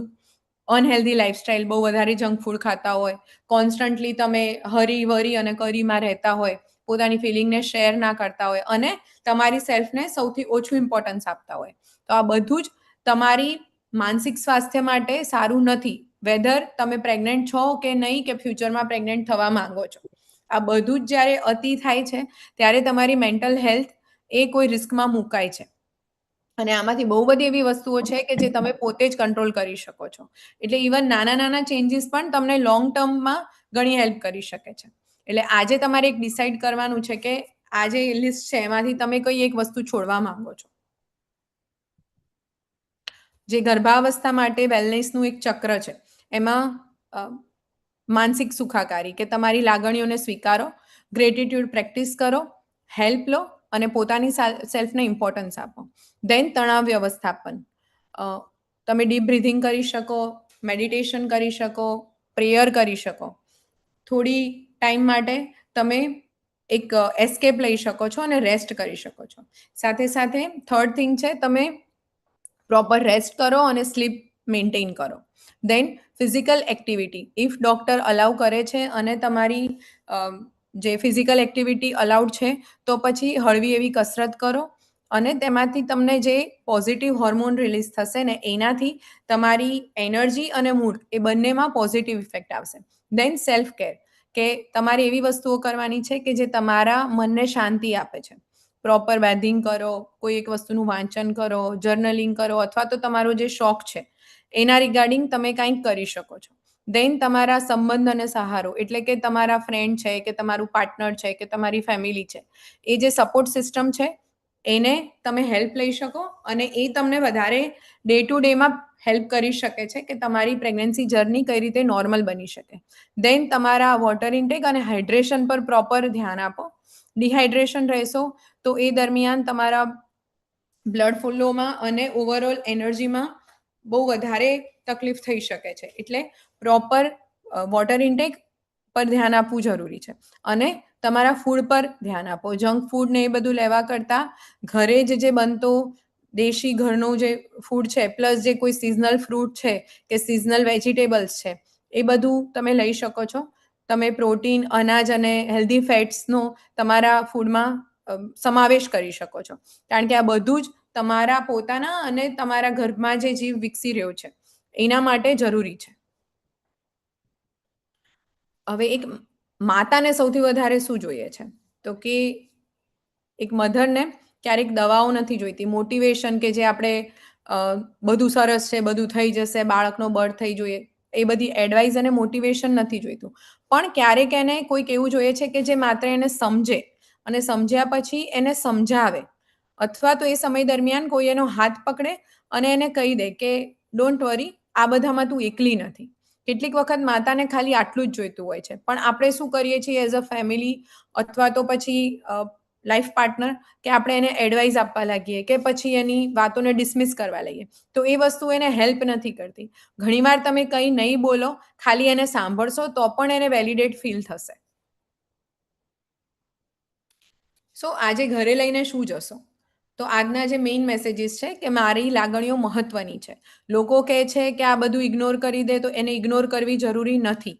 અનહેલ્ધી લાઇફસ્ટાઇલ, બહુ વધારે જંક ફૂડ ખાતા હોય, કોન્સ્ટન્ટલી તમે હરી વરી અને કરીમાં રહેતા હોય, પોતાની ફિલિંગને શેર ના કરતા હોય અને તમારી સેલ્ફને સૌથી ઓછું ઇમ્પોર્ટન્સ આપતા હોય. તો આ બધું જ તમારી માનસિક સ્વાસ્થ્ય માટે સારું નથી. વેધર તમે પ્રેગ્નન્ટ છો કે નહીં કે ફ્યુચરમાં પ્રેગ્નન્ટ થવા માંગો છો. આ બધું જ જ્યારે અતિ થાય છે ત્યારે તમારી મેન્ટલ હેલ્થ એ કોઈ રિસ્કમાં મુકાય છે. અને આમાંથી બહુ બધી એવી વસ્તુઓ છે કે જે તમે પોતે જ કંટ્રોલ કરી શકો છો. એટલે ઇવન નાના નાના ચેન્જીસ પણ તમને લોંગ ટર્મમાં ઘણી હેલ્પ કરી શકે છે. એટલે આજે તમારે એક ડિસાઇડ કરવાનું છે કે આ જે લિસ્ટ છે એમાંથી તમે કઈ એક વસ્તુ છોડવા માંગો છો. જે ગર્ભાવસ્થા માટે વેલનેસનું એક ચક્ર છે એમાં માનસિક સુખાકારી કે તમારી લાગણીઓને સ્વીકારો, ગ્રેટિટ્યુડ પ્રેક્ટિસ કરો, હેલ્પ લો અને પોતાની સેલ્ફને ઇમ્પોર્ટન્સ આપો. દેન તણાવ વ્યવસ્થાપન, તમે ડીપ બ્રીથિંગ કરી શકો, મેડિટેશન કરી શકો, પ્રેયર કરી શકો. થોડી ટાઈમ માટે તમે એક એસ્કેપ લઈ શકો છો અને રેસ્ટ કરી શકો છો. સાથે સાથે થર્ડ થિંગ છે તમે પ્રોપર રેસ્ટ કરો અને સ્લીપ મેન્ટેન કરો. દેન ફિઝિકલ એક્ટિવિટી, ઇફ ડૉક્ટર અલાઉ કરે છે અને તમારી જે ફિઝિકલ એક્ટિવિટી અલાઉડ છે તો પછી હળવી એવી કસરત કરો અને તેમાંથી તમને જે પોઝિટિવ હોર્મોન રિલીઝ થશે ને એનાથી તમારી એનર્જી અને મૂડ એ બંનેમાં પોઝિટિવ ઇફેક્ટ આવશે. દેન સેલ્ફ કેર, કે તમારે એવી વસ્તુઓ કરવાની છે કે જે તમારા મનને શાંતિ આપે છે. પ્રોપર બેધિંગ કરો, કોઈ એક વસ્તુનું વાંચન કરો, જર્નલિંગ કરો અથવા તો તમારો જે શોખ છે એના રિગાર્ડિંગ તમે કંઈક કરી શકો છો. દેન તમારા સંબંધ અને સહારો, એટલે કે તમારા ફ્રેન્ડ છે કે તમારું પાર્ટનર છે કે તમારી ફેમિલી છે, એ જે સપોર્ટ સિસ્ટમ છે એને તમે હેલ્પ લઈ શકો અને એ તમને વધારે ડે ટુ ડેમાં હેલ્પ કરી શકે છે કે તમારી પ્રેગ્નન્સી જર્ની કઈ રીતે નોર્મલ બની શકે. દેન તમારા વોટર ઇન્ટેક અને હાઇડ્રેશન પર પ્રોપર ધ્યાન આપો. ડિહાઇડ્રેશન રહેશો તો એ દરમિયાન તમારા બ્લડ ફ્લોમાં અને ઓવરઓલ એનર્જીમાં બહુ વધારે તકલીફ થઈ શકે છે. એટલે પ્રોપર વોટર ઇન્ટેક પર ધ્યાન આપવું જરૂરી છે અને તમારા ફૂડ પર ધ્યાન આપો. જંક ફૂડ ને એ બધું લેવા કરતાં ઘરે જ જે બનતો દેશી ઘરનું જે ફૂડ છે પ્લસ જે કોઈ સિઝનલ ફ્રૂટ છે કે સિઝનલ વેજીટેબલ્સ છે એ બધું તમે લઈ શકો છો. તમે પ્રોટીન, અનાજ અને હેલ્ધી ફેટ્સનો તમારા ફૂડમાં સમાવેશ કરી શકો છો. કારણ કે આ બધું જ તમારા પોતાના અને તમારા ગર્ભમાં જે જીવ વિકસી રહ્યો છે એના માટે જરૂરી છે. હવે એક માતાને સૌથી વધારે શું જોઈએ છે તો કે એક મધરને ક્યારેક દવાઓ નથી જોઈતી, મોટિવેશન કે જે આપણે બધું સરસ છે, બધું થઈ જશે, બાળકનો બર્થ થઈ જોઈએ, એ બધી એડવાઇસ અને મોટિવેશન નથી જોઈતું, પણ ક્યારેક એને કોઈક એવું જોઈએ છે કે જે માત્ર એને સમજે અને સમજ્યા પછી એને સમજાવે, અથવા તો એ સમય દરમિયાન કોઈ એનો હાથ પકડે અને એને કહી દે કે ડોન્ટ વરી, આ બધામાં તું એકલી નથી. કેટલીક વખત માતાને ખાલી આટલું જ જોઈતું હોય છે, પણ આપણે શું કરીએ છીએ એઝ અ ફેમિલી અથવા તો પછી લાઈફ પાર્ટનર, કે આપણે એને એડવાઇસ આપવા લાગીએ કે પછી એની વાતોને ડિસમિસ કરવા લઈએ, તો એ વસ્તુ એને હેલ્પ નથી કરતી. ઘણીવાર તમે કંઈ નહીં બોલો, ખાલી એને સાંભળશો તો પણ એને વેલિડેટ ફીલ થશે. સો આજે ઘરે લઈને શું જશો? તો આજના જે મેઇન મેસેજીસ છે કે મારી લાગણીઓ મહત્વની છે. લોકો કહે છે કે આ બધું ઇગ્નોર કરી દે, તો એને ઇગ્નોર કરવી જરૂરી નથી.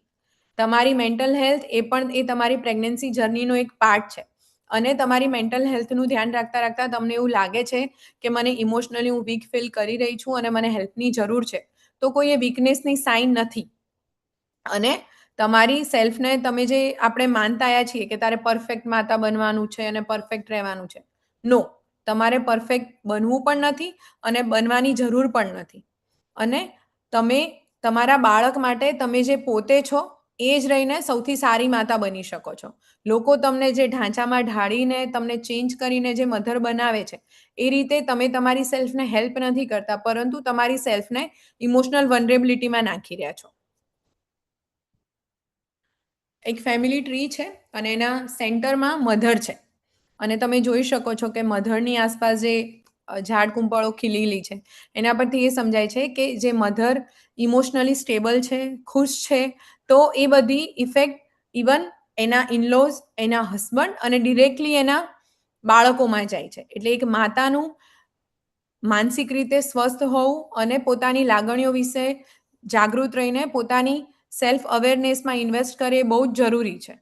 તમારી મેન્ટલ હેલ્થ એ પણ એ તમારી પ્રેગ્નન્સી જર્નીનો એક પાર્ટ છે, અને તમારી મેન્ટલ હેલ્થનું ધ્યાન રાખતા રાખતા તમને એવું લાગે છે કે મને ઇમોશનલી હું વીક ફીલ કરી રહી છું અને મને હેલ્પની જરૂર છે, તો કોઈ એ વીકનેસની સાઇન નથી. અને તમારી સેલ્ફને તમે જે આપણે માનતા આવ્યા છીએ કે તારે પરફેક્ટ માતા બનવાનું છે અને પરફેક્ટ રહેવાનું છે, નો, તમારે પરફેક્ટ બનવું પણ નથી અને બનવાની જરૂર પણ નથી. અને તમે તમારા બાળક માટે તમે જે પોતે છો એ જ રહીને સૌથી સારી માતા બની શકો છો. લોકો તમને જે ઢાંચામાં ઢાળીને તમને ચેન્જ કરીને જે મધર બનાવે છે, એ રીતે તમે તમારી સેલ્ફને હેલ્પ નથી કરતા, પરંતુ તમારી સેલ્ફને ઇમોશનલ વનરેબિલિટીમાં નાખી રહ્યા છો. એક ફેમિલી ટ્રી છે અને એના સેન્ટરમાં મધર છે, અને તમે જોઈ શકો છો કે મધરની આસપાસ જે ઝાડ કુંપળો ખીલેલી છે, એના પરથી એ સમજાય છે કે જે મધર ઇમોશનલી સ્ટેબલ છે, ખુશ છે, તો એ બધી ઇફેક્ટ ઇવન એના ઇનલોઝ, એના હસબન્ડ અને ડિરેક્ટલી એના બાળકોમાં જાય છે. એટલે એક માતાનું માનસિક રીતે સ્વસ્થ હોવું અને પોતાની લાગણીઓ વિશે જાગૃત રહીને પોતાની સેલ્ફ અવેરનેસમાં ઇન્વેસ્ટ કરે એ બહુ જ જરૂરી છે.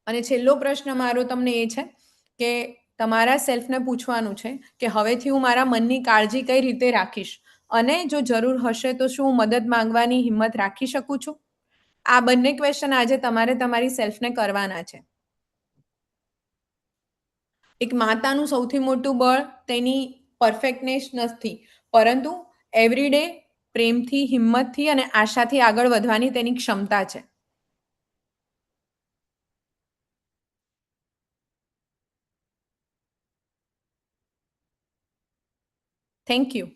અને છેલ્લો પ્રશ્ન મારો તમને એ છે કે તમારા સેલ્ફને પૂછવાનું છે કે હવેથી હું મારા મનની કાળજી કઈ રીતે રાખીશ, અને જો જરૂર હશે તો શું હું મદદ માંગવાની હિંમત રાખી શકું છું? આ બંને ક્વેશ્ચન આજે તમારે તમારી સેલ્ફને કરવાના છે. એક માતાનું સૌથી મોટું બળ તેની પરફેક્ટનેસ નથી, પરંતુ એવરીડે પ્રેમથી, હિંમતથી અને આશાથી આગળ વધવાની તેની ક્ષમતા છે. Thank you.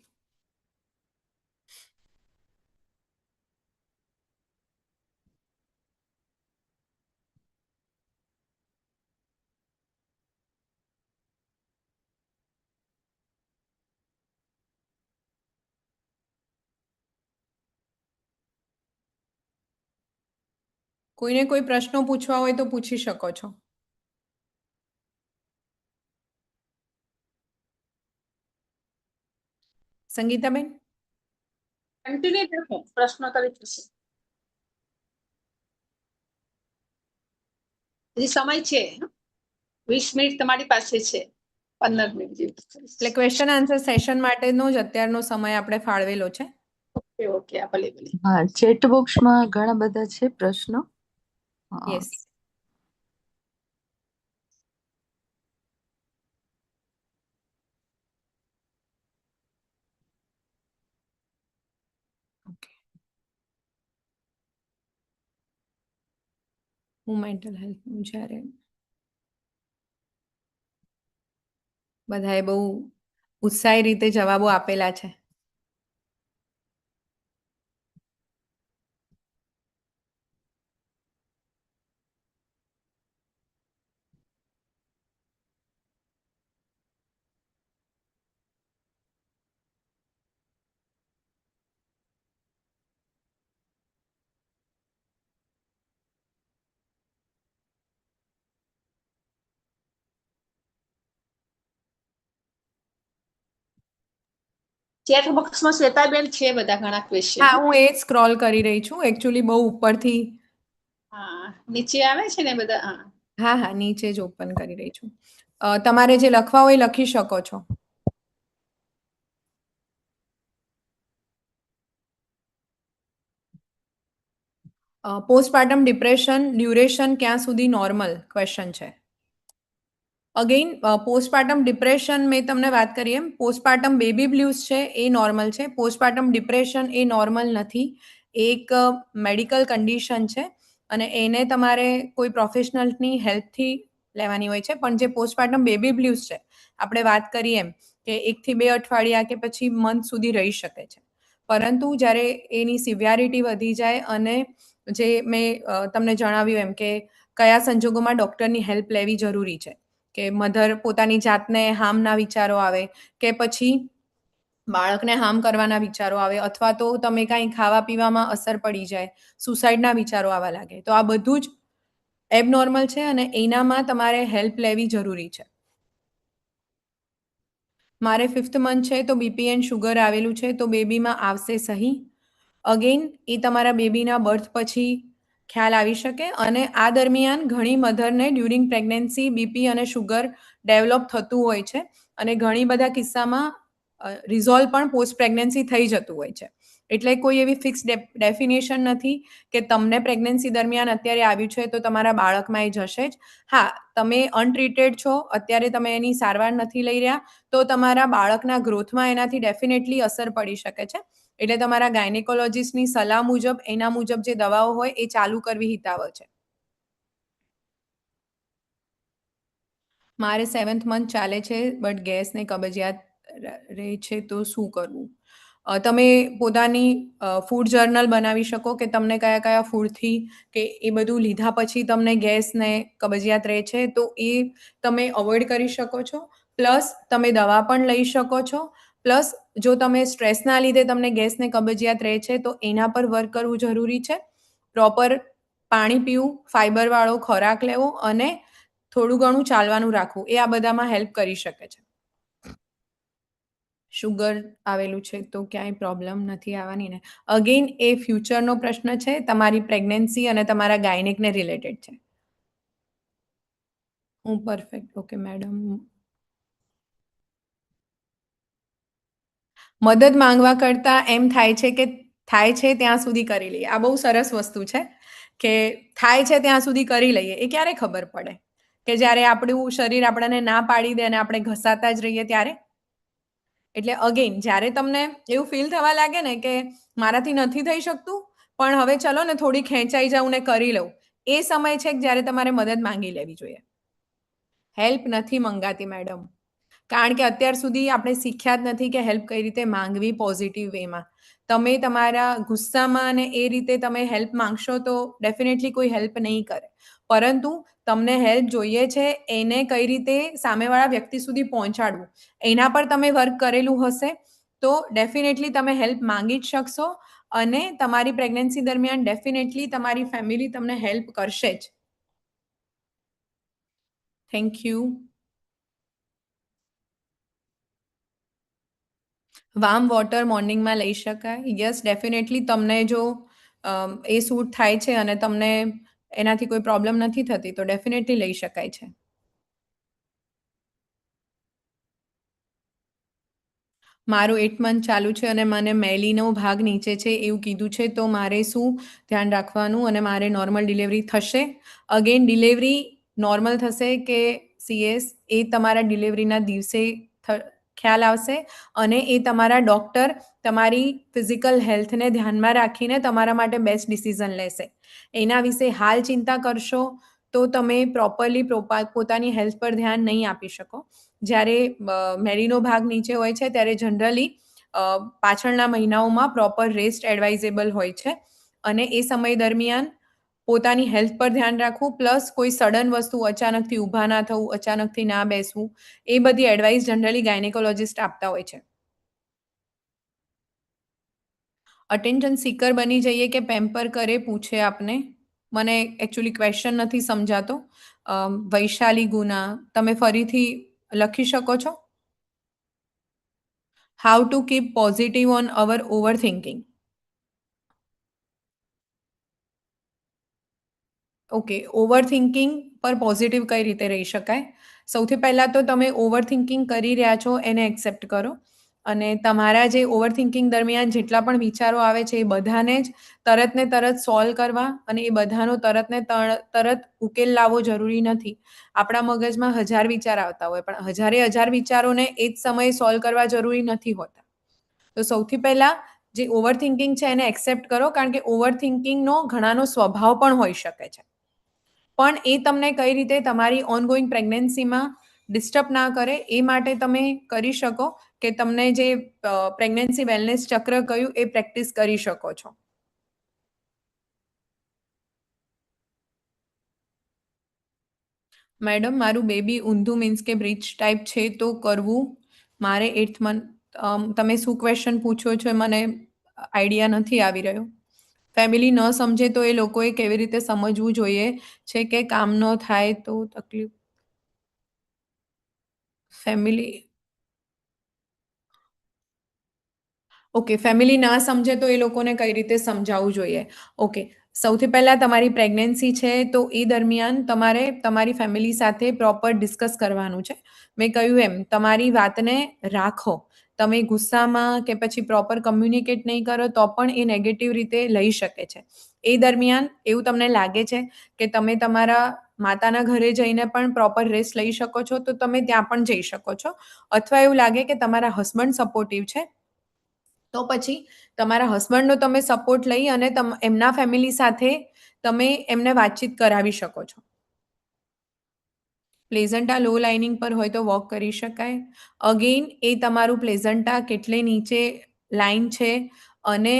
કોઈને કોઈ પ્રશ્નો પૂછવા હોય તો પૂછી શકો છો. સંગીતાબેન?
કન્ટિન્યુ રાખો, પ્રશ્નોત્તરી થશે. હજી સમય છે, 20 મિનિટ તમારી પાસે છે, 15 મિનિટ જેવું.
એટલે ક્વેશ્ચન આન્સર સેશન માટેનો જ અત્યારનો સમય આપણે ફાળવેલો છે.
ઓકે ઓકે, આ ભલે ભલે.
હા, ચેટ બોક્સમાં ઘણા બધા છે પ્રશ્નો.
યસ. હું મેન્ટલ હેલ્થનું જ્યારે બધાએ બહુ ઉત્સાહી રીતે જવાબો આપેલા છે.
ચેટ બોક્સમાં શ્વેતાબેન છે બધા ઘણા ક્વેશ્ચન.
હા, હું એ જ સ્ક્રોલ કરી રહી છું. એકચ્યુઅલી બહુ ઉપરથી.
હા, નીચે આવે છે ને બધા. હા
હા હા, નીચે જ ઓપન કરી રહી છું. તમારે જે લખવા હોય લખી શકો છો. પોસ્ટપાર્ટમ ડિપ્રેશન ડ્યુરેશન ક્યાં સુધી નોર્મલ ક્વેશ્ચન છે. અગેઇન પોસ્ટપાર્ટમ ડિપ્રેશન મેં તમને વાત કરી એમ પોસ્ટપાર્ટમ બેબી બ્લ્યુઝ છે એ નોર્મલ છે. પોસ્ટપાર્ટમ ડિપ્રેશન એ નોર્મલ નથી. એક મેડિકલ કન્ડિશન છે અને એને તમારે કોઈ પ્રોફેશનલની હેલ્પથી લેવાની હોય છે. પણ જે પોસ્ટપાર્ટમ બેબી બ્લ્યુઝ છે આપણે વાત કરીએ એમ કે 1 થી 2 અઠવાડિયા કે પછી મંથ સુધી રહી શકે છે. પરંતુ જ્યારે એની સિવિયારિટી વધી જાય અને જે મેં તમને જણાવ્યું એમ કે કયા સંજોગોમાં ડૉક્ટરની હેલ્પ લેવી જરૂરી છે કે મધર પોતાની જાતને હાર્મના વિચારો આવે કે પછી બાળકને હાર્મ કરવાના વિચારો આવે અથવા તો તમે કાંઈ ખાવા પીવામાં અસર પડી જાય, સુસાઇડના વિચારો આવવા લાગે. તો આ બધું જ એબનોર્મલ છે અને એનામાં તમારે હેલ્પ લેવી જરૂરી છે. મારે 5th મંથ છે તો બીપી એન્ડ શુગર આવેલું છે તો બેબીમાં આવશે સહી. અગેઇન એ તમારા બેબીના બર્થ પછી ખ્યાલ આવી શકે અને આ દરમિયાન ઘણી મધરને ડ્યુરિંગ પ્રેગ્નન્સી બીપી અને શુગર ડેવલપ થતું હોય છે અને ઘણી બધા કિસ્સામાં રિઝોલ્વ પણ પોસ્ટ પ્રેગ્નન્સી થઈ જતું હોય છે. એટલે કોઈ એવી ફિક્સ ડેફિનેશન નથી કે તમને પ્રેગ્નન્સી દરમિયાન અત્યારે આવ્યું છે તો તમારા બાળકમાં એ જશે જ. હા, તમે અનટ્રીટેડ છો, અત્યારે તમે એની સારવાર નથી લઈ રહ્યા તો તમારા બાળકના ગ્રોથમાં એનાથી ડેફિનેટલી અસર પડી શકે છે. એટલે તમારા ગાયનેકોલોજીસ્ટની સલાહ મુજબ એના મુજબ જે દવાઓ હોય એ ચાલુ કરવી હિતાવહ છે. મારે 7th મંથ ચાલે છે બટ ગેસ ને કબજિયાત રહે છે તો શું કરવું? તમે પોતાની ફૂડ જર્નલ બનાવી શકો કે તમને કયા કયા ફૂડથી કે એ બધું લીધા પછી તમને ગેસ ને કબજિયાત રહે છે તો એ તમે અવોઇડ કરી શકો છો. પ્લસ તમે દવા પણ લઈ શકો છો. પ્લસ જો તમે સ્ટ્રેસના લીધે તમને ગેસ ને કબજિયાત રહે છે તો એના પર વર્ક કરવું જરૂરી છે. પ્રોપર પાણી પીવું, ફાઈબરવાળો ખોરાક લેવો અને થોડું ઘણું ચાલવાનું રાખવું એ આ બધામાં હેલ્પ કરી શકે છે. શુગર આવેલું છે તો ક્યાંય પ્રોબ્લેમ નથી આવવાની ને? અગેઇન એ ફ્યુચરનો પ્રશ્ન છે, તમારી પ્રેગ્નન્સી અને તમારા ગાયનેકને રિલેટેડ છે. હું પરફેક્ટ. Okay madam. મદદ માંગવા કરતાં એમ થાય છે કે થાય છે ત્યાં સુધી કરી લઈએ. આ બહુ સરસ વસ્તુ છે કે થાય છે ત્યાં સુધી કરી લઈએ. એ ક્યારે ખબર પડે કે જ્યારે આપણું શરીર આપણને ના પાડી દે અને આપણે ઘસાતા જ રહીએ ત્યારે. એટલે અગેઇન જ્યારે તમને એવું ફીલ થવા લાગે ને કે મારાથી નથી થઈ શકતું પણ હવે ચલો ને થોડી ખેંચાઈ જાઉં ને કરી લઉં, એ સમય છે કે જ્યારે તમારે મદદ માંગી લેવી જોઈએ. હેલ્પ નથી મંગાતી મેડમ, કારણ કે અત્યાર સુધી આપણે શીખ્યા જ નથી કે હેલ્પ કઈ રીતે માંગવી પોઝિટિવ વેમાં. તમે તમારા ગુસ્સામાં અને એ રીતે તમે હેલ્પ માંગશો તો ડેફિનેટલી કોઈ હેલ્પ નહીં કરે. પરંતુ તમને હેલ્પ જોઈએ છે એને કઈ રીતે સામેવાળા વ્યક્તિ સુધી પહોંચાડવું એના પર તમે વર્ક કરેલું હશે તો ડેફિનેટલી તમે હેલ્પ માંગી જ શકશો અને તમારી પ્રેગ્નન્સી દરમિયાન ડેફિનેટલી તમારી ફેમિલી તમને હેલ્પ કરશે જ. Thank you. વાર્મ વોટર મોર્નિંગમાં લઈ શકાય? યસ, ડેફિનેટલી તમને જો એ સૂટ થાય છે અને તમને એનાથી કોઈ પ્રોબ્લેમ નથી થતી તો ડેફિનેટલી લઈ શકાય છે. મારું 8 મંથ ચાલુ છે અને મને મેલીનો ભાગ નીચે છે એવું કીધું છે તો મારે શું ધ્યાન રાખવાનું અને મારે નોર્મલ ડિલિવરી થશે? અગેન ડિલિવરી નોર્મલ થશે કે CS એ તમારા ડિલિવરીના દિવસે ખ્યાલ આવશે અને એ તમારા ડૉક્ટર તમારી ફિઝિકલ હેલ્થને ધ્યાનમાં રાખીને તમારા માટે બેસ્ટ ડિસિઝન લેશે. એના વિશે હાલ ચિંતા કરશો તો તમે પ્રોપરલી પોતાની હેલ્થ પર ધ્યાન નહીં આપી શકો. જ્યારે મેલીનો ભાગ નીચે હોય છે ત્યારે જનરલી પાછળના મહિનાઓમાં પ્રોપર રેસ્ટ એડવાઇઝેબલ હોય છે અને એ સમય દરમિયાન પોતાની હેલ્થ પર ધ્યાન રાખવું પ્લસ કોઈ સડન વસ્તુ અચાનકથી ઊભા ના થવું, અચાનકથી ના બેસવું, એ બધી એડવાઇસ જનરલી ગાયનેકોલોજિસ્ટ આપતા હોય છે. અટેન્શન સીકર બની જઈએ કે પેમ્પર કરે પૂછે આપને? મને એકચ્યુઅલી ક્વેશ્ચન નથી સમજાતો. વૈશાલી ગુના, તમે ફરીથી લખી શકો છો? How to keep positive on our over thinking. Okay, over thinking પર પોઝિટિવ કઈ રીતે રહી શકાય? સૌથી પહેલાં તો તમે ઓવર થિંકિંગ કરી રહ્યા છો એને એક્સેપ્ટ કરો અને તમારા જે ઓવર થિંકિંગ દરમિયાન જેટલા પણ વિચારો આવે છે એ બધાને જ તરત ને તરત સોલ્વ કરવા અને એ બધાનો તરત ને તરત ઉકેલ લાવવો જરૂરી નથી. આપણા મગજમાં 1000 વિચાર આવતા હોય પણ 1000 વિચારોને એ જ સમયે સોલ્વ કરવા જરૂરી નથી હોતા. તો સૌથી પહેલા જે ઓવર થિંકિંગ છે એને એક્સેપ્ટ કરો, કારણ કે ઓવર થિંકિંગનો ઘણાનો સ્વભાવ પણ હોઈ શકે છે. પણ એ તમને કઈ રીતે તમારી ઓનગોઈંગ પ્રેગ્નન્સીમાં ડિસ્ટર્બ ના કરે એ માટે તમે કરી શકો કે તમને જે પ્રેગ્નન્સી વેલનેસ ચક્ર કહ્યું એ પ્રેક્ટિસ કરી શકો છો. મેડમ, મારું બેબી ઊંધું મીન્સ કે બ્રિજ ટાઈપ છે તો કરવું મારે 8th મંથ. તમે શું ક્વેશ્ચન પૂછો છો એ મને આઈડિયા નથી આવી રહ્યો. ફેમિલી ન સમજે તો એ લોકોએ કેવી રીતે સમજવું જોઈએ છે કે કામ ન થાય તો તકલીફ. ફેમિલી ઓકે, ફેમિલી ના સમજે તો એ લોકોને કઈ રીતે સમજાવવું જોઈએ. ઓકે, સૌથી પહેલાં તમારી પ્રેગ્નન્સી છે તો એ દરમિયાન તમારે તમારી ફેમિલી સાથે પ્રોપર ડિસ્કસ કરવાનું છે. મેં કહ્યું એમ તમારી વાતને રાખો. તમે ગુસ્સામાં કે પછી પ્રોપર કમ્યુનિકેટ નહીં કરો તો પણ એ નેગેટિવ રીતે લઈ શકે છે. એ દરમિયાન એવું તમને લાગે છે કે તમે તમારા માતાના ઘરે જઈને પણ પ્રોપર રેસ્ટ લઈ શકો છો તો તમે ત્યાં પણ જઈ શકો છો. અથવા એવું લાગે કે તમારા હસબન્ડ સપોર્ટિવ છે તો પછી તમારા હસબન્ડનો તમે સપોર્ટ લઈ અને એમના ફેમિલી સાથે તમે એમને વાતચીત કરાવી શકો છો. પ્લેઝન્ટા લો લાઇનિંગ પર હોય તો વોક કરી શકાય. અગેઇન એ તમારું પ્લેઝન્ટા કેટલે નીચે લાઇન છે અને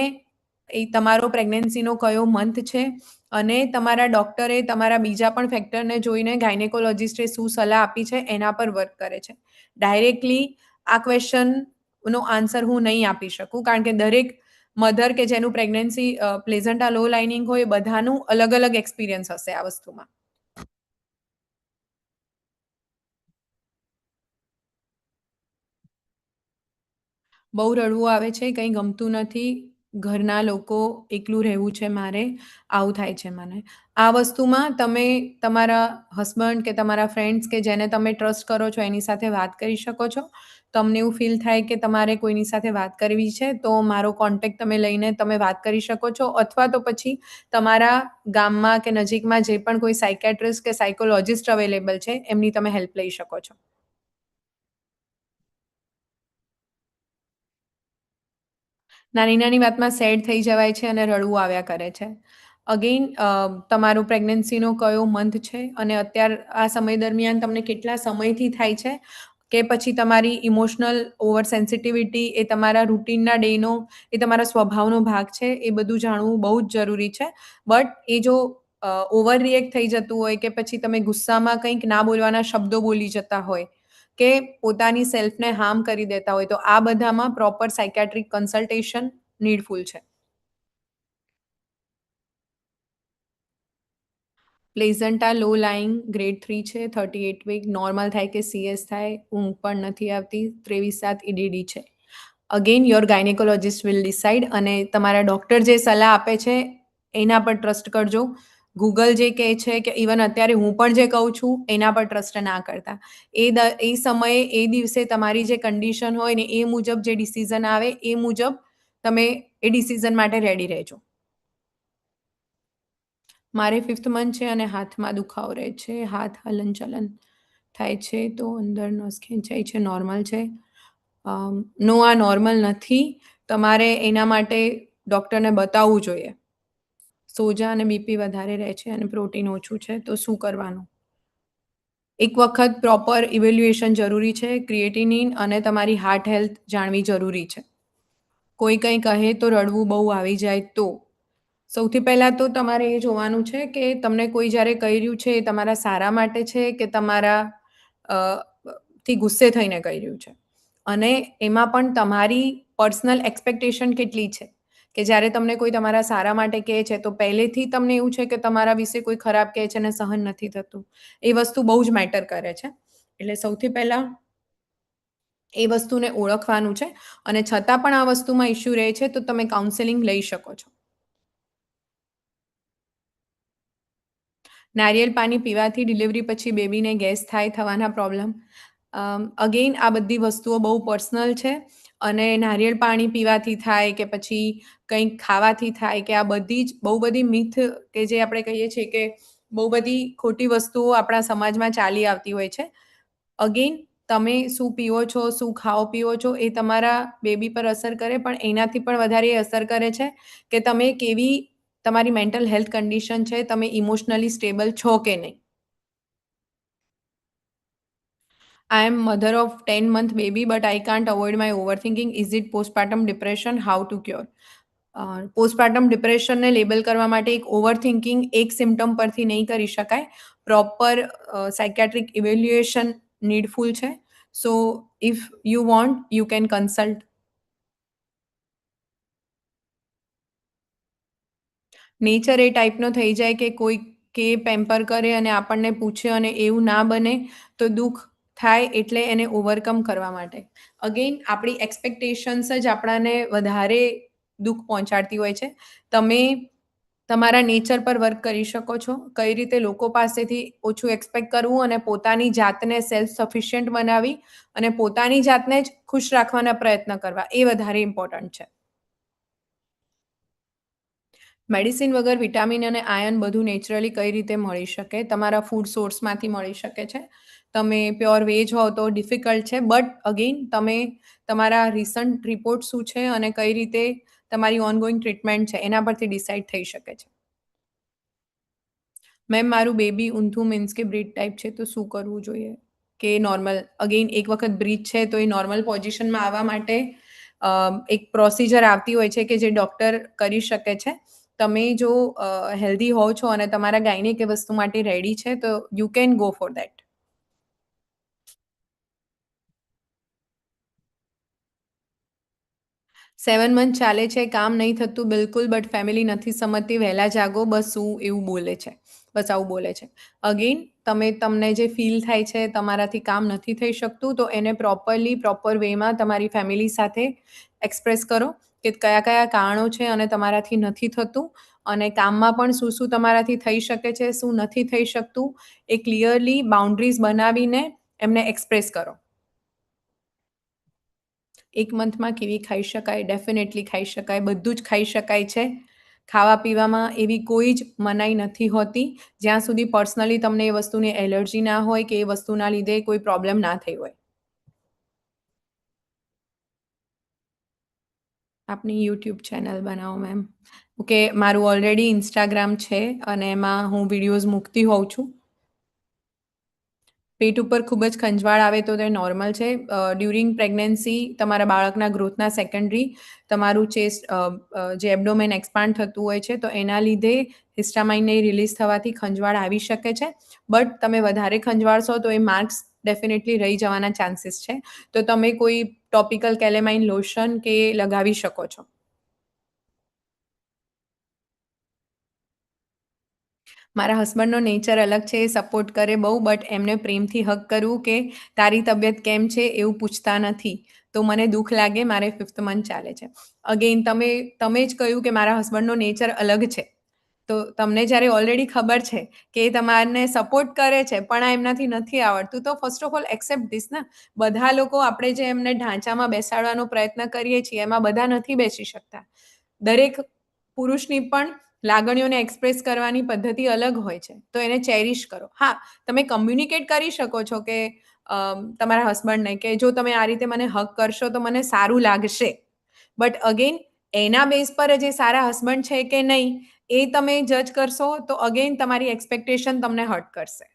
એ તમારો પ્રેગ્નન્સીનો કયો મંથ છે અને તમારા ડૉક્ટરે તમારા બીજા પણ ફેક્ટરને જોઈને ગાયનેકોલોજિસ્ટે શું સલાહ આપી છે એના પર વર્ક કરે છે. ડાયરેક્ટલી આ ક્વેશ્ચનનો આન્સર હું નહીં આપી શકું, કારણ કે દરેક મધર કે જેનું પ્રેગ્નન્સી પ્લેઝન્ટા લો લાઇનિંગ હોય એ બધાનું અલગ અલગ એક્સપિરિયન્સ હશે આ વસ્તુમાં. બહુ રડવું આવે છે, કંઈ ગમતું નથી, ઘરના લોકો એકલું રહેવું છે મારે, આવું થાય છે મને. આ વસ્તુમાં તમે તમારા હસબન્ડ કે તમારા ફ્રેન્ડ્સ કે જેને તમે ટ્રસ્ટ કરો છો એની સાથે વાત કરી શકો છો. તમને એવું ફીલ થાય કે તમારે કોઈની સાથે વાત કરવી છે તો મારો કોન્ટેક્ટ તમે લઈને તમે વાત કરી શકો છો, અથવા તો પછી તમારા ગામમાં કે નજીકમાં જે પણ કોઈ સાયકેટ્રિસ્ટ કે સાયકોલોજિસ્ટ અવેલેબલ છે એમની તમે હેલ્પ લઈ શકો છો. નાની નાની વાતમાં સેડ થઈ જવાય છે અને રડવું આવ્યા કરે છે. અગેઇન તમારું પ્રેગ્નન્સીનો કયો મંથ છે અને આ સમય દરમિયાન તમને કેટલા સમયથી થાય છે કે પછી તમારી ઇમોશનલ ઓવર સેન્સિટિવિટી એ તમારા રૂટીનના ડેનો એ તમારા સ્વભાવનો ભાગ છે, એ બધું જાણવું બહુ જ જરૂરી છે. બટ એ જો ઓવર રિએક્ટ થઈ જતું હોય કે પછી તમે ગુસ્સામાં કંઈક ના બોલવાના શબ્દો બોલી જતા હોય કે પોતાની સેલ્ફને હાર્મ કરી દેતા હોય તો આ બધામાં પ્રોપર સાયકેટ્રિક કન્સલ્ટેશન નીડફુલ છે. પ્લેઝન્ટા લો લાઇંગ ગ્રેડ 3 છે, 38 વીક, નોર્મલ થાય કે CS થાય, ઊંઘ પણ નથી આવતી, 23/7 EDD છે. Again your gynaecologist will decide, અને તમારા ડૉક્ટર જે સલાહ આપે છે એના પર ટ્રસ્ટ કરજો. ગૂગલ જે કહે છે કે ઇવન અત્યારે હું પણ જે કહું છું એના પર ટ્રસ્ટ ના કરતા. એ સમયે એ દિવસે તમારી જે કન્ડિશન હોય ને એ મુજબ જે ડિસિઝન આવે એ મુજબ તમે એ ડિસિઝન માટે રેડી રહેજો. મારે 5th મંથ છે અને હાથમાં દુખાવો રહે છે, હાથ હલનચલન થાય છે તો અંદર નસ ખેંચાય છે, નોર્મલ છે? નો, આ નોર્મલ નથી. તમારે એના માટે ડૉક્ટરને બતાવવું જોઈએ. સોજા અને બીપી વધારે રહે છે અને પ્રોટીન ઓછું છે તો શું કરવાનું? એક વખત પ્રોપર ઇવેલ્યુએશન જરૂરી છે. ક્રિએટિનિન અને તમારી હાર્ટ હેલ્થ જાણવી જરૂરી છે. કોઈ કંઈ કહે તો રડવું બહુ આવી જાય તો સૌથી પહેલાં તો તમારે એ જોવાનું છે કે તમને કોઈ જ્યારે કહી રહ્યું છે એ તમારા સારા માટે છે કે તમારા થી ગુસ્સે થઈને કહી રહ્યું છે. અને એમાં પણ તમારી પર્સનલ એક્સપેક્ટેશન કેટલી છે કે જ્યારે તમને કોઈ તમારા સારા માટે કહે છે તો પહેલેથી તમને એવું છે કે તમારા વિશે કોઈ ખરાબ કહે છે અને સહન નથી થતું. એ વસ્તુ બહુ જ મેટર કરે છે. એટલે સૌથી પહેલાં એ વસ્તુને ઓળખવાનું છે, અને છતાં પણ આ વસ્તુમાં ઇશ્યુ રહે છે તો તમે કાઉન્સેલિંગ લઈ શકો છો. નારિયેળ પાણી પીવાથી ડિલિવરી પછી બેબીને ગેસ થવાના પ્રોબ્લેમ. અગેઇન આ બધી વસ્તુઓ બહુ પર્સનલ છે અને નારિયેળ પાણી પીવાથી થાય કે પછી કંઈક ખાવાથી થાય કે આ બધી જ બહુ બધી મિથ કે જે આપણે કહીએ છીએ કે બહુ બધી ખોટી વસ્તુઓ આપણા સમાજમાં ચાલી આવતી હોય છે. અગેન તમે શું પીવો છો, શું ખાઓ પીવો છો એ તમારા બેબી પર અસર કરે, પણ એનાથી પણ વધારે અસર કરે છે કે તમે કેવી તમારી મેન્ટલ હેલ્થ કન્ડિશન છે, તમે ઇમોશનલી સ્ટેબલ છો કે નહીં. I am mother of 10-month baby, but I can't avoid my overthinking. Is it postpartum depression? How to cure? Postpartum ડિપ્રેશનને લેબલ કરવા માટે એક ઓવરથિંકિંગ એક સિમ્ટમ પરથી નહીં કરી શકાય. પ્રોપર સાયકેટ્રિક ઇવેલ્યુએશન નીડફુલ છે. So if you want you can consult. Nature એ ટાઈપનો થઈ જાય કે કોઈ કે પેમ્પર કરે અને આપણને પૂછે અને એવું ના બને તો દુઃખ થાય, એટલે એને ઓવરકમ કરવા માટે અગેન આપણી એક્સપેક્ટેશન્સ જ આપણાને વધારે દુઃખ પહોંચાડતી હોય છે. તમે તમારા નેચર પર વર્ક કરી શકો છો, કઈ રીતે લોકો પાસેથી ઓછું એક્સપેક્ટ કરવું અને પોતાની જાતને સેલ્ફ સફિશિયન્ટ બનાવી અને પોતાની જાતને જ ખુશ રાખવાના પ્રયત્ન કરવા, એ વધારે ઇમ્પોર્ટન્ટ છે. મેડિસિન વગર વિટામિન અને આયર્ન બધું નેચરલી કઈ રીતે મળી શકે? તમારા ફૂડ સોર્સમાંથી મળી શકે છે. તમે પ્યોર વેજ હો તો ડિફિકલ્ટ છે, બટ અગેન તમે તમારા રિસન્ટ રિપોર્ટ શું છે અને કઈ રીતે તમારી ઓનગોઈંગ ટ્રીટમેન્ટ છે એના પરથી ડિસાઇડ થઈ શકે છે. મેમ મારું બેબી ઊંધું મીન્સ કે બ્રીડ ટાઈપ છે, તો શું કરવું જોઈએ? કે નોર્મલ અગેન એક વખત બ્રીડ છે તો એ નોર્મલ પોઝિશનમાં આવવા માટે એક પ્રોસિજર આવતી હોય છે કે જે ડૉક્ટર કરી શકે છે. તમે જો હેલ્ધી હોવ છો અને તમારા ગાયનિક એ વસ્તુ માટે રેડી છે તો you can go for that. 7 month ચાલે છે, કામ નહીં થતું બિલકુલ, બટ ફેમિલી નથી સમજતી, વહેલા જાગો બસ એવું બોલે છે, બસ આવું બોલે છે. અગેન તમને જે ફીલ થાય છે તમારાથી કામ નથી થઈ શકતું તો એને પ્રોપર વેમાં તમારી ફેમિલી સાથે એક્સપ્રેસ કરો કે કયા કયા કારણો છે અને તમારાથી નથી થતું, અને કામમાં પણ શું શું તમારાથી થઈ શકે છે, શું નથી થઈ શકતું, એ ક્લિયરલી બાઉન્ડ્રીઝ બનાવીને એમને એક્સપ્રેસ કરો. 1 મંથમાં કેવી ખાઈ શકાય? ડેફિનેટલી ખાઈ શકાય, બધું જ ખાઈ શકાય છે. ખાવા પીવામાં એવી કોઈ જ મનાઈ નથી હોતી, જ્યાં સુધી પર્સનલી તમને એ વસ્તુની એલર્જી ના હોય કે એ વસ્તુના લીધે કોઈ પ્રોબ્લેમ ના થઈ હોય. આપની યુટ્યુબ ચેનલ બનાવો મેમ. ઓકે, મારું ઓલરેડી ઇન્સ્ટાગ્રામ છે અને એમાં હું વિડીયોઝ મૂકતી હોઉં છું. પેટ ઉપર ખૂબ જ ખંજવાળ આવે તો તે નોર્મલ છે. ડ્યુરિંગ પ્રેગ્નન્સી તમારા બાળકના ગ્રોથના સેકન્ડરી તમારું ચેસ્ટ જે એબ્ડોમેન એક્સપાન્ડ થતું હોય છે તો એના લીધે હિસ્ટામાઇનને રિલીઝ થવાથી ખંજવાળ આવી શકે છે. બટ તમે વધારે ખંજવાળશો તો એ માર્ક્સ ડેફિનેટલી રહી જવાના ચાન્સીસ છે. તો તમે કોઈ ટોપિકલ કેલેમાઇન લોશન કે લગાવી શકો છો. મારા હસબન્ડનો નેચર અલગ છે, એ સપોર્ટ કરે બહુ, બટ એમને પ્રેમથી હગ કરવું કે તારી તબિયત કેમ છે એવું પૂછતા નથી તો મને દુઃખ લાગે. મારે 5th મંથ ચાલે છે. અગેન તમે જ કહ્યું કે મારા હસબન્ડનો નેચર અલગ છે, તો તમને જ્યારે ઓલરેડી ખબર છે કે એ તમારને સપોર્ટ કરે છે પણ આ એમનાથી નથી આવડતું, તો first of all accept this ના. બધા લોકો આપણે જે એમને ઢાંચામાં બેસાડવાનો પ્રયત્ન કરીએ છીએ એમાં બધા નથી બેસી શકતા. દરેક પુરુષની પણ લાગણીઓને એક્સપ્રેસ કરવાની પદ્ધતિ અલગ હોય છે, તો એને ચેરિશ કરો. હા, તમે કમ્યુનિકેટ કરી શકો છો કે તમારા હસબન્ડને કે જો તમે આ રીતે મને હક કરશો તો મને સારું લાગશે, બટ અગેન એના બેઝ પર જે સારા હસબન્ડ છે કે નહીં એ તમે જજ કરશો તો અગેન તમારી એક્સપેક્ટેશન તમને હર્ટ કરશે.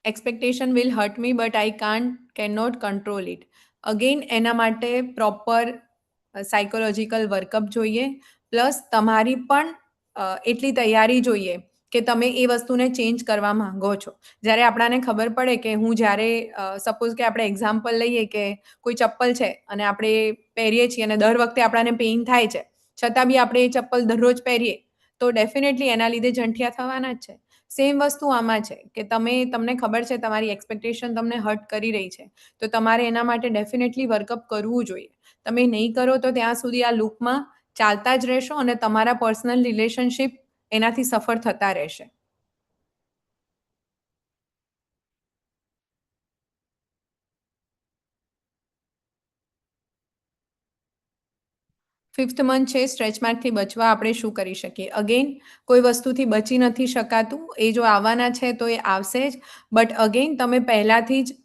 Expectation will hurt me but I can not control it. Again એના માટે પ્રોપર સાયકોલોજીકલ વર્કઅપ જોઈએ, પ્લસ તમારી પણ એટલી તૈયારી જોઈએ કે તમે એ વસ્તુને ચેન્જ કરવા માંગો છો. જ્યારે આપણાને ખબર પડે કે હું જ્યારે સપોઝ કે આપણે એક્ઝામ્પલ લઈએ કે કોઈ ચપ્પલ છે અને આપણે પહેરીએ છીએ અને દર વખતે આપણાને પેઇન થાય છે, છતાં બી આપણે એ ચપ્પલ દરરોજ પહેરીએ તો ડેફિનેટલી એના લીધે જંઠિયા થવાના જ છે. સેમ વસ્તુ આમાં છે કે તમને ખબર છે તમારી એક્સપેક્ટેશન તમને હર્ટ કરી રહી છે, તો તમારે એના માટે ડેફિનેટલી વર્કઅપ કરવું જોઈએ. તમે નહીં કરો તો ત્યાં સુધી આ લૂપમાં ચાલતા જ રહેશો અને તમારા પર્સનલ રિલેશનશિપ એનાથી સફર થતા રહેશે. 5th મંથ છે, સ્ટ્રેચ માર્કથી બચવા આપણે શું કરી શકીએ? અગેન કોઈ વસ્તુથી બચી નથી શકાતું. એ જો આવવાના છે તો એ આવશે જ. બટ અગેન તમે પહેલાથી જ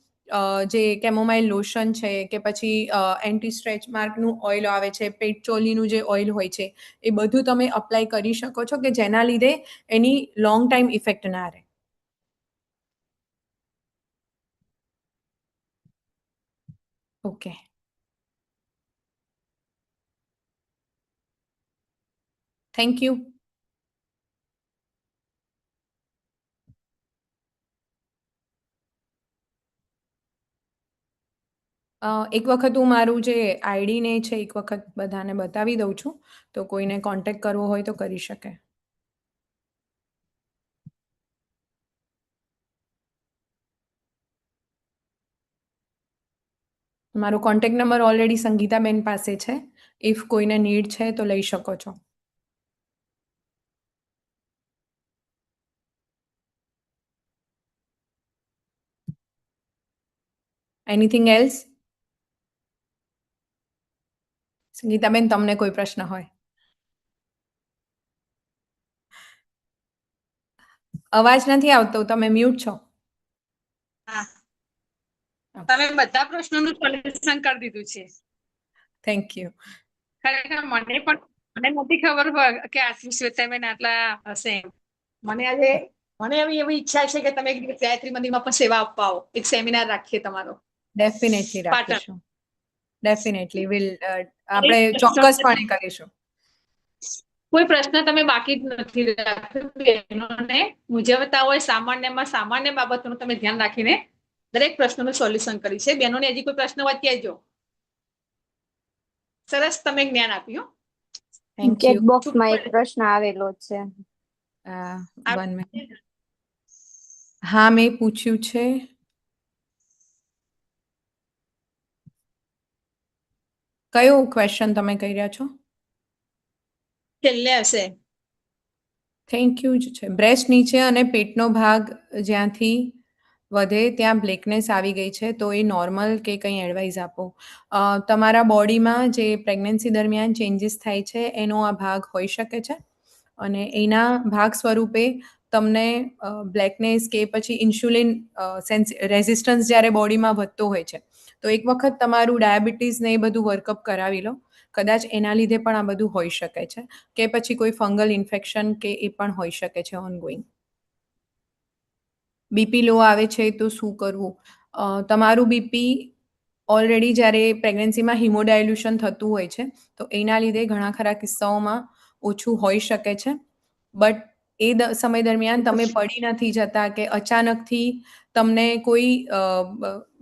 જે કેમોમાઇલ લોશન છે કે પછી એન્ટી સ્ટ્રેચ માર્કનું ઓઇલ આવે છે, પેટચોલીનું જે ઓઇલ હોય છે, એ બધું તમે અપ્લાય કરી શકો છો કે જેના લીધે એની લોંગ ટાઈમ ઇફેક્ટ ના રહે. ઓકે. Thank you. એક વખત હું મારું જે આઈડીને છે એક વખત બધાને બતાવી દઉં છું, તો કોઈને કોન્ટેક્ટ કરવો હોય તો કરી શકે. મારો કોન્ટેક્ટ નંબર ઓલરેડી સંગીતાબેન પાસે છે. ઇફ કોઈને નીડ છે તો લઈ શકો છો. Anything else? સંગીતાબેન, તમને કોઈ પ્રશ્ન હોય? અવાજ નથી આવતો, તમે મ્યુટ છો.
હા, તમે બધા પ્રશ્નોનું સોલ્યુશન કરી દીધું છે.
Thank you.
ખરેખર મને નથી ખબર હોય કે આટલી શ્વેતાબેન આટલા હશે. મને એવી ઈચ્છા છે કે તમે એક દિવસ ગાયત્રી મંદિરમાં પણ સેવા આપવા આવો, એક સેમિનાર રાખીએ તમારો.
ડેફિનેટલી
પાટણ.
રાખીશું. ડેફિનેટલી આપણે ચોક્કસપણે કરીશું.
કોઈ પ્રશ્ન તમે બાકી નથી રાખ્યો. બહેનોને મૂંઝવતા હોય સામાન્યમાં સામાન્ય બાબતોનું તમે ધ્યાન રાખીને દરેક પ્રશ્નનું સોલ્યુશન કર્યું છે. બહેનોને હજી કોઈ પ્રશ્ન હોય કહેજો. સરસ તમે જ્ઞાન આપ્યું.
Thank
chat
you.
બોક્સમાં એક પ્રશ્ન આવેલો છે.
1 મિનિટ. હા, મેં પૂછ્યું છે. કયો ક્વેશ્ચન તમે કહી રહ્યા છો?
છેલ્લે હશે.
થેન્ક યુ જ છે. બ્રેસ્ટ નીચે અને પેટનો ભાગ જ્યાંથી વધે ત્યાં બ્લેકનેસ આવી ગઈ છે, તો એ નોર્મલ કે કંઈ એડવાઇસ આપો? તમારા બોડીમાં જે પ્રેગ્નન્સી દરમિયાન ચેન્જીસ થાય છે એનો આ ભાગ હોઈ શકે છે, અને એના ભાગ સ્વરૂપે તમને બ્લેકનેસ કે પછી ઇન્સ્યુલિન રેઝિસ્ટન્સ જ્યારે બોડીમાં વધતો હોય છે, તો એક વખત તમારું ડાયાબિટીસ ને એ બધું વર્કઅપ કરાવી લો. કદાચ એના લીધે પણ આ બધું હોઈ શકે છે, કે પછી કોઈ ફંગલ ઇન્ફેક્શન કે એ પણ હોઈ શકે છે ઓનગોઈંગ. બીપી લો આવે છે તો શું કરવું? તમારું બીપી ઓલરેડી જ્યારે પ્રેગ્નન્સીમાં હિમોડાયલ્યુશન થતું હોય છે, તો એના લીધે ઘણા ખરા કિસ્સાઓમાં ઓછું હોઈ શકે છે. બટ એ સમય દરમિયાન તમે પડી નથી જતા કે અચાનકથી તમને કોઈ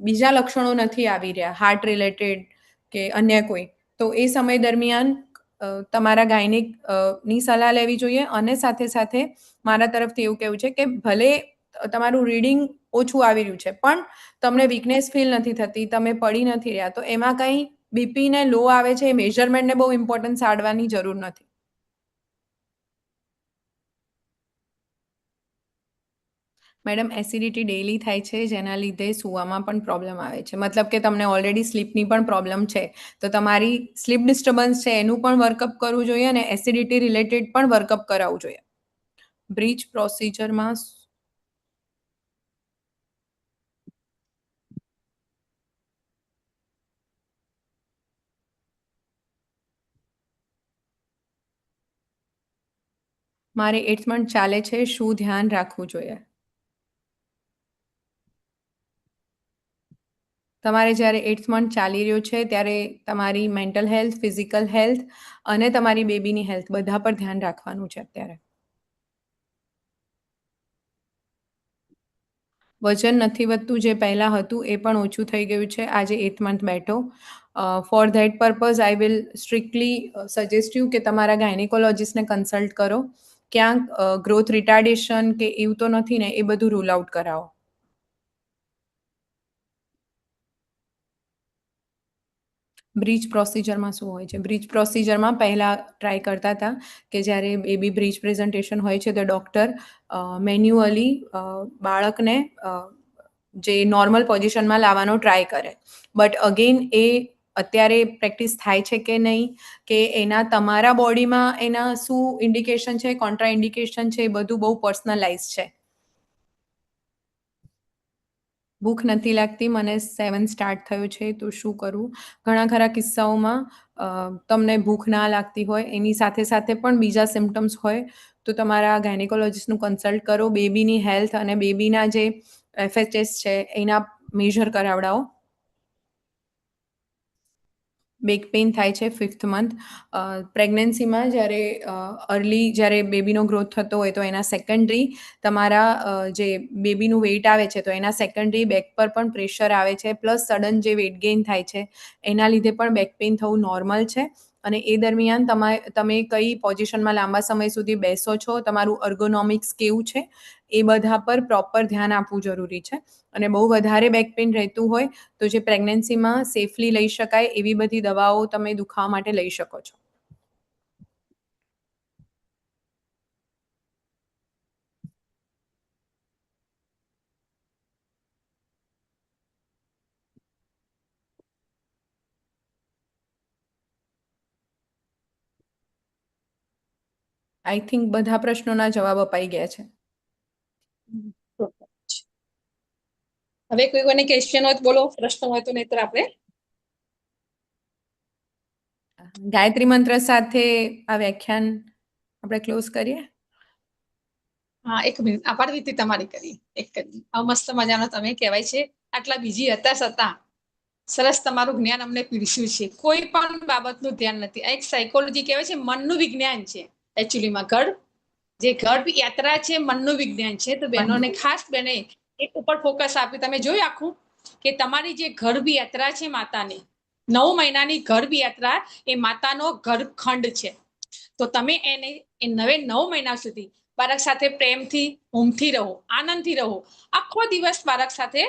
બીજા લક્ષણો નથી આવી રહ્યા, હાર્ટ રિલેટેડ કે અન્ય કોઈ, તો એ સમય દરમિયાન તમારા ગાયનિક ની સલાહ લેવી જોઈએ. અને સાથે સાથે મારા તરફથી એવું કહેવું છે કે ભલે તમારું રીડિંગ ઓછું આવી રહ્યું છે પણ તમને વીકનેસ ફીલ નથી થતી, તમે પડી નથી રહ્યા, તો એમાં કંઈ બીપી ને લો આવે છે એ મેઝરમેન્ટને બહુ ઇમ્પોર્ટન્સ આડવાની જરૂર નથી. મેડમ, એસિડિટી ડેઇલી થાય છે, જેના લીધે સૂવામાં પણ પ્રોબ્લેમ આવે છે. મતલબ કે તમને ઓલરેડી સ્લીપની પણ પ્રોબ્લેમ છે, તો તમારી સ્લીપ ડિસ્ટર્બન્સ છે એનું પણ વર્કઅપ કરવું જોઈએ, અને એસિડિટી રિલેટેડ પણ વર્કઅપ કરાવવું જોઈએ. બ્રીચ પ્રોસિજરમાં મારે 8th મંથ ચાલે છે, શું ધ્યાન રાખવું જોઈએ? તમારે જ્યારે 8th મંથ ચાલી રહ્યો છે ત્યારે તમારી મેન્ટલ હેલ્થ, ફિઝિકલ હેલ્થ અને તમારી બેબીની હેલ્થ બધા પર ધ્યાન રાખવાનું છે. અત્યારે વજન નથી વધતું, જે પહેલાં હતું એ પણ ઓછું થઈ ગયું છે આજે 8th મંથ બેઠો. For that purpose I will strictly suggest you કે તમારા ગાયનેકોલોજીસ્ટને કન્સલ્ટ કરો. ક્યાંક ગ્રોથ રિટાર્ડેશન કે એવું તો નથી ને, એ બધું રૂલ આઉટ કરાવો. બ્રીચ પ્રોસિજરમાં શું હોય છે? બ્રીચ પ્રોસિજરમાં પહેલાં ટ્રાય કરતા હતા કે જ્યારે બેબી બ્રીચ પ્રેઝન્ટેશન હોય છે તો ડૉક્ટર મેન્યુઅલી બાળકને જે નોર્મલ પોઝિશનમાં લાવવાનો ટ્રાય કરે. બટ અગેન એ અત્યારે પ્રેક્ટિસ થાય છે કે નહીં, કે એના તમારા બોડીમાં એના શું ઇન્ડિકેશન છે, કોન્ટ્રા ઇન્ડિકેશન છે, એ બધું બહુ પર્સનલાઇઝ છે. ભૂખ નથી લાગતી, મને 7 સ્ટાર્ટ થયો છે, તો શું કરવું? ઘણા ખરા કિસ્સાઓમાં તમને ભૂખ ના લાગતી હોય, એની સાથે સાથે પણ બીજા સિમ્ટમ્સ હોય, તો તમારા ગાયનેકોલોજીસ્ટનું કન્સલ્ટ કરો. બેબીની હેલ્થ અને બેબીના જે FHS છે એના મેજર કરાવડાવો. બેક પેઇન થાય છે 5th મંથ. પ્રેગ્નન્સીમાં જ્યારે બેબીનો ગ્રોથ થતો હોય તો એના સેકન્ડરી તમારા જે બેબીનું વેઇટ આવે છે તો એના સેકન્ડરી બેક પર પણ પ્રેશર આવે છે, પ્લસ સડન જે વેઇટ ગેઇન થાય છે એના લીધે પણ બેક પેઇન થવું નોર્મલ છે. અને એ દરમિયાન તમે કઈ પોઝિશનમાં લાંબા સમય સુધી બેસો છો, તમારું અર્ગોનોમિક્સ કેવું છે, એ બધા પર પ્રોપર ધ્યાન આપવું જરૂરી છે. અને બહુ વધારે બેક પેઇન રહેતું હોય તો જે પ્રેગ્નન્સીમાં સેફલી લઈ શકાય એવી બધી દવાઓ તમે દુખાવા માટે લઈ શકો છો. આઈ થિંક બધા પ્રશ્નોના જવાબ અપાઈ ગયા છે.
હવે કોઈને ક્વેશ્ચન હોય તો બોલો, પ્રશ્ન હોય તો, નહીતર આપણે
ગાયત્રી મંત્ર સાથે આ વ્યાખ્યાન આપણે ક્લોઝ કરીએ.
હા, 1 મિનિટ. આભાર વિધિ તમારી કરી. મસ્ત મજાનો તમે કહેવાય છે, આટલા બીજી હતા છતાં સરસ તમારું જ્ઞાન અમને પીરસ્યું છે. કોઈ પણ બાબતનું ધ્યાન નથી. આ એક સાયકોલોજી કહેવાય છે, મનનું વિજ્ઞાન છે. એકચ્યુઅલીમાં ગર્ભ યાત્રા છે, મનનું વિજ્ઞાન છે. તો બહેનોને ખાસ બેને એક ઉપર ફોકસ આપ્યું. તમે જોયું આખું કે તમારી જે ગર્ભ યાત્રા છે માતાની, 9 મહિનાની ગર્ભ યાત્રા એ માતાનો ગર્ભખંડ છે. તો તમે એને એ 9 મહિના સુધી બાળક સાથે પ્રેમથી, ઊંઘથી રહો, આનંદથી રહો. આખો દિવસ બાળક સાથે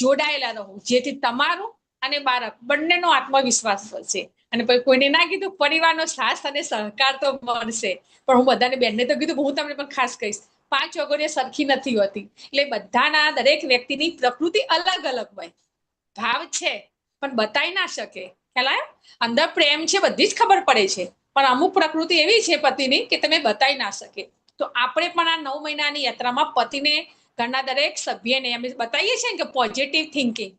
જોડાયેલા રહો, જેથી તમારું અને બાળક બંનેનો આત્મવિશ્વાસ વધશે. અને કોઈને ના કીધું, પરિવારનો સાથ અને સહકાર તો મળશે. પણ હું બધાને બેનને તો કીધું, હું તમને પણ ખાસ કહીશ, 5 ઓગળીએ સરખી નથી હોતી. એટલે બધાના દરેક વ્યક્તિની પ્રકૃતિ અલગ અલગ હોય. ભાવ છે પણ બતાવી ના શકે. ખ્યાલ આવ્યો? અંદર પ્રેમ છે, બધી જ ખબર પડે છે, પણ અમુક પ્રકૃતિ એવી છે પતિની કે તમે બતાવી ના શકે. તો આપણે પણ આ 9 મહિનાની યાત્રામાં પતિને, ઘરના દરેક સભ્યને અમે બતાવીએ છીએ કે પોઝિટિવ થિંકિંગ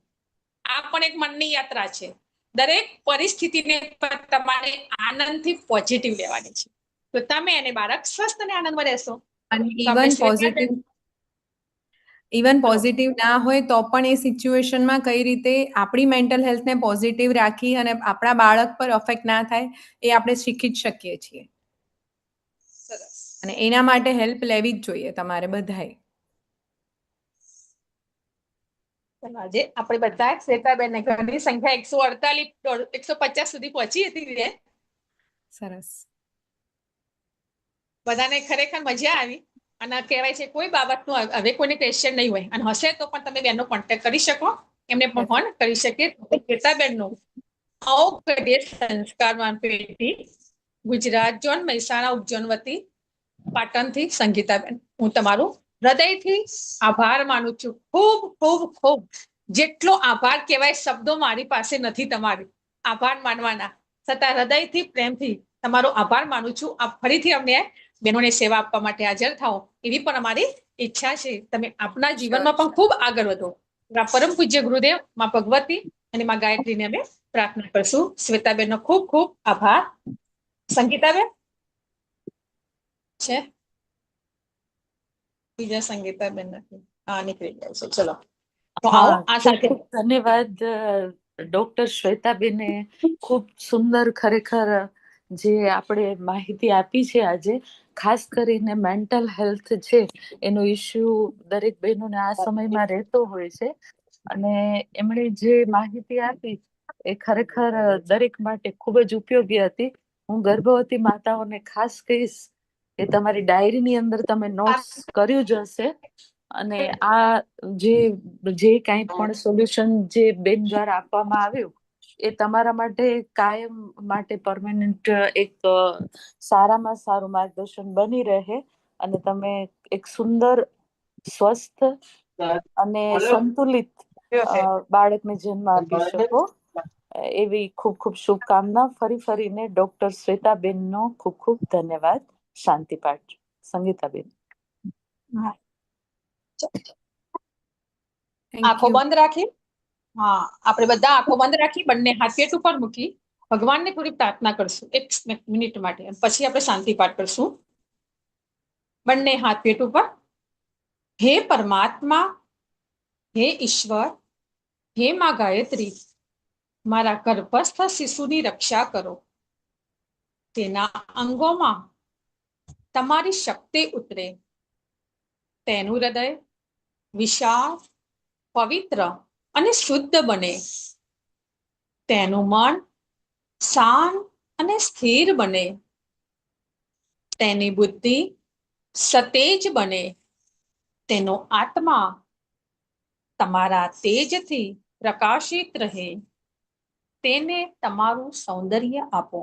આ પણ એક મનની યાત્રા છે. દરેક પરિસ્થિતિને તમારે આનંદથી પોઝિટિવ લેવાની છે. તો તમે અને બાળક સ્વસ્થ અને આનંદમાં રહેશો.
અને ઇવન પોઝિટિવ ના હોય તો પણ એ સિચ્યુએશનમાં કઈ રીતે આપણી મેન્ટલ હેલ્થને પોઝિટિવ રાખી અને આપણા બાળક પર અફેક્ટ ના થાય એ આપણે શીખી જ શકીએ છીએ.
સરસ.
અને એના માટે હેલ્પ લેવી જ જોઈએ તમારે બધાએ.
આજે આપણે બધા શ્વેતાબેન ઘરની સંખ્યા 148 150 સુધી પહોંચી હતી.
સરસ.
બધાને ખરેખર મજા આવી. અને કહેવાય છે કોઈ બાબતનું હવે કોઈને ક્વેશ્ચન નહીં હોય, અને હશે તો પણ તમે બેનનો કોન્ટેક્ટ કરી શકો, એમને પણ ફોન કરી શકીએ. શ્વેતાબેનનો અવગઢે સંસ્કારમાં પેટી, ગુજરાત ઝોન, મહેસાણા ઉપઝોન વતી, પાટણથી સંગીતાબેન, હું તમારું હૃદયથી આભાર માનું છું. ખૂબ ખૂબ ખૂબ. જેટલો આભાર કહેવાય શબ્દો મારી પાસે નથી તમારી આભાર માનવાના, છતાં હૃદયથી પ્રેમથી તમારો આભાર માનું છું. આ ફરીથી અમને બહેનોને સેવા આપવા માટે હાજર થાઓ એવી પણ અમારી ઈચ્છા છે. તમે આપના જીવનમાં પણ ખૂબ આગળ વધો. પરમ પૂજ્ય ગુરુદેવ માં ભગવતી અને માં ગાયત્રીને અમે પ્રાર્થના કરશું. શ્વેતાબેનનો ખૂબ ખૂબ આભાર. સંગીતાબેન છે? બીજા સંગીતાબેન નથી. હા, નીકળી જાય છે. ચલો તો આવો આ સાથે.
ધન્યવાદ ડોક્ટર શ્વેતાબેને. ખૂબ સુંદર ખરેખર જે આપણે માહિતી આપી છે આજે, ખાસ કરીને મેન્ટલ હેલ્થ છે એનો ઇસ્યુ દરેક બહેનોને આ સમયમાં રહેતો હોય છે. અને એમણે જે માહિતી આપી એ ખરેખર દરેક માટે ખૂબ જ ઉપયોગી હતી. હું ગર્ભવતી માતાઓને ખાસ કહીશ કે તમારી ડાયરીની અંદર તમે નોટ્સ કર્યું જ હશે. અને આ જે કાંઈ પણ સોલ્યુશન જે બેન દ્વારા આપવામાં આવ્યું એ તમારા માટે કાયમ માટે પરમેનન્ટ એક સારામાં સારું માર્ગદર્શન બની રહે, અને તમે એક સુંદર, સ્વસ્થ અને સંતુલિત બાળકને જન્મ આપી શકો એવી ખૂબ ખૂબ શુભકામના. ફરીને ડોક્ટર શ્વેતાબેનનો ખૂબ ખૂબ ધન્યવાદ. શાંતિ પાઠ સંગીતાબેન.
આંખો બંધ રાખી, હા, આપણે બધા આંખો બંધ રાખી બંને હાથ પેટ ઉપર મૂકી ભગવાનને થોડી પ્રાર્થના કરશું 1 મિનિટ માટે, પછી આપણે શાંતિ પાઠ કરશું. બંને હાથ પેટ ઉપર. હે પરમાત્મા, હે ઈશ્વર, હે માં ગાયત્રી, મારા ગર્ભસ્થ શિશુની રક્ષા કરો. તેના અંગોમાં તમારી શક્તિ ઉતરે, તેનું હૃદય વિશાળ, પવિત્ર અને શુદ્ધ બને, તેનું મન શાંત અને સ્થિર બને, તેની બુદ્ધિ સતેજ બને, તેનો આત્મા તમારા તેજથી પ્રકાશિત રહે. તેને તમારું સૌંદર્ય આપો,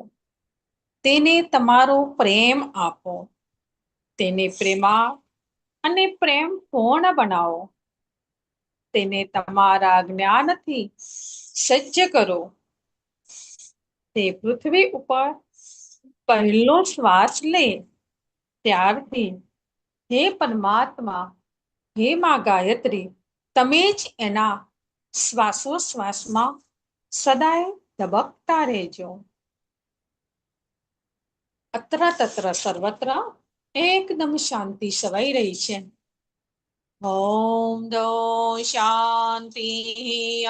તેને તમારો પ્રેમ આપો, તેને પ્રેમાળ અને પ્રેમ પૂર્ણ બનાવો. તેને તમારા જ્ઞાનથી સજ્જ કરો. તે પૃથ્વી ઉપર પહેલો શ્વાસ લે ત્યારથી હે પરમાત્મા, હે માં ગાયત્રી, તમે જ એના શ્વાસોશ્વાસમાં સદાય ધબકતા રહેજો. અત્ર તત્ર સર્વત્ર એકદમ શાંતિ છવાઈ રહી છે. ઓમ દો શાંતિ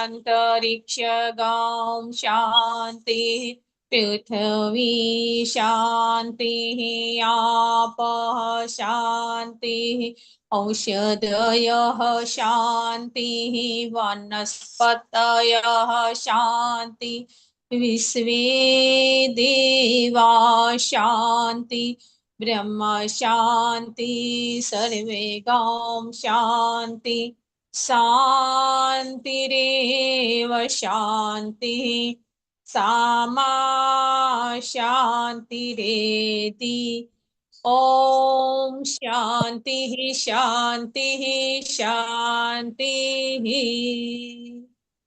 અંતરિક્ષ ગામ શાંતિ પૃથ્વી શાંતિ આપ શાંતિ ઔષધયઃ શાંતિ વનસ્પતયઃ શાંતિ વિશ્વે દેવા શાંતિ બ્રહ્મ શાંતિ સર્વે ગામ શાંતિ શાંતિરેવ શાંતિ સામા શાંતિરેતિ. ઓમ શાંતિ શાંતિ શાંતિ.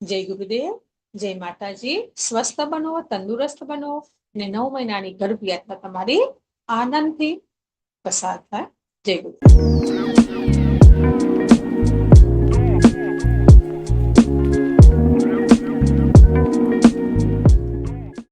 જય ગુરુદેવ, જય માતાજી. સ્વસ્થ બનો, તંદુરસ્ત બનો અને 9 મહિનાની ગર્ભ યાત્રા તમારી આનંદથી પસાર થાય. જય ગુરુ.